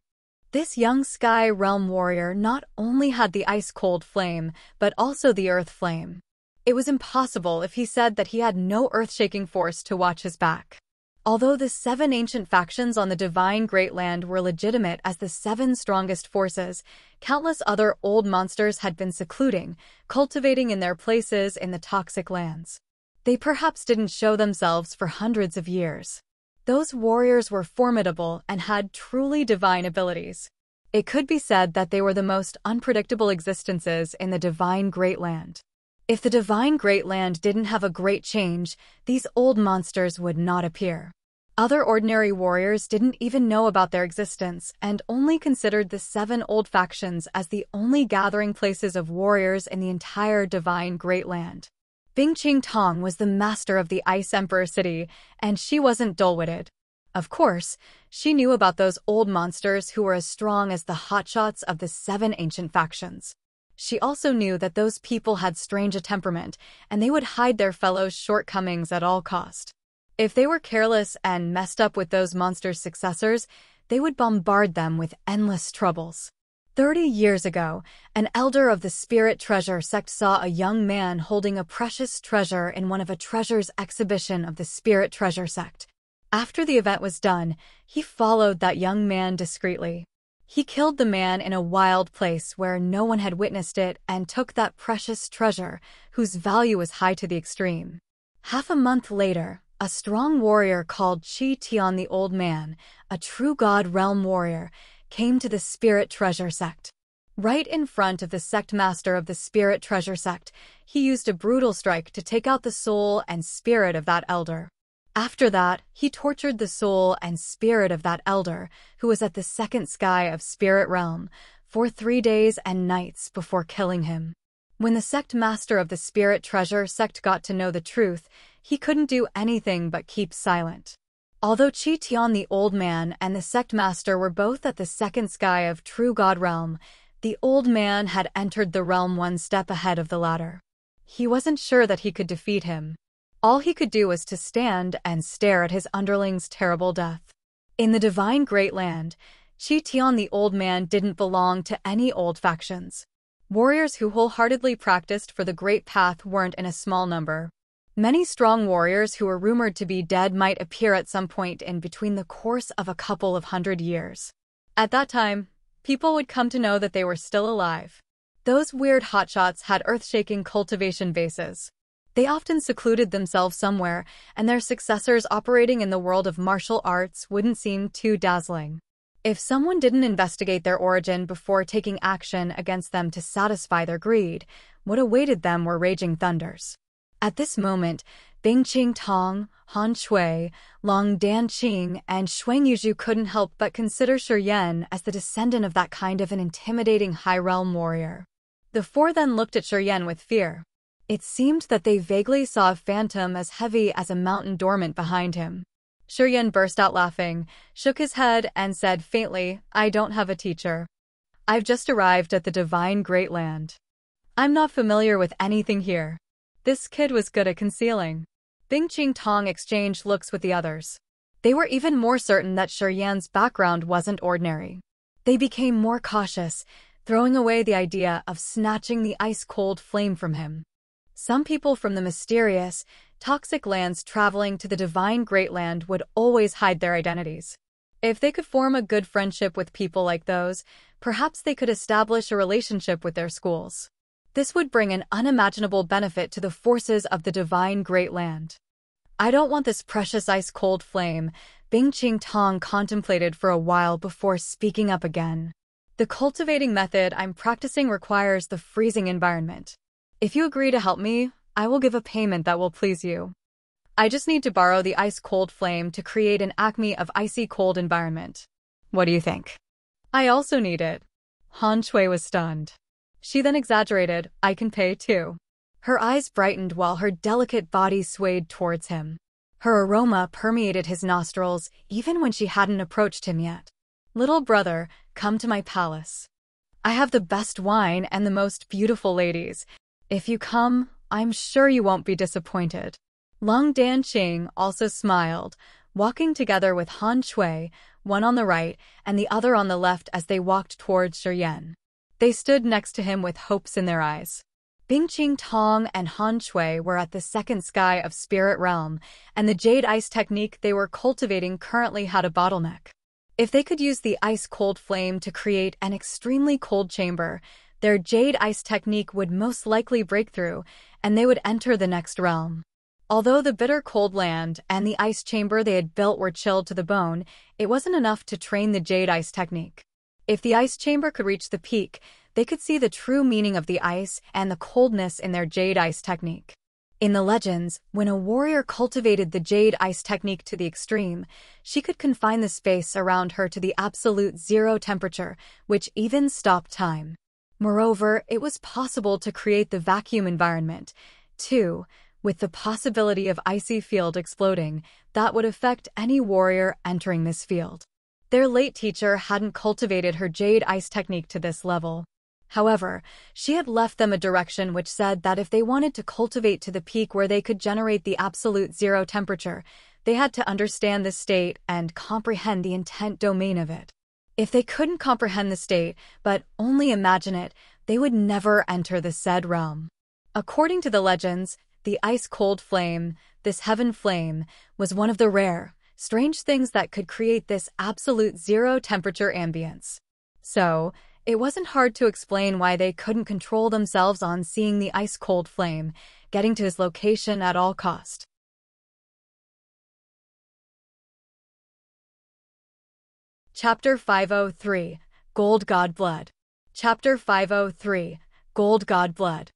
This young Sky Realm warrior not only had the ice-cold flame, but also the earth flame. It was impossible if he said that he had no earth-shaking force to watch his back. Although the 7 ancient factions on the Divine Great Land were legitimate as the 7 strongest forces, countless other old monsters had been secluding, cultivating in their places in the toxic lands. They perhaps didn't show themselves for hundreds of years. Those warriors were formidable and had truly divine abilities. It could be said that they were the most unpredictable existences in the divine Great Land. If the divine Great Land didn't have a great change, these old monsters would not appear. Other ordinary warriors didn't even know about their existence and only considered the 7 old factions as the only gathering places of warriors in the entire divine Great Land. Bing Ching Tong was the master of the Ice Emperor City, and she wasn't dull-witted. Of course, she knew about those old monsters who were as strong as the hotshots of the 7 ancient factions. She also knew that those people had strange a temperament, and they would hide their fellows' shortcomings at all cost. If they were careless and messed up with those monsters' successors, they would bombard them with endless troubles. 30 years ago, an elder of the Spirit Treasure sect saw a young man holding a precious treasure in one of a treasures exhibition of the Spirit Treasure sect. After the event was done, he followed that young man discreetly. He killed the man in a wild place where no one had witnessed it and took that precious treasure, whose value was high to the extreme. Half a month later, a strong warrior called Chi Tian the Old Man, a true God realm warrior, came to the Spirit Treasure sect. Right in front of the sect master of the Spirit Treasure sect, he used a brutal strike to take out the soul and spirit of that elder. After that, he tortured the soul and spirit of that elder, who was at the second sky of Spirit Realm, for 3 days and nights before killing him. When the sect master of the Spirit Treasure sect got to know the truth, he couldn't do anything but keep silent. Although Chi Tian the Old Man and the sect master were both at the second sky of True God Realm, the old man had entered the realm 1 step ahead of the latter. He wasn't sure that he could defeat him. All he could do was to stand and stare at his underling's terrible death. In the divine Great Land, Chi Tian the Old Man didn't belong to any old factions. Warriors who wholeheartedly practiced for the Great Path weren't in a small number. Many strong warriors who were rumored to be dead might appear at some point in between the course of a couple of 100 years. At that time, people would come to know that they were still alive. Those weird hotshots had earth-shaking cultivation bases. They often secluded themselves somewhere, and their successors operating in the world of martial arts wouldn't seem too dazzling. If someone didn't investigate their origin before taking action against them to satisfy their greed, what awaited them were raging thunders. At this moment, Bing Ching Tong, Han Shui, Long Dan Qing, and Shuang Yuzhu couldn't help but consider Shi Yan as the descendant of that kind of an intimidating high realm warrior. The 4 then looked at Shi Yan with fear. It seemed that they vaguely saw a phantom as heavy as a mountain dormant behind him. Shi Yan burst out laughing, shook his head, and said faintly, "I don't have a teacher. I've just arrived at the divine Great Land. I'm not familiar with anything here." This kid was good at concealing. Bing Ching Tong exchanged looks with the others. They were even more certain that Shi Yan's background wasn't ordinary. They became more cautious, throwing away the idea of snatching the ice-cold flame from him. Some people from the mysterious, toxic lands traveling to the divine Great Land would always hide their identities. If they could form a good friendship with people like those, perhaps they could establish a relationship with their schools. This would bring an unimaginable benefit to the forces of the divine Great Land. "I don't want this precious ice-cold flame," Bing Ching Tong contemplated for a while before speaking up again. "The cultivating method I'm practicing requires the freezing environment. If you agree to help me, I will give a payment that will please you. I just need to borrow the ice-cold flame to create an acme of icy cold environment. What do you think?" "I also need it." Han Shui was stunned. She then exaggerated, "I can pay too." Her eyes brightened while her delicate body swayed towards him. Her aroma permeated his nostrils even when she hadn't approached him yet. "Little brother, come to my palace. I have the best wine and the most beautiful ladies. If you come, I'm sure you won't be disappointed." Long Dan Qing also smiled, walking together with Han Shui, one on the right and the other on the left as they walked towards Shi Yan. They stood next to him with hopes in their eyes. Bing Ching Tong and Han Shui were at the second sky of Spirit Realm, and the Jade Ice technique they were cultivating currently had a bottleneck. If they could use the ice-cold flame to create an extremely cold chamber, their Jade Ice technique would most likely break through, and they would enter the next realm. Although the bitter cold land and the ice chamber they had built were chilled to the bone, it wasn't enough to train the jade ice technique. If the ice chamber could reach the peak, they could see the true meaning of the ice and the coldness in their jade ice technique. In the legends, when a warrior cultivated the jade ice technique to the extreme, she could confine the space around her to the absolute zero temperature, which even stopped time. Moreover, it was possible to create the vacuum environment, too, with the possibility of icy field exploding that would affect any warrior entering this field. Their late teacher hadn't cultivated her jade ice technique to this level. However, she had left them a direction which said that if they wanted to cultivate to the peak where they could generate the absolute zero temperature, they had to understand the state and comprehend the intent domain of it. If they couldn't comprehend the state, but only imagine it, they would never enter the said realm. According to the legends, the ice-cold flame, this heaven flame, was one of the rare, strange things that could create this absolute zero-temperature ambience. So, it wasn't hard to explain why they couldn't control themselves on seeing the ice-cold flame, getting to his location at all cost. Chapter 503, Gold God Blood. Chapter 503, Gold God Blood.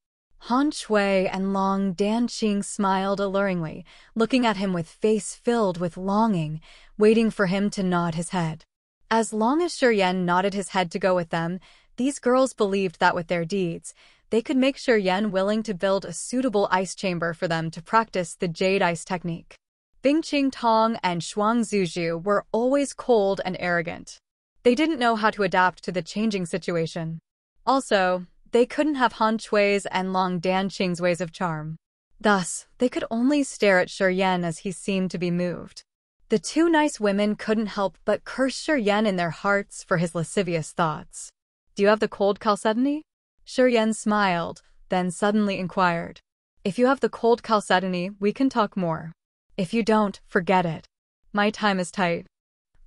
Han Shui and Long Danqing smiled alluringly, looking at him with face filled with longing, waiting for him to nod his head. As long as Shi Yan nodded his head to go with them, these girls believed that with their deeds, they could make Shi Yan willing to build a suitable ice chamber for them to practice the jade ice technique. Bingqing Tong and Shuang Zuzhu were always cold and arrogant. They didn't know how to adapt to the changing situation. Also, they couldn't have Han Shui's and Long Danqing's ways of charm. Thus, they could only stare at Shi Yan as he seemed to be moved. The two nice women couldn't help but curse Shi Yan in their hearts for his lascivious thoughts. "Do you have the cold chalcedony?" Shi Yan smiled, then suddenly inquired. "If you have the cold chalcedony, we can talk more. If you don't, forget it. My time is tight.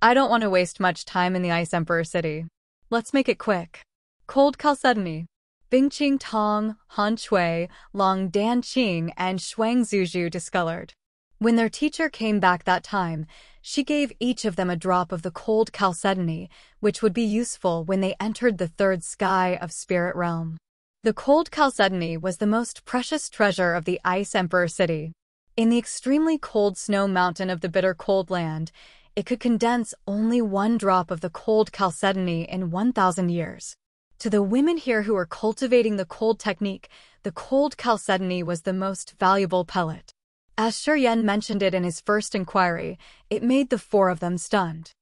I don't want to waste much time in the Ice Emperor City. Let's make it quick." Cold chalcedony. Bingqing Tong, Han Shui, Long Danqing, and Shuang Zuzhu discolored. When their teacher came back that time, she gave each of them a drop of the cold chalcedony, which would be useful when they entered the third sky of Spirit Realm. The cold chalcedony was the most precious treasure of the Ice Emperor City. In the extremely cold snow mountain of the bitter cold land, it could condense only one drop of the cold chalcedony in 1,000 years. To the women here who were cultivating the cold technique, the cold chalcedony was the most valuable pellet. As Shi Yan mentioned it in his first inquiry, it made the four of them stunned.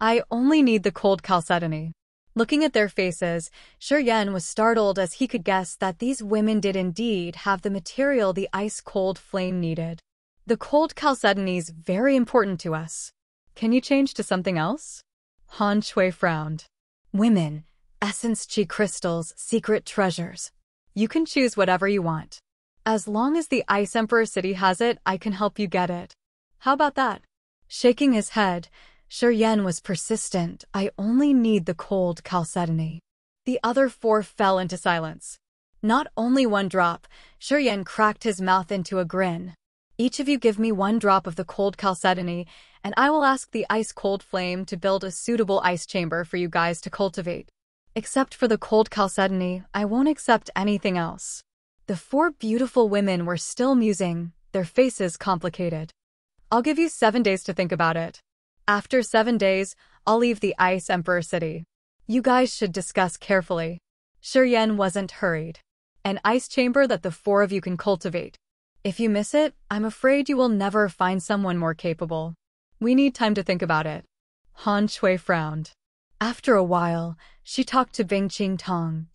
"I only need the cold chalcedony." Looking at their faces, Shi Yan was startled as he could guess that these women did indeed have the material the ice-cold flame needed. "The cold chalcedony's very important to us. Can you change to something else?" Han Shui frowned. "Women, essence chi crystals, secret treasures. You can choose whatever you want. As long as the Ice Emperor City has it, I can help you get it. How about that?" Shaking his head, Shi Yan was persistent. "I only need the cold chalcedony." The other four fell into silence. Not only one drop, Shi Yan cracked his mouth into a grin. "Each of you give me one drop of the cold chalcedony, and I will ask the ice-cold flame to build a suitable ice chamber for you guys to cultivate. Except for the cold chalcedony, I won't accept anything else." The four beautiful women were still musing, their faces complicated. "I'll give you 7 days to think about it. After 7 days, I'll leave the Ice Emperor City. You guys should discuss carefully." Shi Yan wasn't hurried. "An ice chamber that the four of you can cultivate. If you miss it, I'm afraid you will never find someone more capable. We need time to think about it." Han Shui frowned. After a while, she talked to Bingqing Tong.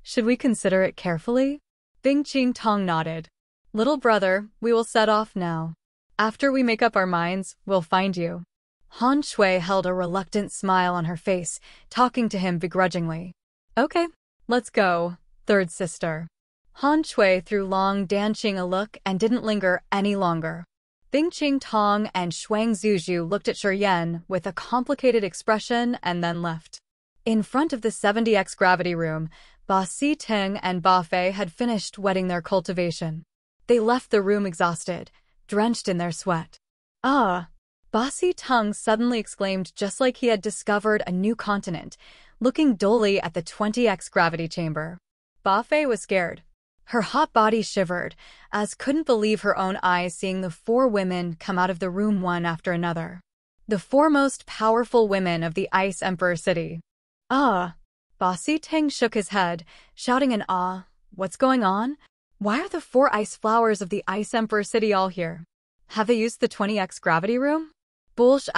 Should we consider it carefully?" Bingqing Tong nodded. "Little brother, we will set off now. After we make up our minds, we'll find you." Han Shui held a reluctant smile on her face, talking to him begrudgingly. "Okay, let's go, third sister." Han Shui threw Long Danqing a look and didn't linger any longer. Bingqing Tong and Shuang Zuzhu looked at Shi Yan with a complicated expression and then left. In front of the 70x gravity room, Ba Si Ting and Ba Fei had finished wetting their cultivation. They left the room exhausted, drenched in their sweat. Ah! Bossy Tongue suddenly exclaimed just like he had discovered a new continent, looking dully at the 20x gravity chamber. Ba Fei was scared. Her hot body shivered, as couldn't believe her own eyes seeing the 4 women come out of the room one after another. The 4 most powerful women of the Ice Emperor City. Ah! Bossy Tang shook his head, shouting in awe, "What's going on? Why are the 4 ice flowers of the Ice Emperor City all here? Have they used the 20x gravity room? Bullsh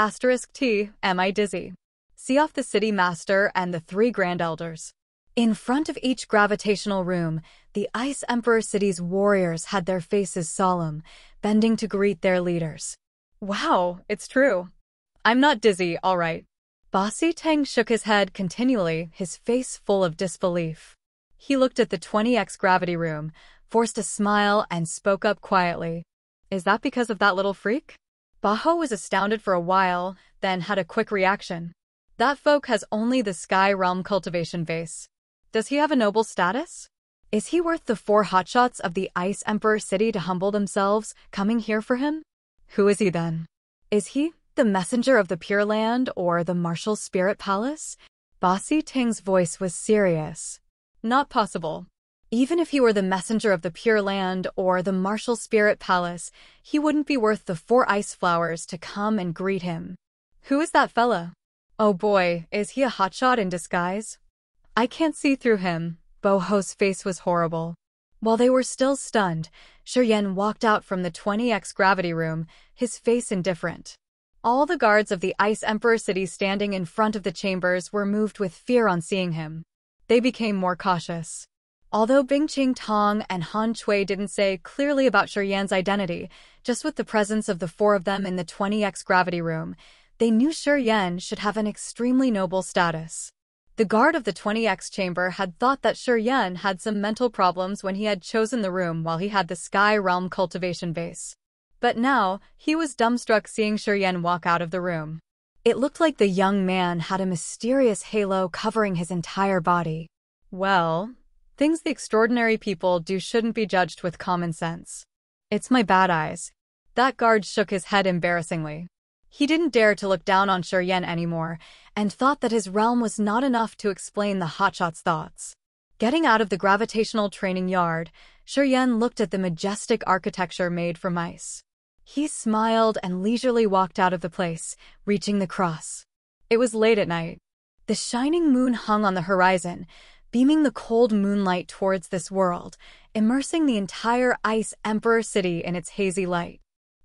*T, am I dizzy?" See off the city master and the 3 grand elders. In front of each gravitational room, the Ice Emperor City's warriors had their faces solemn, bending to greet their leaders. Wow, it's true. I'm not dizzy, all right. Bossy Tang shook his head continually, his face full of disbelief. He looked at the 20x gravity room, forced a smile, and spoke up quietly. Is that because of that little freak? Baho was astounded for a while, then had a quick reaction. That folk has only the Sky Realm cultivation vase. Does he have a noble status? Is he worth the 4 hotshots of the Ice Emperor City to humble themselves, coming here for him? Who is he then? Is he the messenger of the Pure Land or the martial spirit palace? Bossy Ting's voice was serious. Not possible. Even if he were the messenger of the Pure Land or the martial spirit palace, he wouldn't be worth the 4 ice flowers to come and greet him. Who is that fella? Oh boy, is he a hotshot in disguise? I can't see through him. Boho's face was horrible. While they were still stunned, Shiryen walked out from the 20x gravity room, his face indifferent. All the guards of the Ice Emperor City standing in front of the chambers were moved with fear on seeing him. They became more cautious. Although Bingqing Tong and Han Chui didn't say clearly about Shiryan's identity, just with the presence of the 4 of them in the 20x gravity room, they knew Shiryan should have an extremely noble status. The guard of the 20x chamber had thought that Shiryan had some mental problems when he had chosen the room while he had the Sky Realm cultivation vase. But now, he was dumbstruck seeing Shiryan walk out of the room. It looked like the young man had a mysterious halo covering his entire body. Well, things the extraordinary people do shouldn't be judged with common sense. It's my bad eyes. That guard shook his head embarrassingly. He didn't dare to look down on Shiryen anymore, and thought that his realm was not enough to explain the hotshot's thoughts. Getting out of the gravitational training yard, Shiryen looked at the majestic architecture made from ice. He smiled and leisurely walked out of the place, reaching the cross. It was late at night. The shining moon hung on the horizon, beaming the cold moonlight towards this world, immersing the entire Ice Emperor City in its hazy light.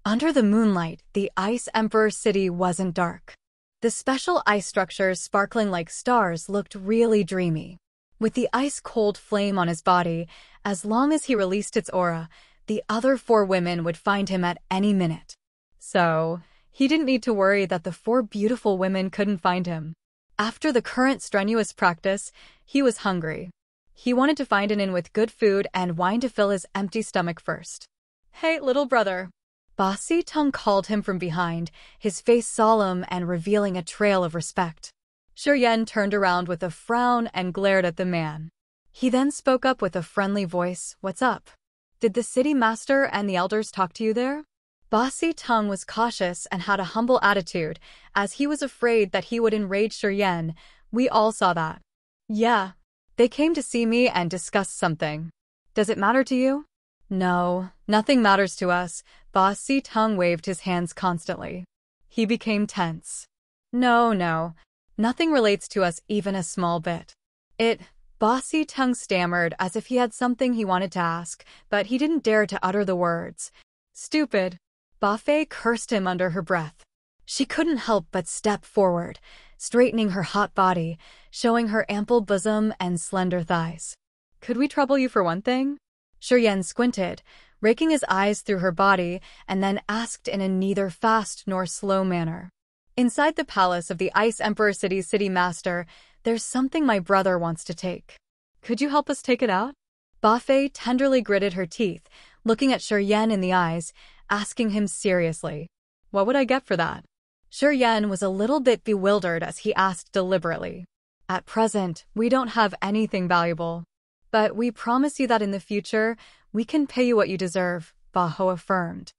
Under the moonlight, the Ice Emperor City wasn't dark. The special ice structures sparkling like stars looked really dreamy. With the ice-cold flame on his body, as long as he released its aura, the other 4 women would find him at any minute. So, he didn't need to worry that the 4 beautiful women couldn't find him. After the current strenuous practice, he was hungry. He wanted to find an inn with good food and wine to fill his empty stomach first. Hey, little brother. Bossy Tongue called him from behind, his face solemn and revealing a trail of respect. Shiryen turned around with a frown and glared at the man. He then spoke up with a friendly voice, "What's up? Did the city master and the elders talk to you there?" Bossy Tongue was cautious and had a humble attitude, as he was afraid that he would enrage Shiryen. We all saw that. Yeah. They came to see me and discuss something. Does it matter to you? No, nothing matters to us. Bossy Tongue waved his hands constantly. He became tense. No, nothing relates to us even a small bit. Bossy Tongue stammered as if he had something he wanted to ask, but he didn't dare to utter the words. Stupid. Ba Fei cursed him under her breath. She couldn't help but step forward, straightening her hot body, showing her ample bosom and slender thighs. Could we trouble you for one thing? Shiryen squinted, raking his eyes through her body, and then asked in a neither fast nor slow manner. Inside the palace of the Ice Emperor City's city master, there's something my brother wants to take. Could you help us take it out? Ba Fei tenderly gritted her teeth, looking at Shiryen in the eyes, asking him seriously. What would I get for that? Shiryen was a little bit bewildered as he asked deliberately. At present, we don't have anything valuable. But we promise you that in the future, we can pay you what you deserve. Ba Ho affirmed.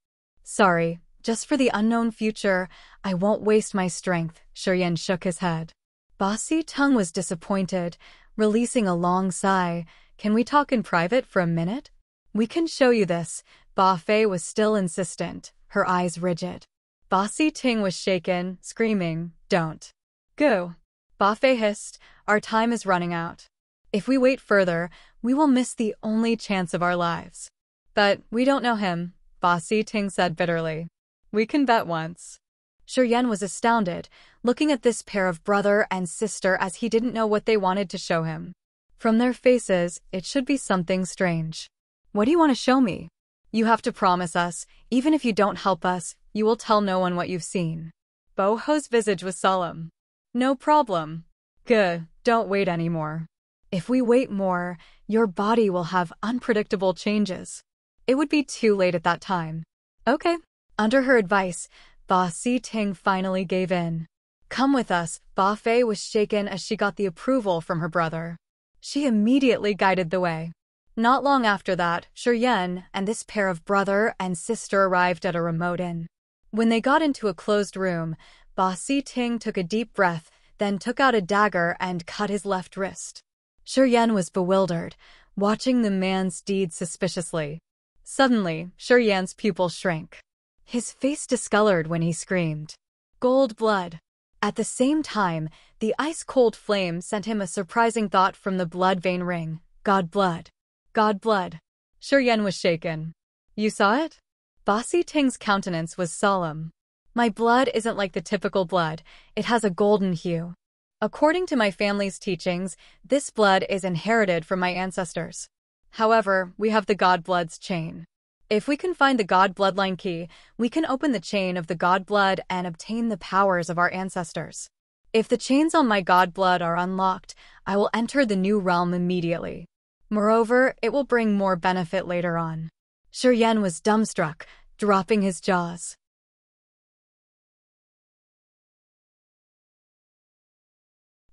Sorry, just for the unknown future, I won't waste my strength, Shuryen shook his head. Ba Si Tung was disappointed, releasing a long sigh. Can we talk in private for a minute? We can show you this. Ba Fei was still insistent, her eyes rigid. Ba Si Ting was shaken, screaming, Don't. Go. Ba Fei hissed, our time is running out. If we wait further, we will miss the only chance of our lives. But we don't know him, Ba Si Ting said bitterly. We can bet once. Shuryen was astounded, looking at this pair of brother and sister as he didn't know what they wanted to show him. From their faces, it should be something strange. What do you want to show me? You have to promise us, even if you don't help us, you will tell no one what you've seen. Bo Ho's visage was solemn. No problem. Good, don't wait anymore. If we wait more, your body will have unpredictable changes. It would be too late at that time. Okay. Under her advice, Ba Si Ting finally gave in. Come with us. Ba Fei was shaken as she got the approval from her brother. She immediately guided the way. Not long after that, Shuryen and this pair of brother and sister arrived at a remote inn. When they got into a closed room, Ba Si Ting took a deep breath, then took out a dagger and cut his left wrist. Shuryen was bewildered, watching the man's deed suspiciously. Suddenly, Shuryen's pupils shrank. His face discolored when he screamed. Gold blood. At the same time, the ice-cold flame sent him a surprising thought from the blood vein ring. God blood. God blood. Shuryen was shaken. You saw it? Ba Si Ting's countenance was solemn. My blood isn't like the typical blood, it has a golden hue. According to my family's teachings, this blood is inherited from my ancestors. However, we have the God blood's chain. If we can find the God bloodline key, we can open the chain of the God blood and obtain the powers of our ancestors. If the chains on my God blood are unlocked, I will enter the new realm immediately. Moreover, it will bring more benefit later on. Shuryen was dumbstruck, dropping his jaws.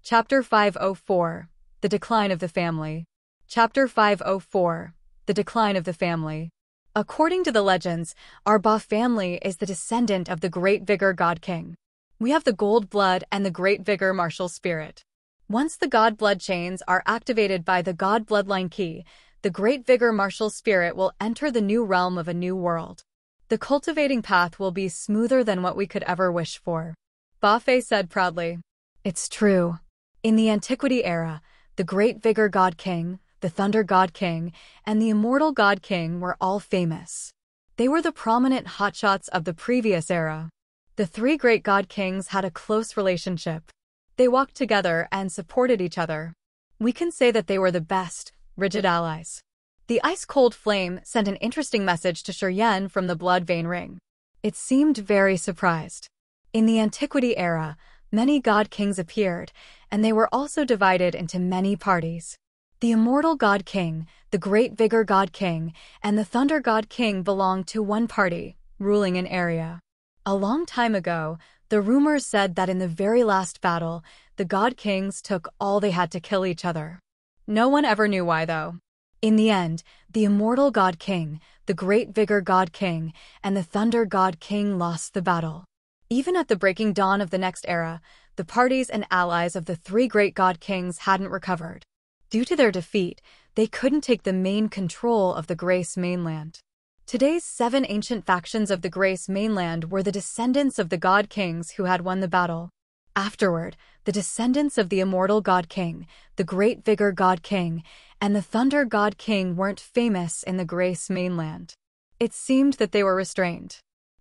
Chapter 504. The Decline of the Family. Chapter 504. The Decline of the Family. According to the legends, our Ba family is the descendant of the Great Vigor God King. We have the gold blood and the Great Vigor martial spirit. Once the God blood chains are activated by the God bloodline key, the Great Vigor martial spirit will enter the new realm of a new world. The cultivating path will be smoother than what we could ever wish for. Ba Fei said proudly. It's true. In the Antiquity era, the Great Vigor God King, the Thunder God King, and the Immortal God King were all famous. They were the prominent hotshots of the previous era. The three great God Kings had a close relationship. They walked together and supported each other. We can say that they were the best, rigid allies. The ice-cold flame sent an interesting message to Shuryen from the blood vein ring. It seemed very surprised. In the Antiquity era, many God Kings appeared, and they were also divided into many parties. The Immortal God King, the Great Vigor God King, and the Thunder God King belonged to one party, ruling an area. A long time ago, the rumors said that in the very last battle, the God Kings took all they had to kill each other. No one ever knew why, though. In the end, the Immortal God King, the Great Vigor God King, and the Thunder God King lost the battle. Even at the breaking dawn of the next era, the parties and allies of the three great God Kings hadn't recovered. Due to their defeat, they couldn't take the main control of the Grace mainland. Today's 7 ancient factions of the Grace mainland were the descendants of the God Kings who had won the battle. Afterward, the descendants of the Immortal God King, the Great Vigor God King, and the Thunder God King weren't famous in the Grace mainland. It seemed that they were restrained.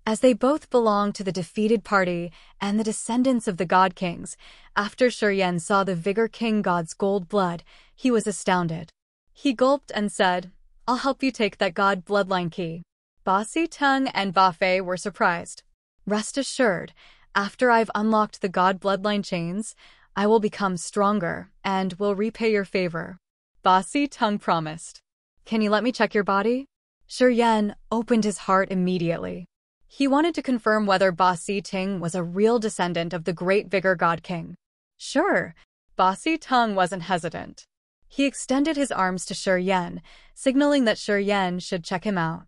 As they both belonged to the defeated party and the descendants of the God Kings, after Shuryen saw the Vigor King God's gold blood, he was astounded. He gulped and said, I'll help you take that God bloodline key. Ba Si Tung and Ba Fei were surprised. Rest assured, after I've unlocked the God bloodline chains, I will become stronger and will repay your favor. Ba Si Tung promised. Can you let me check your body? Shuryen opened his heart immediately. He wanted to confirm whether Ba Si Ting was a real descendant of the Great Vigor God King. Sure, Ba Si Tung wasn't hesitant. He extended his arms to Shuryen, signaling that Shuryen should check him out.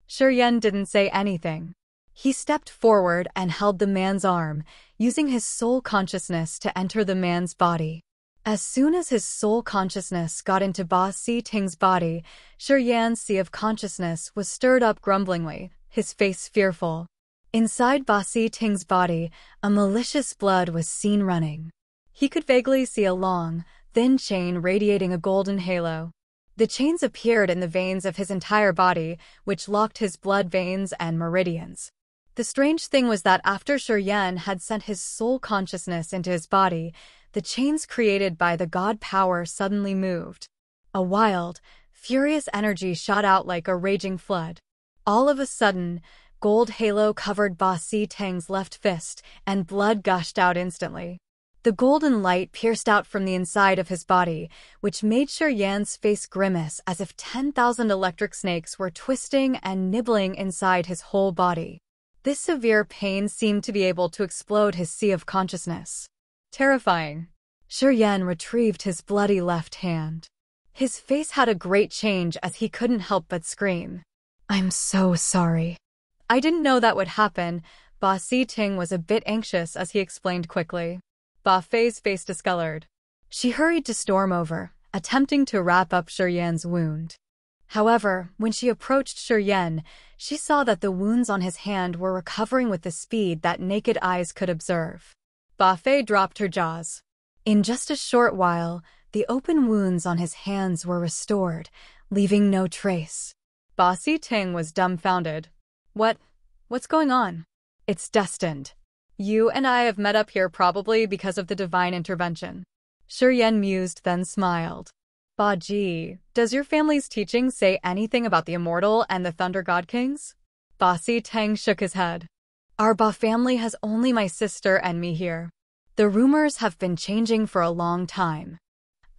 Shiryen didn't say anything. He stepped forward and held the man's arm, using his soul consciousness to enter the man's body. As soon as his soul consciousness got into Ba Si Ting's body, Shiryan's sea of consciousness was stirred up grumblingly, his face fearful. Inside Ba Si Ting's body, a malicious blood was seen running. He could vaguely see a long, thin chain radiating a golden halo. The chains appeared in the veins of his entire body, which locked his blood veins and meridians. The strange thing was that after Shiryen had sent his soul consciousness into his body, the chains created by the god power suddenly moved. A wild, furious energy shot out like a raging flood. All of a sudden, gold halo covered Ba Si Ting's left fist, and blood gushed out instantly. The golden light pierced out from the inside of his body, which made Shiryan's face grimace as if 10,000 electric snakes were twisting and nibbling inside his whole body. This severe pain seemed to be able to explode his sea of consciousness. Terrifying. Shiryen retrieved his bloody left hand. His face had a great change as he couldn't help but scream. "I'm so sorry. I didn't know that would happen." Ba Si Ting was a bit anxious as he explained quickly. Ba Fei's face discolored. She hurried to storm over, attempting to wrap up Shiryen's wound. However, when she approached Shiryen, she saw that the wounds on his hand were recovering with the speed that naked eyes could observe. Ba Fei dropped her jaws. In just a short while, the open wounds on his hands were restored, leaving no trace. Ba Si Ting was dumbfounded. What's going on? It's destined. You and I have met up here probably because of the divine intervention. Shiryen mused, then smiled. Ba Ji, does your family's teaching say anything about the immortal and the Thunder God Kings? Ba Si Ting shook his head. Our Ba family has only my sister and me here. The rumors have been changing for a long time.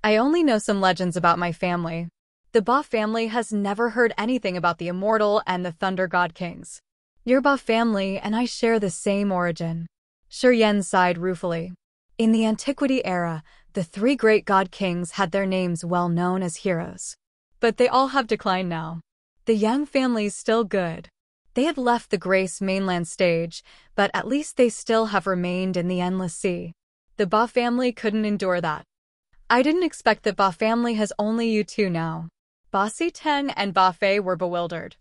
I only know some legends about my family. The Ba family has never heard anything about the immortal and the Thunder God Kings. Your Ba family and I share the same origin. Shiryen sighed ruefully. In the Antiquity era, the three great god kings had their names well known as heroes. But they all have declined now. The Yang family's still good. They had left the Grace mainland stage, but at least they still have remained in the Endless Sea. The Ba family couldn't endure that. I didn't expect that Ba family has only you two now. Ba Si Ting and Ba Fei were bewildered.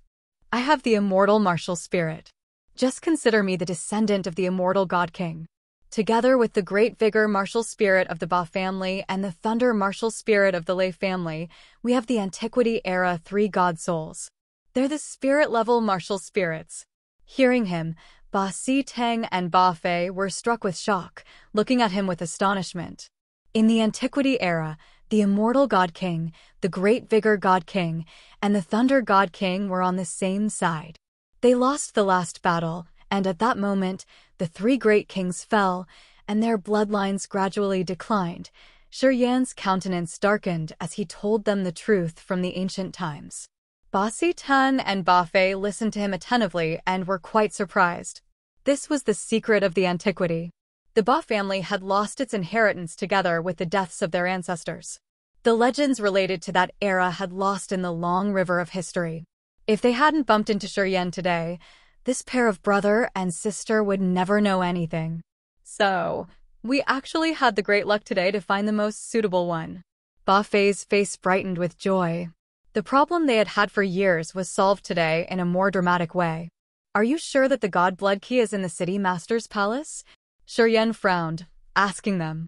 I have the immortal martial spirit. Just consider me the descendant of the immortal God King. Together with the great vigor martial spirit of the Ba family and the thunder martial spirit of the Lei family, we have the Antiquity era three god souls. They're the spirit-level martial spirits. Hearing him, Ba Si Ting and Ba Fei were struck with shock, looking at him with astonishment. In the Antiquity era, the immortal God King, the great vigor God King, and the thunder God King were on the same side. They lost the last battle, and at that moment, the three great kings fell, and their bloodlines gradually declined. Shiryan's countenance darkened as he told them the truth from the ancient times. Ba Si Ting and Ba Fei listened to him attentively and were quite surprised. This was the secret of the Antiquity. The Ba family had lost its inheritance together with the deaths of their ancestors. The legends related to that era had lost in the long river of history. If they hadn't bumped into Shiryen today, this pair of brother and sister would never know anything. So, we actually had the great luck today to find the most suitable one. Ba Fei's face brightened with joy. The problem they had had for years was solved today in a more dramatic way. Are you sure that the God Blood Key is in the City Master's palace? Shiryen frowned, asking them.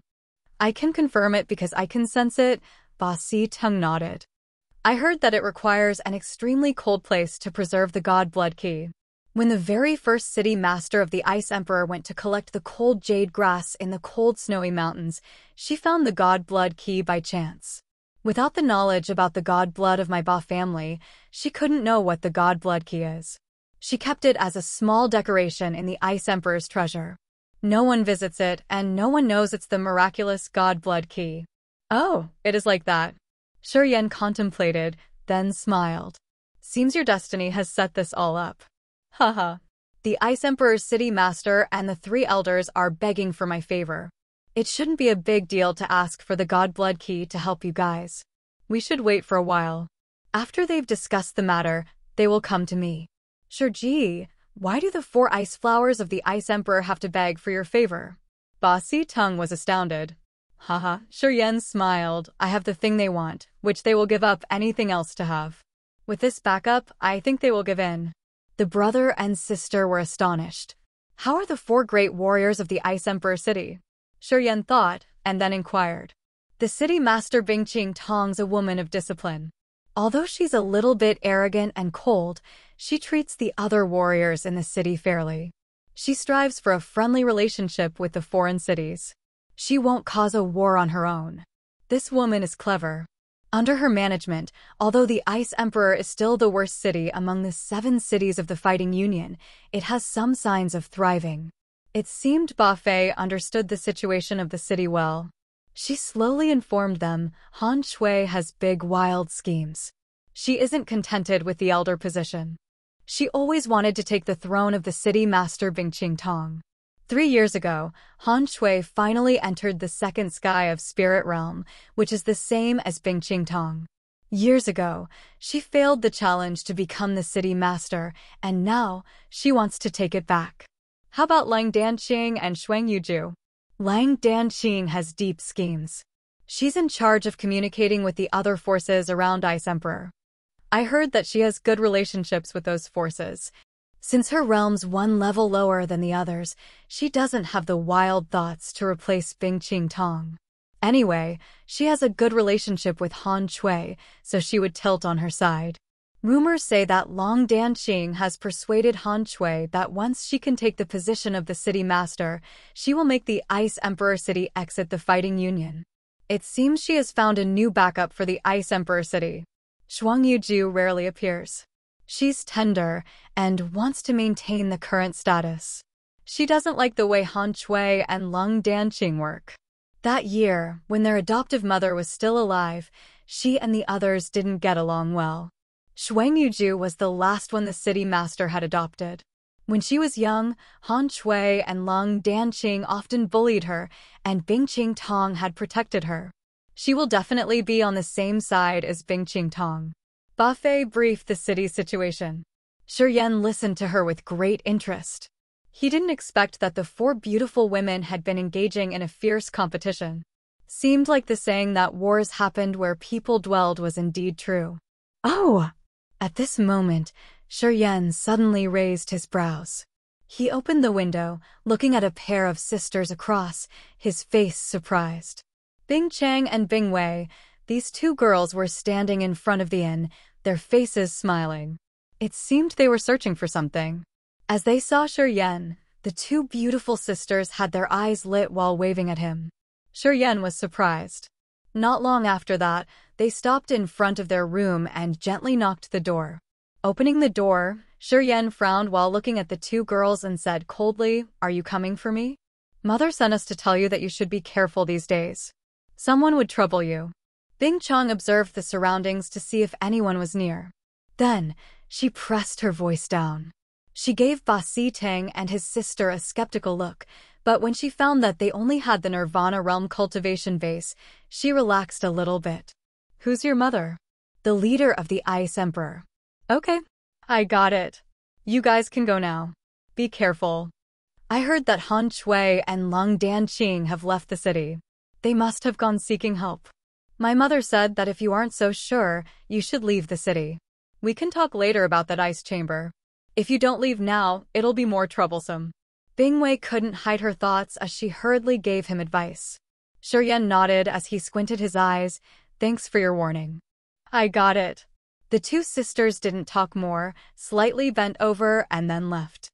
I can confirm it because I can sense it. Ba Si Ting nodded. I heard that it requires an extremely cold place to preserve the God Blood Key. When the very first city master of the Ice Emperor went to collect the cold jade grass in the cold snowy mountains, she found the God Blood Key by chance. Without the knowledge about the God Blood of my Ba family, she couldn't know what the God Blood Key is. She kept it as a small decoration in the Ice Emperor's treasure. No one visits it, and no one knows it's the miraculous God Blood Key. Oh, it is like that. Shiryen contemplated, then smiled. Seems your destiny has set this all up. Haha. The Ice Emperor's city master and the three elders are begging for my favor. It shouldn't be a big deal to ask for the God Blood Key to help you guys. We should wait for a while. After they've discussed the matter, they will come to me. Sure, gee, why do the 4 ice flowers of the Ice Emperor have to beg for your favor? Ba Tung was astounded. Haha, Shuryen smiled. I have the thing they want, which they will give up anything else to have. With this backup, I think they will give in. The brother and sister were astonished. How are the 4 great warriors of the Ice Emperor city? Shuryen thought, and then inquired. The city master Bingqing Tong's a woman of discipline. Although she's a little bit arrogant and cold, she treats the other warriors in the city fairly. She strives for a friendly relationship with the foreign cities. She won't cause a war on her own. This woman is clever. Under her management, although the Ice Emperor is still the worst city among the 7 cities of the Fighting Union, it has some signs of thriving. It seemed Ba Fei understood the situation of the city well. She slowly informed them, Han Shui has big wild schemes. She isn't contented with the elder position. She always wanted to take the throne of the city master Bingqing Tong. 3 years ago, Han Shui finally entered the second sky of Spirit Realm, which is the same as Bingqing Tong. Years ago, she failed the challenge to become the city master, and now she wants to take it back. How about Lang Danqing and Shuang Yuju? Lang Danqing has deep schemes. She's in charge of communicating with the other forces around Ice Emperor. I heard that she has good relationships with those forces. Since her realm's 1 level lower than the others, she doesn't have the wild thoughts to replace Bingqing Tong. Anyway, she has a good relationship with Han Shui, so she would tilt on her side. Rumors say that Lang Danqing has persuaded Han Shui that once she can take the position of the city master, she will make the Ice Emperor city exit the Fighting Union. It seems she has found a new backup for the Ice Emperor city. Shuang Yuju rarely appears. She's tender and wants to maintain the current status. She doesn't like the way Han Shui and Lang Danqing work. That year, when their adoptive mother was still alive, she and the others didn't get along well. Shuang Yuju was the last one the city master had adopted. When she was young, Han Shui and Lang Danqing often bullied her, and Bingqing Tong had protected her. She will definitely be on the same side as Bingqing Tong. Ba Fei briefed the city's situation. Shuryen listened to her with great interest. He didn't expect that the 4 beautiful women had been engaging in a fierce competition. Seemed like the saying that wars happened where people dwelled was indeed true. Oh! At this moment, Shuryen suddenly raised his brows. He opened the window, looking at a pair of sisters across, his face surprised. Bing Chang and Bing Wei, these 2 girls were standing in front of the inn, their faces smiling. It seemed they were searching for something. As they saw Shuryen, the 2 beautiful sisters had their eyes lit while waving at him. Shuryen was surprised. Not long after that, they stopped in front of their room and gently knocked the door. Opening the door, Shuryen frowned while looking at the 2 girls and said coldly, "Are you coming for me? Mother sent us to tell you that you should be careful these days. Someone would trouble you." Bing Chong observed the surroundings to see if anyone was near. Then, she pressed her voice down. She gave Ba Tang and his sister a skeptical look, but when she found that they only had the Nirvana Realm cultivation base, she relaxed a little bit. "Who's your mother?" "The leader of the Ice Emperor." "Okay, I got it. You guys can go now. Be careful. I heard that Han Shui and Lang Danqing have left the city. They must have gone seeking help. My mother said that if you aren't so sure, you should leave the city. We can talk later about that ice chamber. If you don't leave now, it'll be more troublesome." Bing Wei couldn't hide her thoughts as she hurriedly gave him advice. Shuryen nodded as he squinted his eyes. "Thanks for your warning. I got it." The 2 sisters didn't talk more, slightly bent over and then left.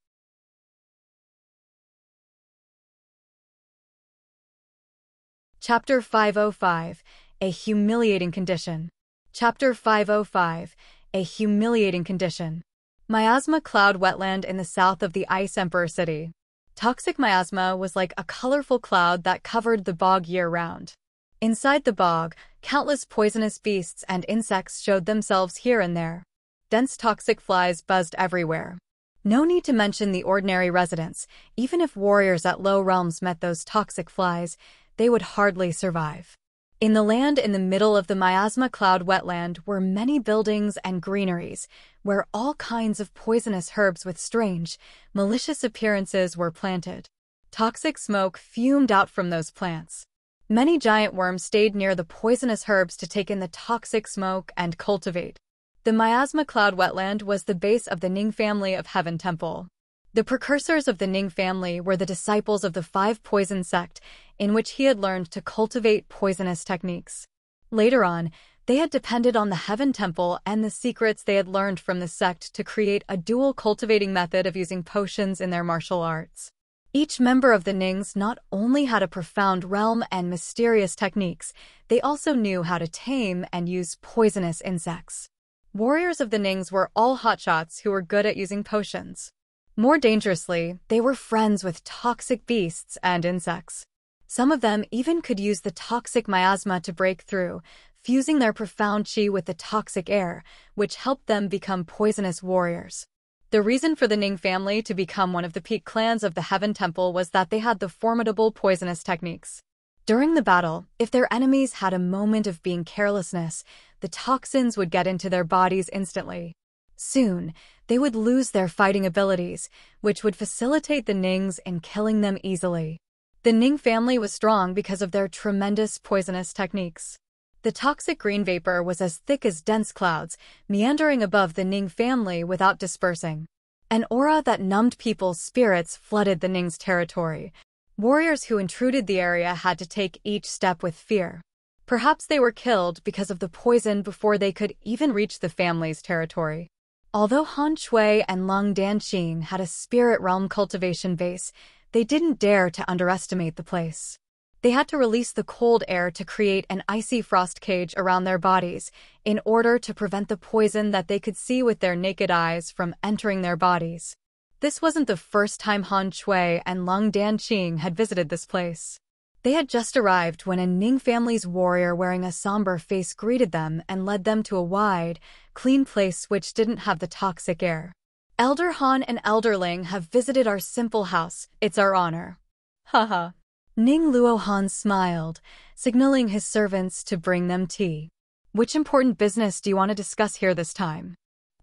Chapter 505, A Humiliating Condition. Chapter 505, A Humiliating Condition. Miasma cloud wetland in the south of the Ice Emperor city. Toxic miasma was like a colorful cloud that covered the bog year-round. Inside the bog, countless poisonous beasts and insects showed themselves here and there. Dense toxic flies buzzed everywhere. No need to mention the ordinary residents. Even if warriors at low realms met those toxic flies, they would hardly survive. In the land in the middle of the miasma cloud wetland were many buildings and greeneries, where all kinds of poisonous herbs with strange, malicious appearances were planted. Toxic smoke fumed out from those plants. Many giant worms stayed near the poisonous herbs to take in the toxic smoke and cultivate. The miasma cloud wetland was the base of the Ning family of Heaven Temple. The precursors of the Ning family were the disciples of the Five Poison sect, in which he had learned to cultivate poisonous techniques. Later on, they had depended on the Heaven Temple and the secrets they had learned from the sect to create a dual cultivating method of using potions in their martial arts. Each member of the Nings not only had a profound realm and mysterious techniques, they also knew how to tame and use poisonous insects. Warriors of the Nings were all hotshots who were good at using potions. More dangerously, they were friends with toxic beasts and insects. Some of them even could use the toxic miasma to break through, fusing their profound chi with the toxic air, which helped them become poisonous warriors. The reason for the Ning family to become one of the peak clans of the Heaven Temple was that they had the formidable poisonous techniques. During the battle, if their enemies had a moment of being carelessness, the toxins would get into their bodies instantly. Soon, they would lose their fighting abilities, which would facilitate the Nings in killing them easily. The Ning family was strong because of their tremendous poisonous techniques. The toxic green vapor was as thick as dense clouds, meandering above the Ning family without dispersing. An aura that numbed people's spirits flooded the Ning's territory. Warriors who intruded the area had to take each step with fear. Perhaps they were killed because of the poison before they could even reach the family's territory. Although Han Shui and Lung Danqing had a spirit realm cultivation base, they didn't dare to underestimate the place. They had to release the cold air to create an icy frost cage around their bodies in order to prevent the poison that they could see with their naked eyes from entering their bodies. This wasn't the first time Han Shui and Lung Danqing had visited this place. They had just arrived when a Ning family's warrior wearing a somber face greeted them and led them to a wide, clean place which didn't have the toxic air. Elder Han and Elder Ling have visited our simple house. It's our honor. Haha. Ning Luo Han smiled, signaling his servants to bring them tea. Which important business do you want to discuss here this time?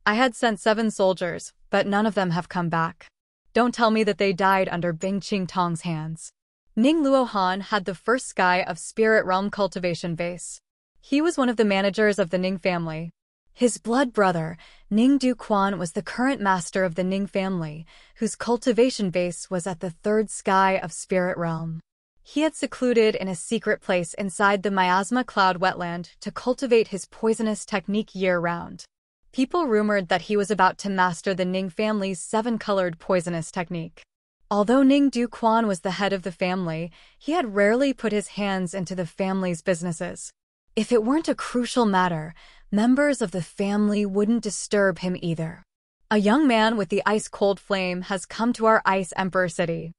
I had sent 7 soldiers, but none of them have come back. Don't tell me that they died under Bing Qing Tong's hands. Ning Luo Han had the first sky of Spirit Realm cultivation base. He was one of the managers of the Ning family. His blood brother, Ning Du Quan, was the current master of the Ning family, whose cultivation base was at the 3rd sky of Spirit Realm. He had secluded in a secret place inside the miasma cloud wetland to cultivate his poisonous technique year-round. People rumored that he was about to master the Ning family's 7-colored poisonous technique. Although Ning Du Quan was the head of the family, he had rarely put his hands into the family's businesses. If it weren't a crucial matter, members of the family wouldn't disturb him either. A young man with the ice-cold flame has come to our Ice Emperor city.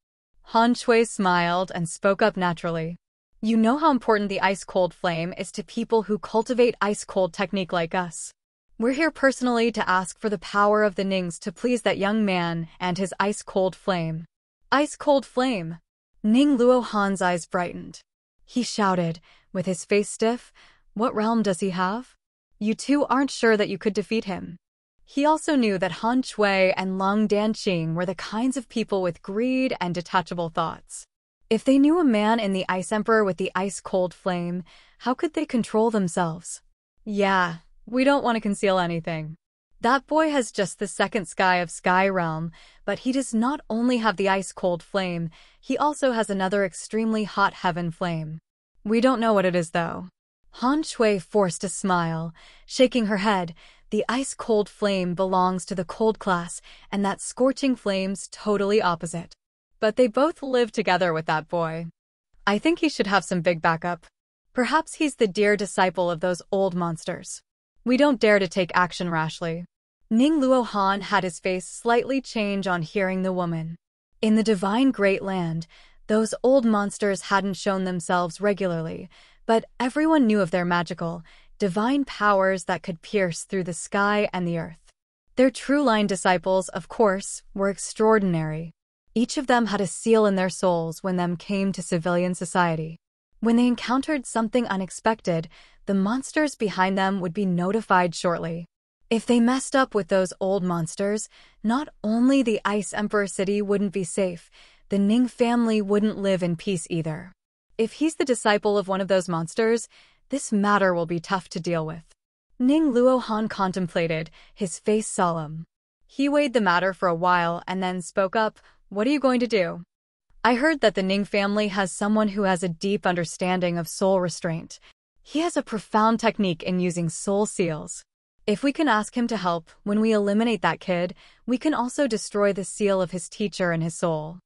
Han Shui smiled and spoke up naturally. You know how important the ice-cold flame is to people who cultivate ice-cold technique like us. We're here personally to ask for the power of the Nings to please that young man and his ice-cold flame. Ice-cold flame! Ning Luo Han's eyes brightened. He shouted, with his face stiff, what realm does he have? You two aren't sure that you could defeat him. He also knew that Han Shui and Lung Danqing were the kinds of people with greed and detachable thoughts. If they knew a man in the Ice Emperor with the ice-cold flame, how could they control themselves? Yeah, we don't want to conceal anything. That boy has just the 2nd sky of Sky Realm, but he does not only have the ice-cold flame, he also has another extremely hot heaven flame. We don't know what it is, though. Han Shui forced a smile, shaking her head. The ice-cold flame belongs to the cold class, and that scorching flame's totally opposite. But they both live together with that boy. I think he should have some big backup. Perhaps he's the dear disciple of those old monsters. We don't dare to take action rashly. Ning Luo Han had his face slightly change on hearing the woman. In the divine Great Land, those old monsters hadn't shown themselves regularly, but everyone knew of their magical, divine powers that could pierce through the sky and the earth. Their true-line disciples, of course, were extraordinary. Each of them had a seal in their souls when them came to civilian society. When they encountered something unexpected, the monsters behind them would be notified shortly. If they messed up with those old monsters, not only the Ice Emperor City wouldn't be safe, the Ning family wouldn't live in peace either. If he's the disciple of one of those monsters, this matter will be tough to deal with. Ning Luohan contemplated, his face solemn. He weighed the matter for a while and then spoke up, "What are you going to do?" "I heard that the Ning family has someone who has a deep understanding of soul restraint. He has a profound technique in using soul seals. If we can ask him to help, when we eliminate that kid, we can also destroy the seal of his teacher and his soul."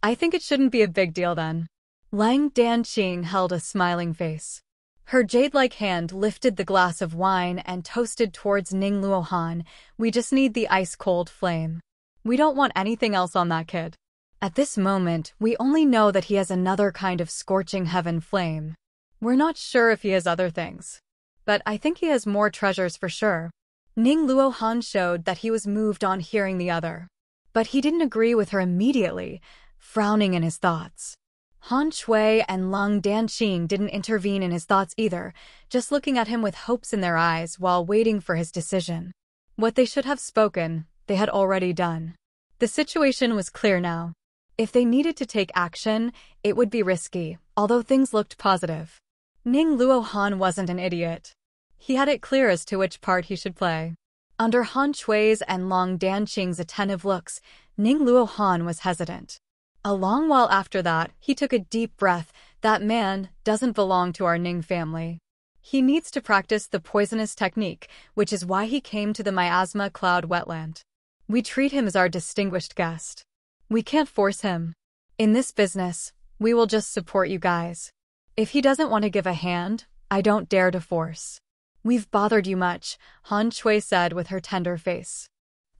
"I think it shouldn't be a big deal then." Lang Danqing held a smiling face. Her jade-like hand lifted the glass of wine and toasted towards Ning Luohan. "We just need the ice-cold flame. We don't want anything else on that kid. At this moment, we only know that he has another kind of scorching heaven flame. We're not sure if he has other things. But I think he has more treasures for sure." Ning Luohan showed that he was moved on hearing the other. But he didn't agree with her immediately, frowning in his thoughts. Han Shui and Lang Danqing didn't intervene in his thoughts either, just looking at him with hopes in their eyes while waiting for his decision. What they should have spoken, they had already done. The situation was clear now. If they needed to take action, it would be risky, although things looked positive. Ning Luohan wasn't an idiot. He had it clear as to which part he should play. Under Han Shui's and Lang Danqing's attentive looks, Ning Luohan was hesitant. A long while after that, he took a deep breath. That man doesn't belong to our Ning family. He needs to practice the poisonous technique, which is why he came to the miasma cloud wetland. We treat him as our distinguished guest. We can't force him. In this business, we will just support you guys. If he doesn't want to give a hand, I don't dare to force. We've bothered you much, Han Shui said with her tender face.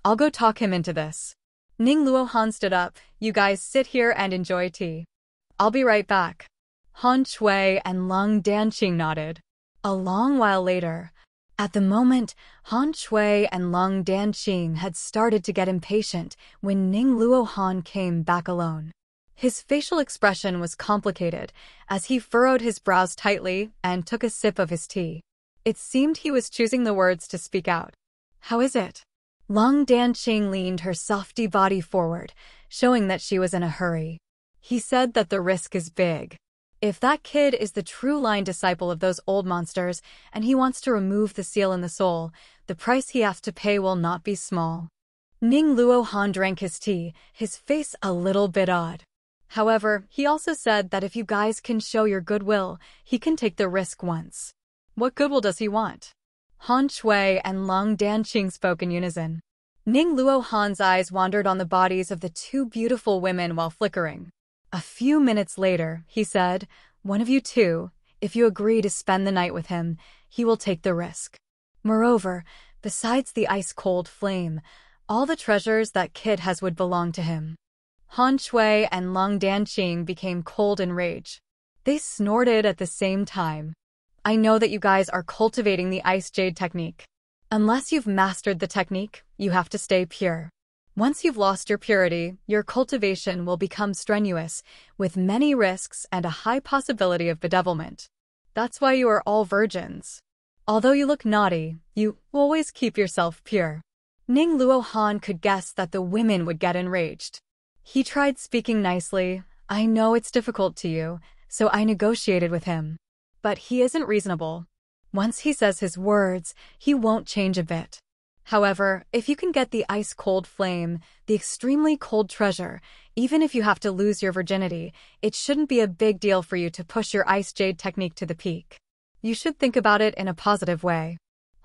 I'll go talk him into this. Ning Luohan stood up. You guys sit here and enjoy tea. I'll be right back. Han Shui and Lang Danqing nodded. A long while later, at the moment, Han Shui and Lang Danqing had started to get impatient when Ning Luohan came back alone. His facial expression was complicated as he furrowed his brows tightly and took a sip of his tea. It seemed he was choosing the words to speak out. How is it? Lang Danqing leaned her softy body forward, showing that she was in a hurry. He said that the risk is big. If that kid is the true line disciple of those old monsters and he wants to remove the seal in the soul, the price he has to pay will not be small. Ning Luohan drank his tea, his face a little bit odd. However, he also said that if you guys can show your goodwill, he can take the risk once. What goodwill does he want? Han Shui and Lang Danqing spoke in unison. Ning Luohan's eyes wandered on the bodies of the two beautiful women while flickering. A few minutes later, he said, one of you two, if you agree to spend the night with him, he will take the risk. Moreover, besides the ice-cold flame, all the treasures that kid has would belong to him. Han Shui and Lang Danqing became cold in rage. They snorted at the same time. I know that you guys are cultivating the ice jade technique. Unless you've mastered the technique, you have to stay pure. Once you've lost your purity, your cultivation will become strenuous, with many risks and a high possibility of bedevilment. That's why you are all virgins. Although you look naughty, you always keep yourself pure. Ning Luohan could guess that the women would get enraged. He tried speaking nicely. I know it's difficult to you, so I negotiated with him. But he isn't reasonable. Once he says his words, he won't change a bit. However, if you can get the ice-cold flame, the extremely cold treasure, even if you have to lose your virginity, it shouldn't be a big deal for you to push your ice jade technique to the peak. You should think about it in a positive way.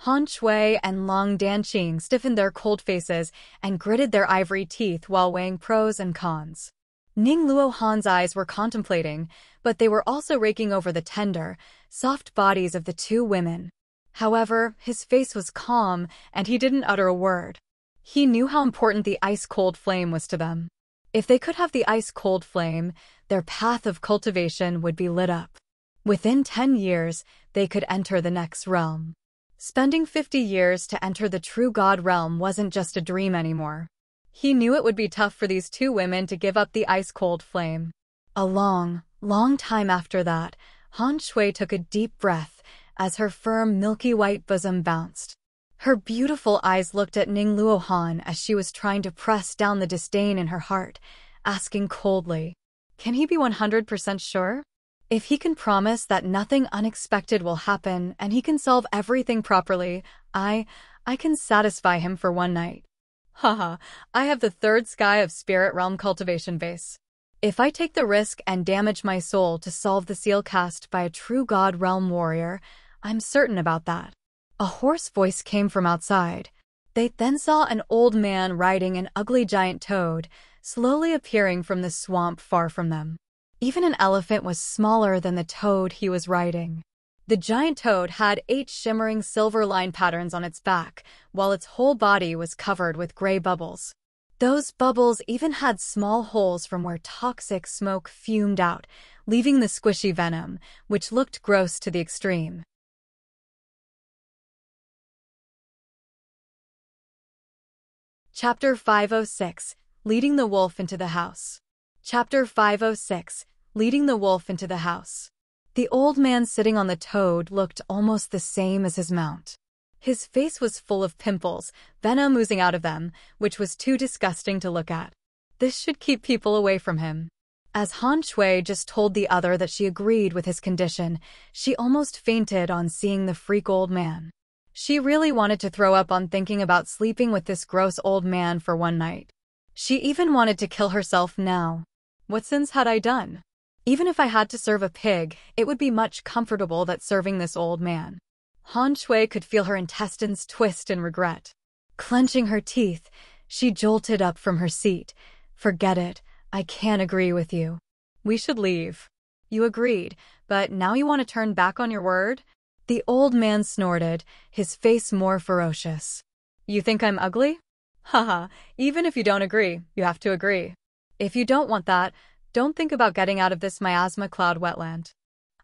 Han Shui and Lang Danqing stiffened their cold faces and gritted their ivory teeth while weighing pros and cons. Ning Luohan's eyes were contemplating, but they were also raking over the tender, soft bodies of the two women. However, his face was calm, and he didn't utter a word. He knew how important the ice-cold flame was to them. If they could have the ice-cold flame, their path of cultivation would be lit up. Within 10 years, they could enter the next realm. Spending 50 years to enter the true God realm wasn't just a dream anymore. He knew it would be tough for these two women to give up the ice-cold flame. A long, long time after that, Han Shui took a deep breath as her firm, milky white bosom bounced. Her beautiful eyes looked at Ning Luohan as she was trying to press down the disdain in her heart, asking coldly, "Can he be 100% sure? If he can promise that nothing unexpected will happen and he can solve everything properly, I can satisfy him for one night. Haha, I have the third sky of spirit realm cultivation base. If I take the risk and damage my soul to solve the seal cast by a true god realm warrior, I'm certain about that." A hoarse voice came from outside. They then saw an old man riding an ugly giant toad, slowly appearing from the swamp far from them. Even an elephant was smaller than the toad he was riding. The giant toad had 8 shimmering silver line patterns on its back, while its whole body was covered with gray bubbles. Those bubbles even had small holes from where toxic smoke fumed out, leaving the squishy venom, which looked gross to the extreme. Chapter 506, Leading the Wolf into the House. Chapter 506, Leading the Wolf into the House. The old man sitting on the toad looked almost the same as his mount. His face was full of pimples, venom oozing out of them, which was too disgusting to look at. This should keep people away from him. As Han Shui just told the other that she agreed with his condition, she almost fainted on seeing the freak old man. She really wanted to throw up on thinking about sleeping with this gross old man for one night. She even wanted to kill herself now. What sins had I done? Even if I had to serve a pig, it would be much comfortable than serving this old man. Han Shui could feel her intestines twist in regret. Clenching her teeth, she jolted up from her seat. "Forget it, I can't agree with you. We should leave." "You agreed, but now you want to turn back on your word?" The old man snorted, his face more ferocious. "You think I'm ugly? Haha, even if you don't agree, you have to agree. If you don't want that, don't think about getting out of this miasma cloud wetland.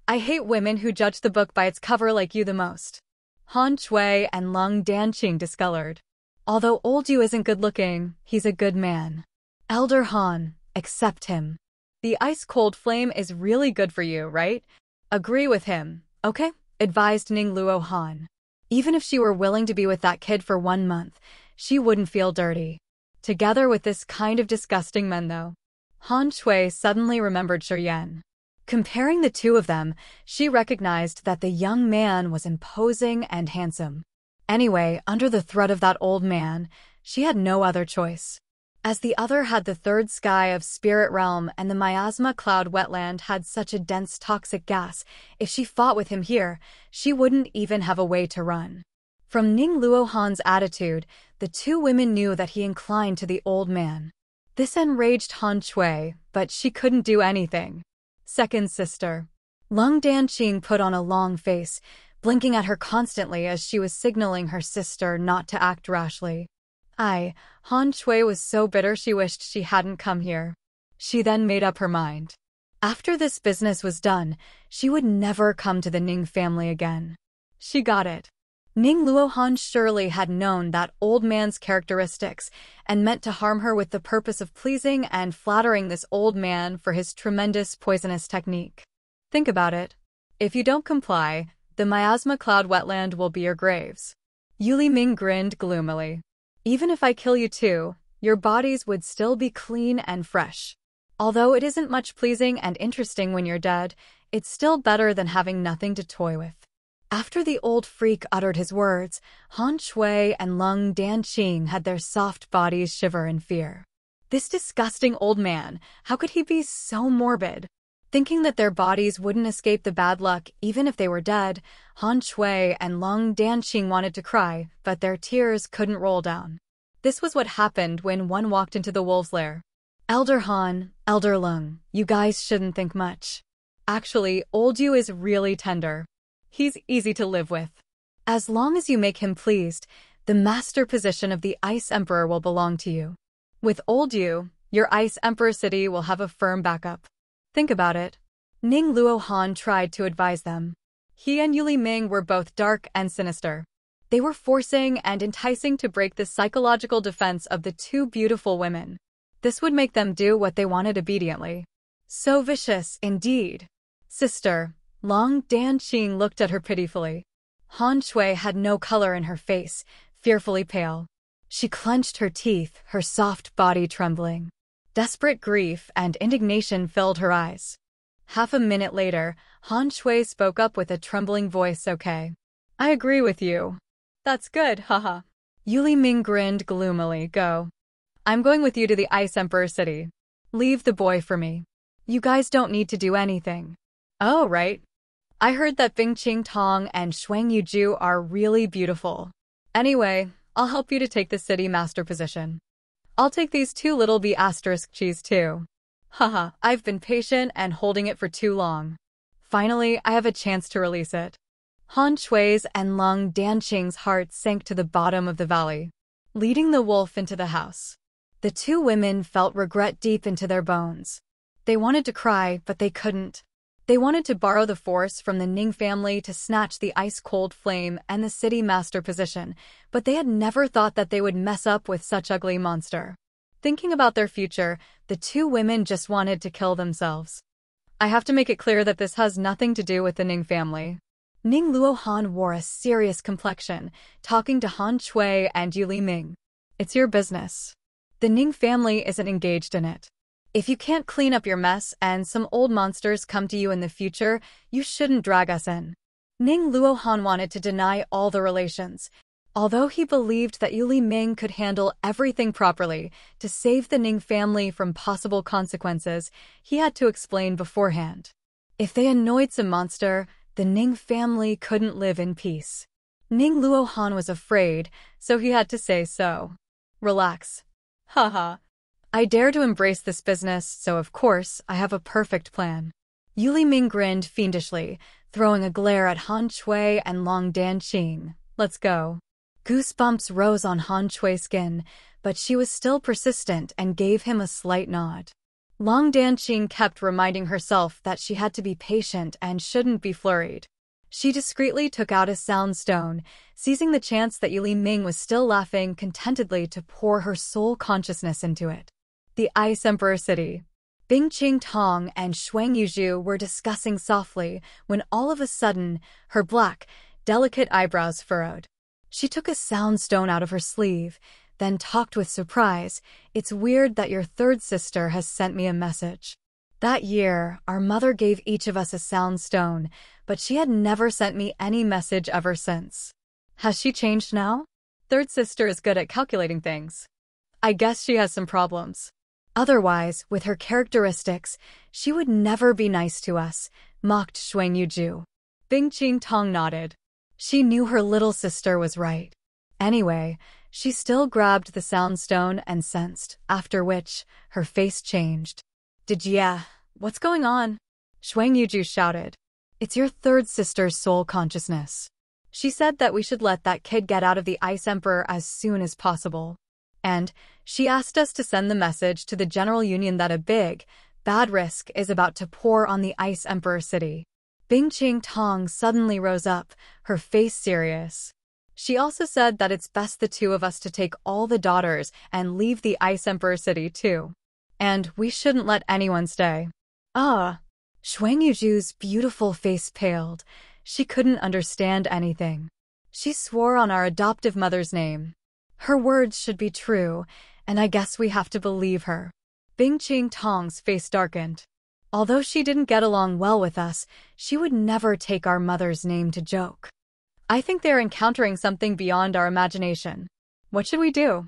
I hate women who judge the book by its cover like you the most." Han Shui and Lung Danqing discolored. "Although old you isn't good-looking, he's a good man. Elder Han, accept him. The ice-cold flame is really good for you, right? Agree with him, okay?" advised Ning Luo Han. Even if she were willing to be with that kid for 1 month, she wouldn't feel dirty. Together with this kind of disgusting men, though. Han Shui suddenly remembered Shuryen. Comparing the two of them, she recognized that the young man was imposing and handsome. Anyway, under the threat of that old man, she had no other choice. As the other had the third sky of spirit realm and the miasma cloud wetland had such a dense toxic gas, if she fought with him here, she wouldn't even have a way to run. From Ning Luohan's attitude, the two women knew that he inclined to the old man. This enraged Han Shui, but she couldn't do anything. Second sister. Lung Danqing put on a long face, blinking at her constantly as she was signaling her sister not to act rashly. Han Shui was so bitter she wished she hadn't come here. She then made up her mind. After this business was done, she would never come to the Ning family again. She got it. Ning Luohan surely had known that old man's characteristics and meant to harm her with the purpose of pleasing and flattering this old man for his tremendous poisonous technique. Think about it. If you don't comply, the miasma cloud wetland will be your graves. Yuli Ming grinned gloomily. Even if I kill you too, your bodies would still be clean and fresh. Although it isn't much pleasing and interesting when you're dead, it's still better than having nothing to toy with. After the old freak uttered his words, Han Shui and Lung Danqing had their soft bodies shiver in fear. This disgusting old man, how could he be so morbid? Thinking that their bodies wouldn't escape the bad luck even if they were dead, Han Shui and Lung Danqing wanted to cry, but their tears couldn't roll down. This was what happened when one walked into the wolf's lair. Elder Han, Elder Lung, you guys shouldn't think much. Actually, old you is really tender. He's easy to live with. As long as you make him pleased, the master position of the Ice Emperor will belong to you. With old you, your Ice Emperor city will have a firm backup. Think about it. Ning Luohan tried to advise them. He and Yuli Ming were both dark and sinister. They were forcing and enticing to break the psychological defense of the two beautiful women. This would make them do what they wanted obediently. So vicious, indeed. Sister, Long Danqing looked at her pitifully. Han Shui had no color in her face, fearfully pale. She clenched her teeth, her soft body trembling. Desperate grief and indignation filled her eyes. Half a minute later, Han Shui spoke up with a trembling voice. Okay. I agree with you. That's good, haha. Yuli Ming grinned gloomily. Go. I'm going with you to the Ice Emperor City. Leave the boy for me. You guys don't need to do anything. Oh, right. I heard that Bing Qing Tong and Shuang Yuju are really beautiful. Anyway, I'll help you to take the city master position. I'll take these 2 little B** cheese too. Haha, I've been patient and holding it for too long. Finally, I have a chance to release it. Han Shui's and Long Danqing's hearts sank to the bottom of the valley. Leading the wolf into the house. The 2 women felt regret deep into their bones. They wanted to cry, but they couldn't. They wanted to borrow the force from the Ning family to snatch the ice-cold flame and the city master position, but they had never thought that they would mess up with such ugly monster. Thinking about their future, the 2 women just wanted to kill themselves. I have to make it clear that this has nothing to do with the Ning family. Ning Luohan wore a serious complexion, talking to Han Shui and Yuli Ming. It's your business. The Ning family isn't engaged in it. If you can't clean up your mess and some old monsters come to you in the future, you shouldn't drag us in. Ning Luohan wanted to deny all the relations. Although he believed that Yuli Ming could handle everything properly to save the Ning family from possible consequences, he had to explain beforehand. If they annoyed some monster, the Ning family couldn't live in peace. Ning Luohan was afraid, so he had to say so. Relax. Haha. I dare to embrace this business, so of course, I have a perfect plan. Yuli Ming grinned fiendishly, throwing a glare at Han Shui and Long Danqing. Let's go. Goosebumps rose on Han Shui's skin, but she was still persistent and gave him a slight nod. Long Danqing kept reminding herself that she had to be patient and shouldn't be flurried. She discreetly took out a sound stone, seizing the chance that Yuli Ming was still laughing contentedly to pour her soul consciousness into it. The Ice Emperor City. Bing Qing Tong and Shuang Yuju were discussing softly when all of a sudden, her black, delicate eyebrows furrowed. She took a sound stone out of her sleeve, then talked with surprise. It's weird that your 3rd sister has sent me a message. That year, our mother gave each of us a sound stone, but she had never sent me any message ever since. Has she changed now? 3rd sister is good at calculating things. I guess she has some problems. Otherwise, with her characteristics, she would never be nice to us, mocked Shuang Yuju. Bing Qing Tong nodded. She knew her little sister was right. Anyway, she still grabbed the sound stone and sensed, after which, her face changed. What's going on? Shuang Yuju shouted. It's your 3rd sister's soul consciousness. She said that we should let that kid get out of the Ice Emperor as soon as possible. And she asked us to send the message to the General Union that a big, bad risk is about to pour on the Ice Emperor City. Bing Qing Tong suddenly rose up, her face serious. She also said that it's best the 2 of us to take all the daughters and leave the Ice Emperor City too. And we shouldn't let anyone stay. Shuang Yuju's beautiful face paled. She couldn't understand anything. She swore on our adoptive mother's name. Her words should be true, and I guess we have to believe her. Bing Qing Tong's face darkened. Although she didn't get along well with us, she would never take our mother's name to joke. I think they're encountering something beyond our imagination. What should we do?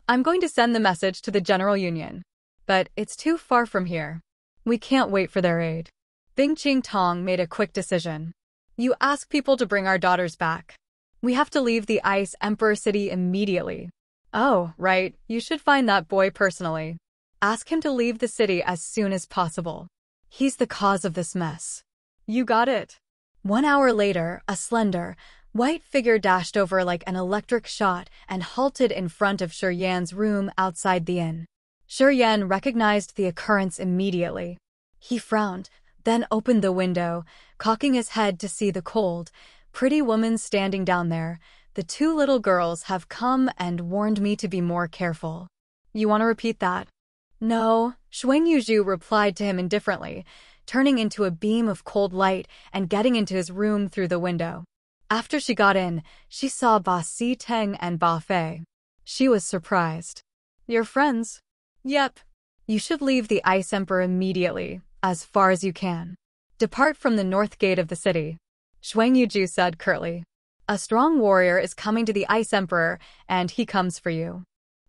I'm going to send the message to the General Union. But it's too far from here. We can't wait for their aid. Bing Qing Tong made a quick decision. You ask people to bring our daughters back. We have to leave the Ice Emperor City immediately. Oh, right, you should find that boy personally. Ask him to leave the city as soon as possible. He's the cause of this mess. You got it. 1 hour later, a slender, white figure dashed over like an electric shot and halted in front of Shi Yan's room outside the inn. Shi Yan recognized the occurrence immediately. He frowned, then opened the window, cocking his head to see the cold, pretty woman standing down there. The 2 little girls have come and warned me to be more careful. You want to repeat that? No, Shuang Yuju replied to him indifferently, turning into a beam of cold light and getting into his room through the window. After she got in, she saw Ba Si Teng and Ba Fei. She was surprised. "You're friends?" "Yep." "You should leave the Ice Emperor immediately, as far as you can. Depart from the north gate of the city," Shuang Yuju said curtly. "A strong warrior is coming to the Ice Emperor, and he comes for you.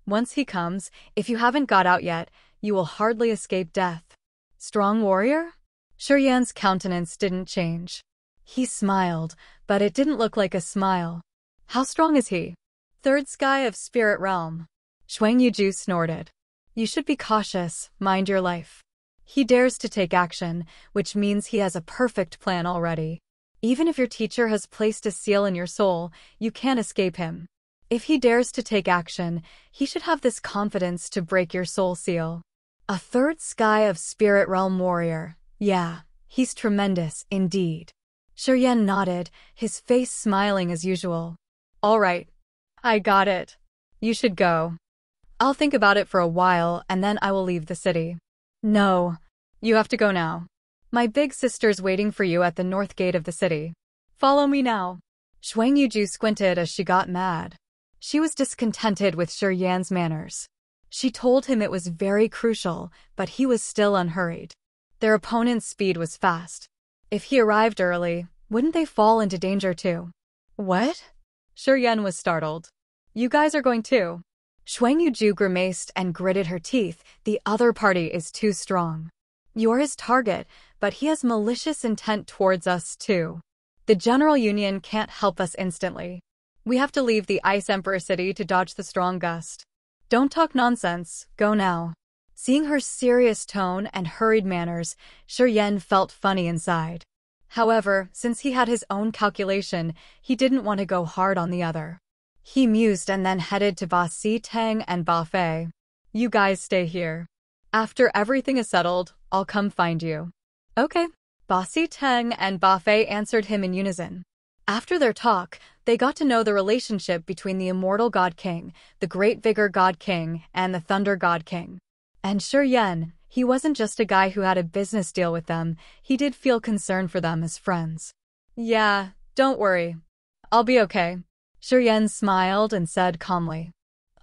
Once he comes, if you haven't got out yet, you will hardly escape death." "Strong warrior?" Shi Yan's countenance didn't change. He smiled, but it didn't look like a smile. "How strong is he?" "Third sky of spirit realm." Shuang Yuju snorted. "You should be cautious, mind your life. He dares to take action, which means he has a perfect plan already. Even if your teacher has placed a seal in your soul, you can't escape him. If he dares to take action, he should have this confidence to break your soul seal." "A third sky of spirit realm warrior. Yeah, he's tremendous, indeed." Shi Yan nodded, his face smiling as usual. "All right. I got it. You should go. I'll think about it for a while and then I will leave the city." "No. You have to go now. My big sister's waiting for you at the north gate of the city. Follow me now." Shuang Yuju squinted as she got mad. She was discontented with Shi Yan's manners. She told him it was very crucial, but he was still unhurried. Their opponent's speed was fast. If he arrived early, wouldn't they fall into danger too? "What?" Shi Yan was startled. "You guys are going too?" Shuang Yuju grimaced and gritted her teeth. "The other party is too strong. You're his target, but he has malicious intent towards us too. The General Union can't help us instantly. We have to leave the Ice Emperor City to dodge the strong gust. Don't talk nonsense, go now." Seeing her serious tone and hurried manners, Shi Yan felt funny inside. However, since he had his own calculation, he didn't want to go hard on the other. He mused and then headed to Ba Si Teng and Ba Fei. "You guys stay here. After everything is settled, I'll come find you." "Okay." Ba Si Teng and Ba Fei answered him in unison. After their talk, they got to know the relationship between the Immortal God King, the Great Vigor God King, and the Thunder God King. And Shi Yan, he wasn't just a guy who had a business deal with them, he did feel concern for them as friends. "Yeah, don't worry. I'll be okay." Shi Yan smiled and said calmly.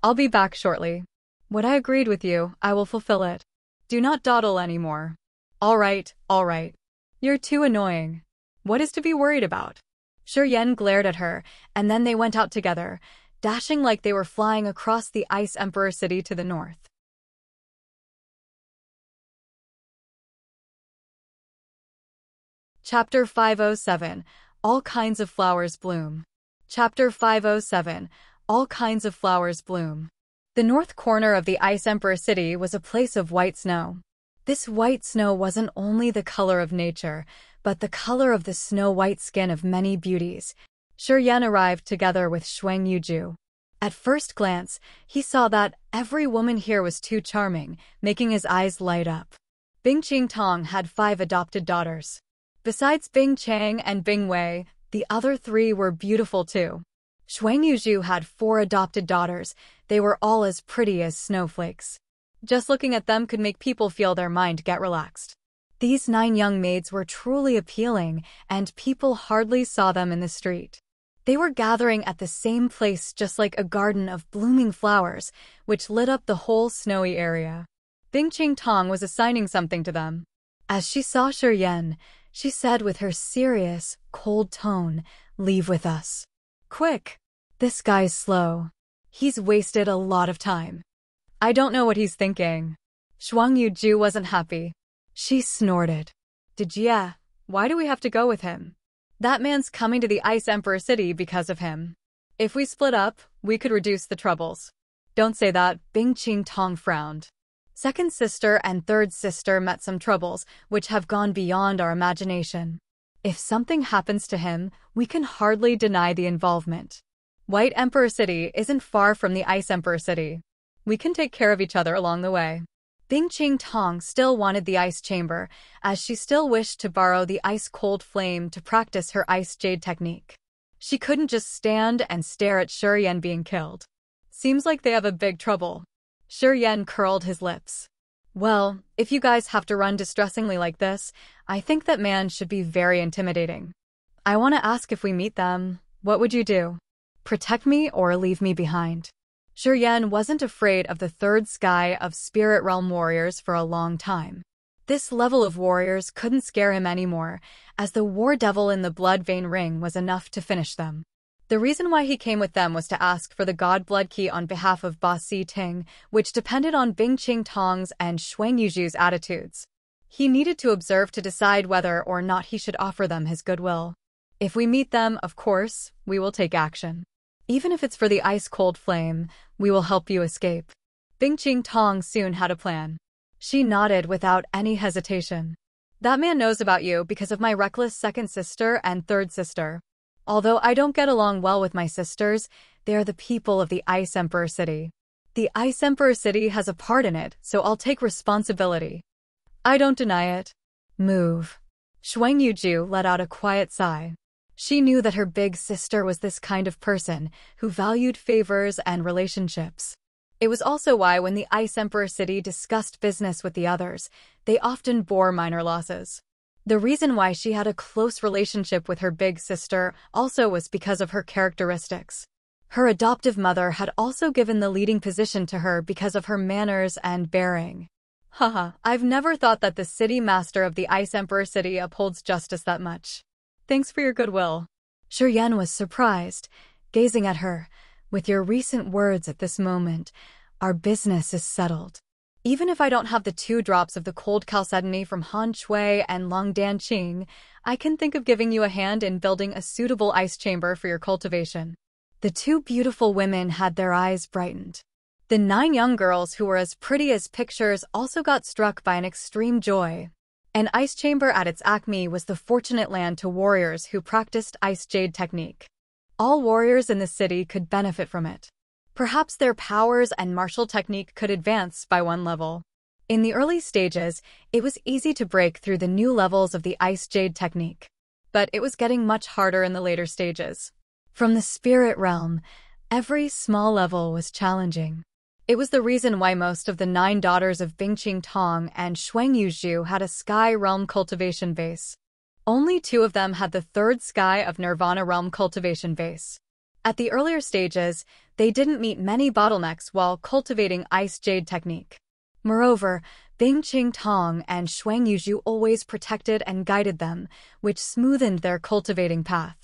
"I'll be back shortly. What I agreed with you, I will fulfill it. Do not dawdle anymore." All right. You're too annoying. What is to be worried about?" Shi Yan glared at her, and then they went out together, dashing like they were flying across the Ice Emperor City to the north. Chapter 507. All Kinds of Flowers Bloom. Chapter 507. All Kinds of Flowers Bloom. The north corner of the Ice Emperor City was a place of white snow. This white snow wasn't only the color of nature, but the color of the snow-white skin of many beauties. Shi Yan arrived together with Shuang Yuju. At first glance, he saw that every woman here was too charming, making his eyes light up. Bing Qingtong had 5 adopted daughters. Besides Bing Chang and Bing Wei, the other 3 were beautiful too. Shuang Yuju had 4 adopted daughters. They were all as pretty as snowflakes. Just looking at them could make people feel their mind get relaxed. These 9 young maids were truly appealing, and people hardly saw them in the street. They were gathering at the same place just like a garden of blooming flowers, which lit up the whole snowy area. Bing Qingtong was assigning something to them. As she saw Shi Yan, she said with her serious, cold tone, "Leave with us. Quick. This guy's slow. He's wasted a lot of time." "I don't know what he's thinking." Shuang Yuju wasn't happy. She snorted. "Yeah, why do we have to go with him? That man's coming to the Ice Emperor City because of him. If we split up, we could reduce the troubles." "Don't say that," Bing Qingtong frowned. "Second sister and third sister met some troubles, which have gone beyond our imagination. If something happens to him, we can hardly deny the involvement. White Emperor City isn't far from the Ice Emperor City. We can take care of each other along the way." Bing Qingtong still wanted the ice chamber, as she still wished to borrow the ice-cold flame to practice her ice jade technique. She couldn't just stand and stare at Shi Yan being killed. "Seems like they have a big trouble." Shi Yan curled his lips. Well, if you guys have to run distressingly like this, I think that man should be very intimidating. I want to ask, if we meet them, what would you do? Protect me or leave me behind? Shiryen wasn't afraid of the third sky of spirit realm warriors for a long time. This level of warriors couldn't scare him anymore, as the war devil in the blood vein ring was enough to finish them. The reason why he came with them was to ask for the God Blood Key on behalf of Ba Si Ting, which depended on Bing Qing Tong's and Shuang Yuju's attitudes. He needed to observe to decide whether or not he should offer them his goodwill. If we meet them, of course, we will take action. Even if it's for the ice-cold flame, we will help you escape. Bing Qing Tong soon had a plan. She nodded without any hesitation. That man knows about you because of my reckless second sister and third sister. Although I don't get along well with my sisters, they are the people of the Ice Emperor City. The Ice Emperor City has a part in it, so I'll take responsibility. I don't deny it. Move. Shuang Yuju let out a quiet sigh. She knew that her big sister was this kind of person who valued favors and relationships. It was also why when the Ice Emperor City discussed business with the others, they often bore minor losses. The reason why she had a close relationship with her big sister also was because of her characteristics. Her adoptive mother had also given the leading position to her because of her manners and bearing. Haha, I've never thought that the city master of the Ice Emperor City upholds justice that much. Thanks for your goodwill. Shiryen was surprised, gazing at her. With your recent words at this moment, our business is settled. Even if I don't have the 2 drops of the cold chalcedony from Han Shui and Long Dan Qing, I can think of giving you a hand in building a suitable ice chamber for your cultivation. The 2 beautiful women had their eyes brightened. The 9 young girls who were as pretty as pictures also got struck by an extreme joy. An ice chamber at its acme was the fortunate land to warriors who practiced ice jade technique. All warriors in the city could benefit from it. Perhaps their powers and martial technique could advance by 1 level. In the early stages, it was easy to break through the new levels of the ice jade technique. But it was getting much harder in the later stages. From the spirit realm, every small level was challenging. It was the reason why most of the 9 daughters of Bing Qing Tong and Shuang Yuju had a sky realm cultivation base. Only 2 of them had the 3rd sky of Nirvana realm cultivation base. At the earlier stages, they didn't meet many bottlenecks while cultivating ice jade technique. Moreover, Bing Qing Tong and Shuang Yuju always protected and guided them, which smoothened their cultivating path.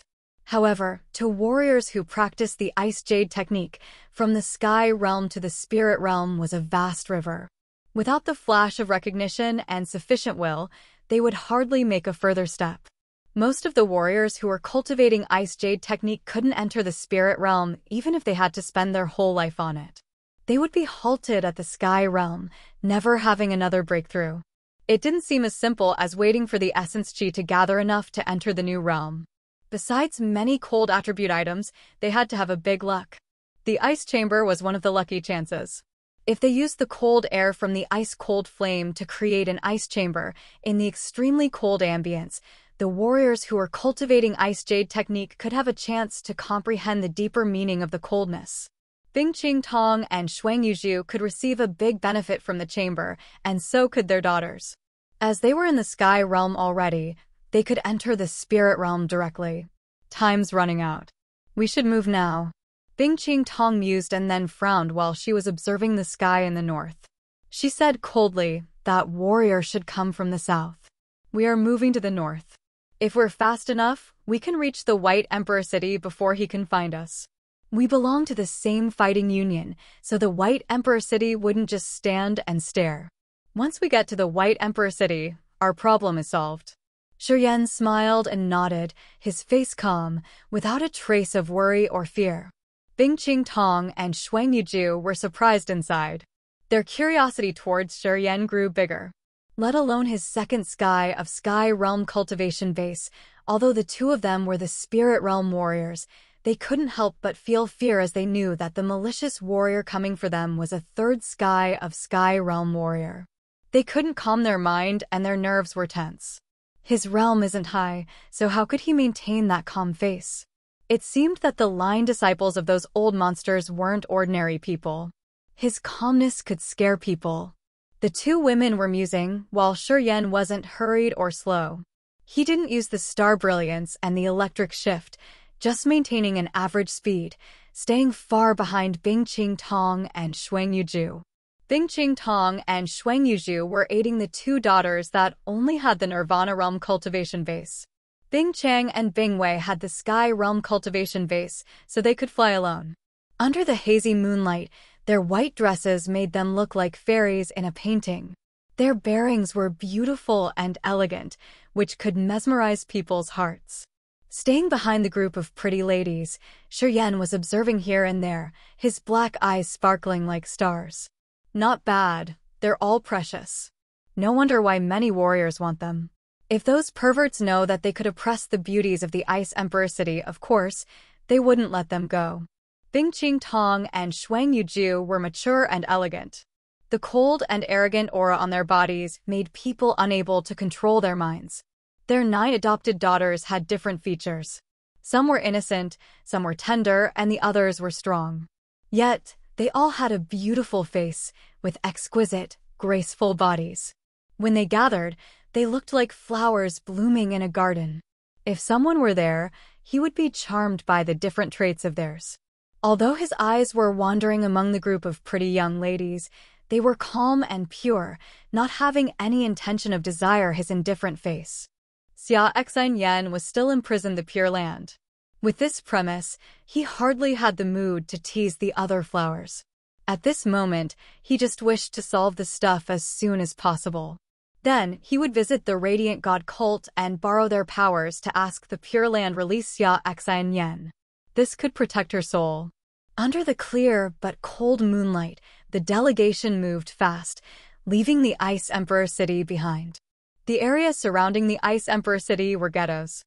However, to warriors who practiced the ice jade technique, from the sky realm to the spirit realm was a vast river. Without the flash of recognition and sufficient will, they would hardly make a further step. Most of the warriors who were cultivating ice jade technique couldn't enter the spirit realm even if they had to spend their whole life on it. They would be halted at the sky realm, never having another breakthrough. It didn't seem as simple as waiting for the essence chi to gather enough to enter the new realm. Besides many cold attribute items, they had to have a big luck. The ice chamber was one of the lucky chances. If they used the cold air from the ice-cold flame to create an ice chamber in the extremely cold ambience, the warriors who were cultivating ice jade technique could have a chance to comprehend the deeper meaning of the coldness. Bing Qing Tong and Shuang Yuju could receive a big benefit from the chamber, and so could their daughters. As they were in the sky realm already, they could enter the spirit realm directly. Time's running out. We should move now. Bing Qing Tong mused and then frowned while she was observing the sky in the north. She said coldly, that warrior should come from the south. We are moving to the north. If we're fast enough, we can reach the White Emperor City before he can find us. We belong to the same fighting union, so the White Emperor City wouldn't just stand and stare. Once we get to the White Emperor City, our problem is solved. Shiryen smiled and nodded, his face calm, without a trace of worry or fear. Bing Qing Tong and Shuang Yuju were surprised inside. Their curiosity towards Shiryen grew bigger. Let alone his second sky of sky realm cultivation base, although the 2 of them were the spirit realm warriors, they couldn't help but feel fear as they knew that the malicious warrior coming for them was a 3rd sky of sky realm warrior. They couldn't calm their mind and their nerves were tense. His realm isn't high, so how could he maintain that calm face? It seemed that the line disciples of those old monsters weren't ordinary people. His calmness could scare people. The two women were musing, while Shuryen wasn't hurried or slow. He didn't use the star brilliance and the electric shift, just maintaining an average speed, staying far behind Bing Qing Tong and Shuang Yuju. Bing Qing Tong and Shuang Yuju were aiding the two daughters that only had the Nirvana Realm cultivation vase. Bing Chang and Bing Wei had the Sky Realm cultivation vase, so they could fly alone. Under the hazy moonlight, their white dresses made them look like fairies in a painting. Their bearings were beautiful and elegant, which could mesmerize people's hearts. Staying behind the group of pretty ladies, Shuryen was observing here and there, his black eyes sparkling like stars. Not bad, they're all precious. No wonder why many warriors want them. If those perverts know that they could oppress the beauties of the Ice Emperor City, of course, they wouldn't let them go. Bing Qing Tong and Shuang Yuju were mature and elegant. The cold and arrogant aura on their bodies made people unable to control their minds. Their 9 adopted daughters had different features. Some were innocent, some were tender, and the others were strong. Yet, they all had a beautiful face, with exquisite, graceful bodies. When they gathered, they looked like flowers blooming in a garden. If someone were there, he would be charmed by the different traits of theirs. Although his eyes were wandering among the group of pretty young ladies, they were calm and pure, not having any intention of desire his indifferent face. Xia Xian was still imprisoned the Pure Land. With this premise, he hardly had the mood to tease the other flowers. At this moment, he just wished to solve the stuff as soon as possible. Then, he would visit the Radiant God cult and borrow their powers to ask the Pure Land release Xia Xian. This could protect her soul. Under the clear but cold moonlight, the delegation moved fast, leaving the Ice Emperor City behind. The areas surrounding the Ice Emperor City were ghettos.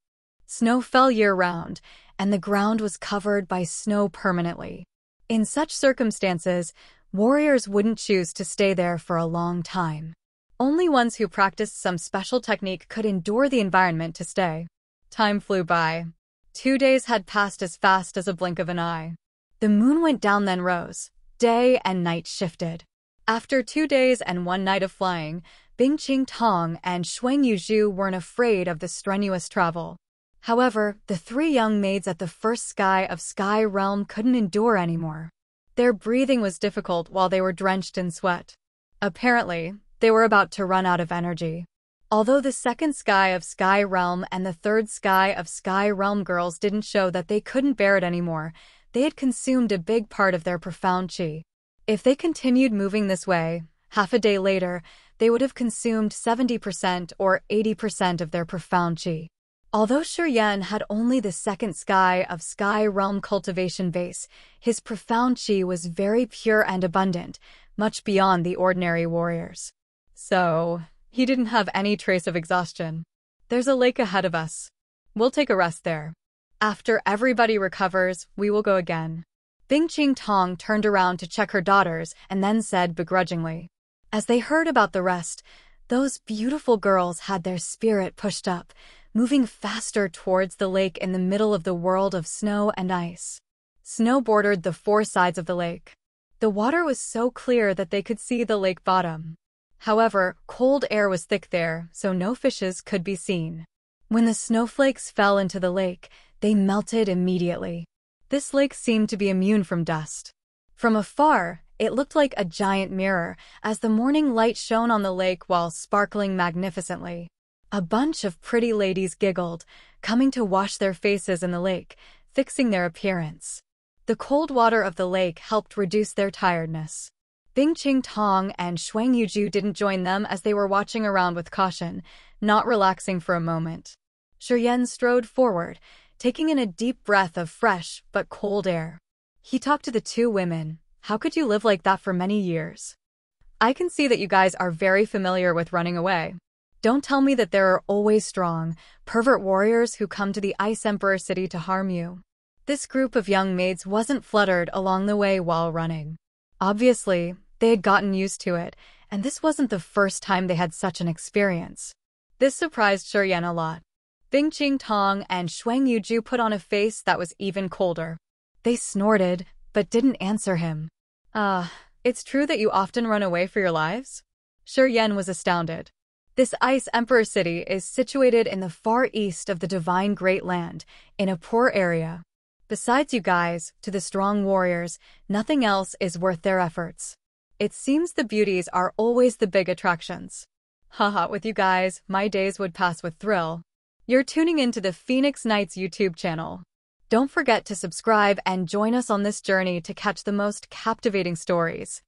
Snow fell year-round, and the ground was covered by snow permanently. In such circumstances, warriors wouldn't choose to stay there for a long time. Only ones who practiced some special technique could endure the environment to stay. Time flew by. 2 days had passed as fast as a blink of an eye. The moon went down then rose. Day and night shifted. After 2 days and 1 night of flying, Bing Qing Tong and Shuang Yuju weren't afraid of the strenuous travel. However, the 3 young maids at the first sky of Sky Realm couldn't endure anymore. Their breathing was difficult while they were drenched in sweat. Apparently, they were about to run out of energy. Although the second sky of Sky Realm and the third sky of Sky Realm girls didn't show that they couldn't bear it anymore, they had consumed a big part of their profound qi. If they continued moving this way, half a day later, they would have consumed 70% or 80% of their profound qi. Although Shuryen had only the second sky of Sky Realm cultivation vase, his profound qi was very pure and abundant, much beyond the ordinary warriors. So, he didn't have any trace of exhaustion. There's a lake ahead of us. We'll take a rest there. After everybody recovers, we will go again. Bing Qing Tong turned around to check her daughters and then said begrudgingly. As they heard about the rest, those beautiful girls had their spirit pushed up, moving faster towards the lake in the middle of the world of snow and ice. Snow bordered the 4 sides of the lake. The water was so clear that they could see the lake bottom. However, cold air was thick there, so no fishes could be seen. When the snowflakes fell into the lake, they melted immediately. This lake seemed to be immune from dust. From afar, it looked like a giant mirror, as the morning light shone on the lake while sparkling magnificently. A bunch of pretty ladies giggled, coming to wash their faces in the lake, fixing their appearance. The cold water of the lake helped reduce their tiredness. Bing Qing Tong and Shuang Yuju didn't join them as they were watching around with caution, not relaxing for a moment. Shuryen strode forward, taking in a deep breath of fresh but cold air. He talked to the 2 women. How could you live like that for many years? I can see that you guys are very familiar with running away. Don't tell me that there are always strong, pervert warriors who come to the Ice Emperor City to harm you. This group of young maids wasn't fluttered along the way while running. Obviously, they had gotten used to it, and this wasn't the first time they had such an experience. This surprised Shuryen a lot. Bing Qing Tong and Shuang Yuju put on a face that was even colder. They snorted, but didn't answer him. It's true that you often run away for your lives? Yen was astounded. This Ice Emperor city is situated in the far east of the divine Great Land, in a poor area. Besides you guys, to the strong warriors, nothing else is worth their efforts. It seems the beauties are always the big attractions. Haha, with you guys, my days would pass with thrill. You're tuning into the Phoenix Knights YouTube channel. Don't forget to subscribe and join us on this journey to catch the most captivating stories.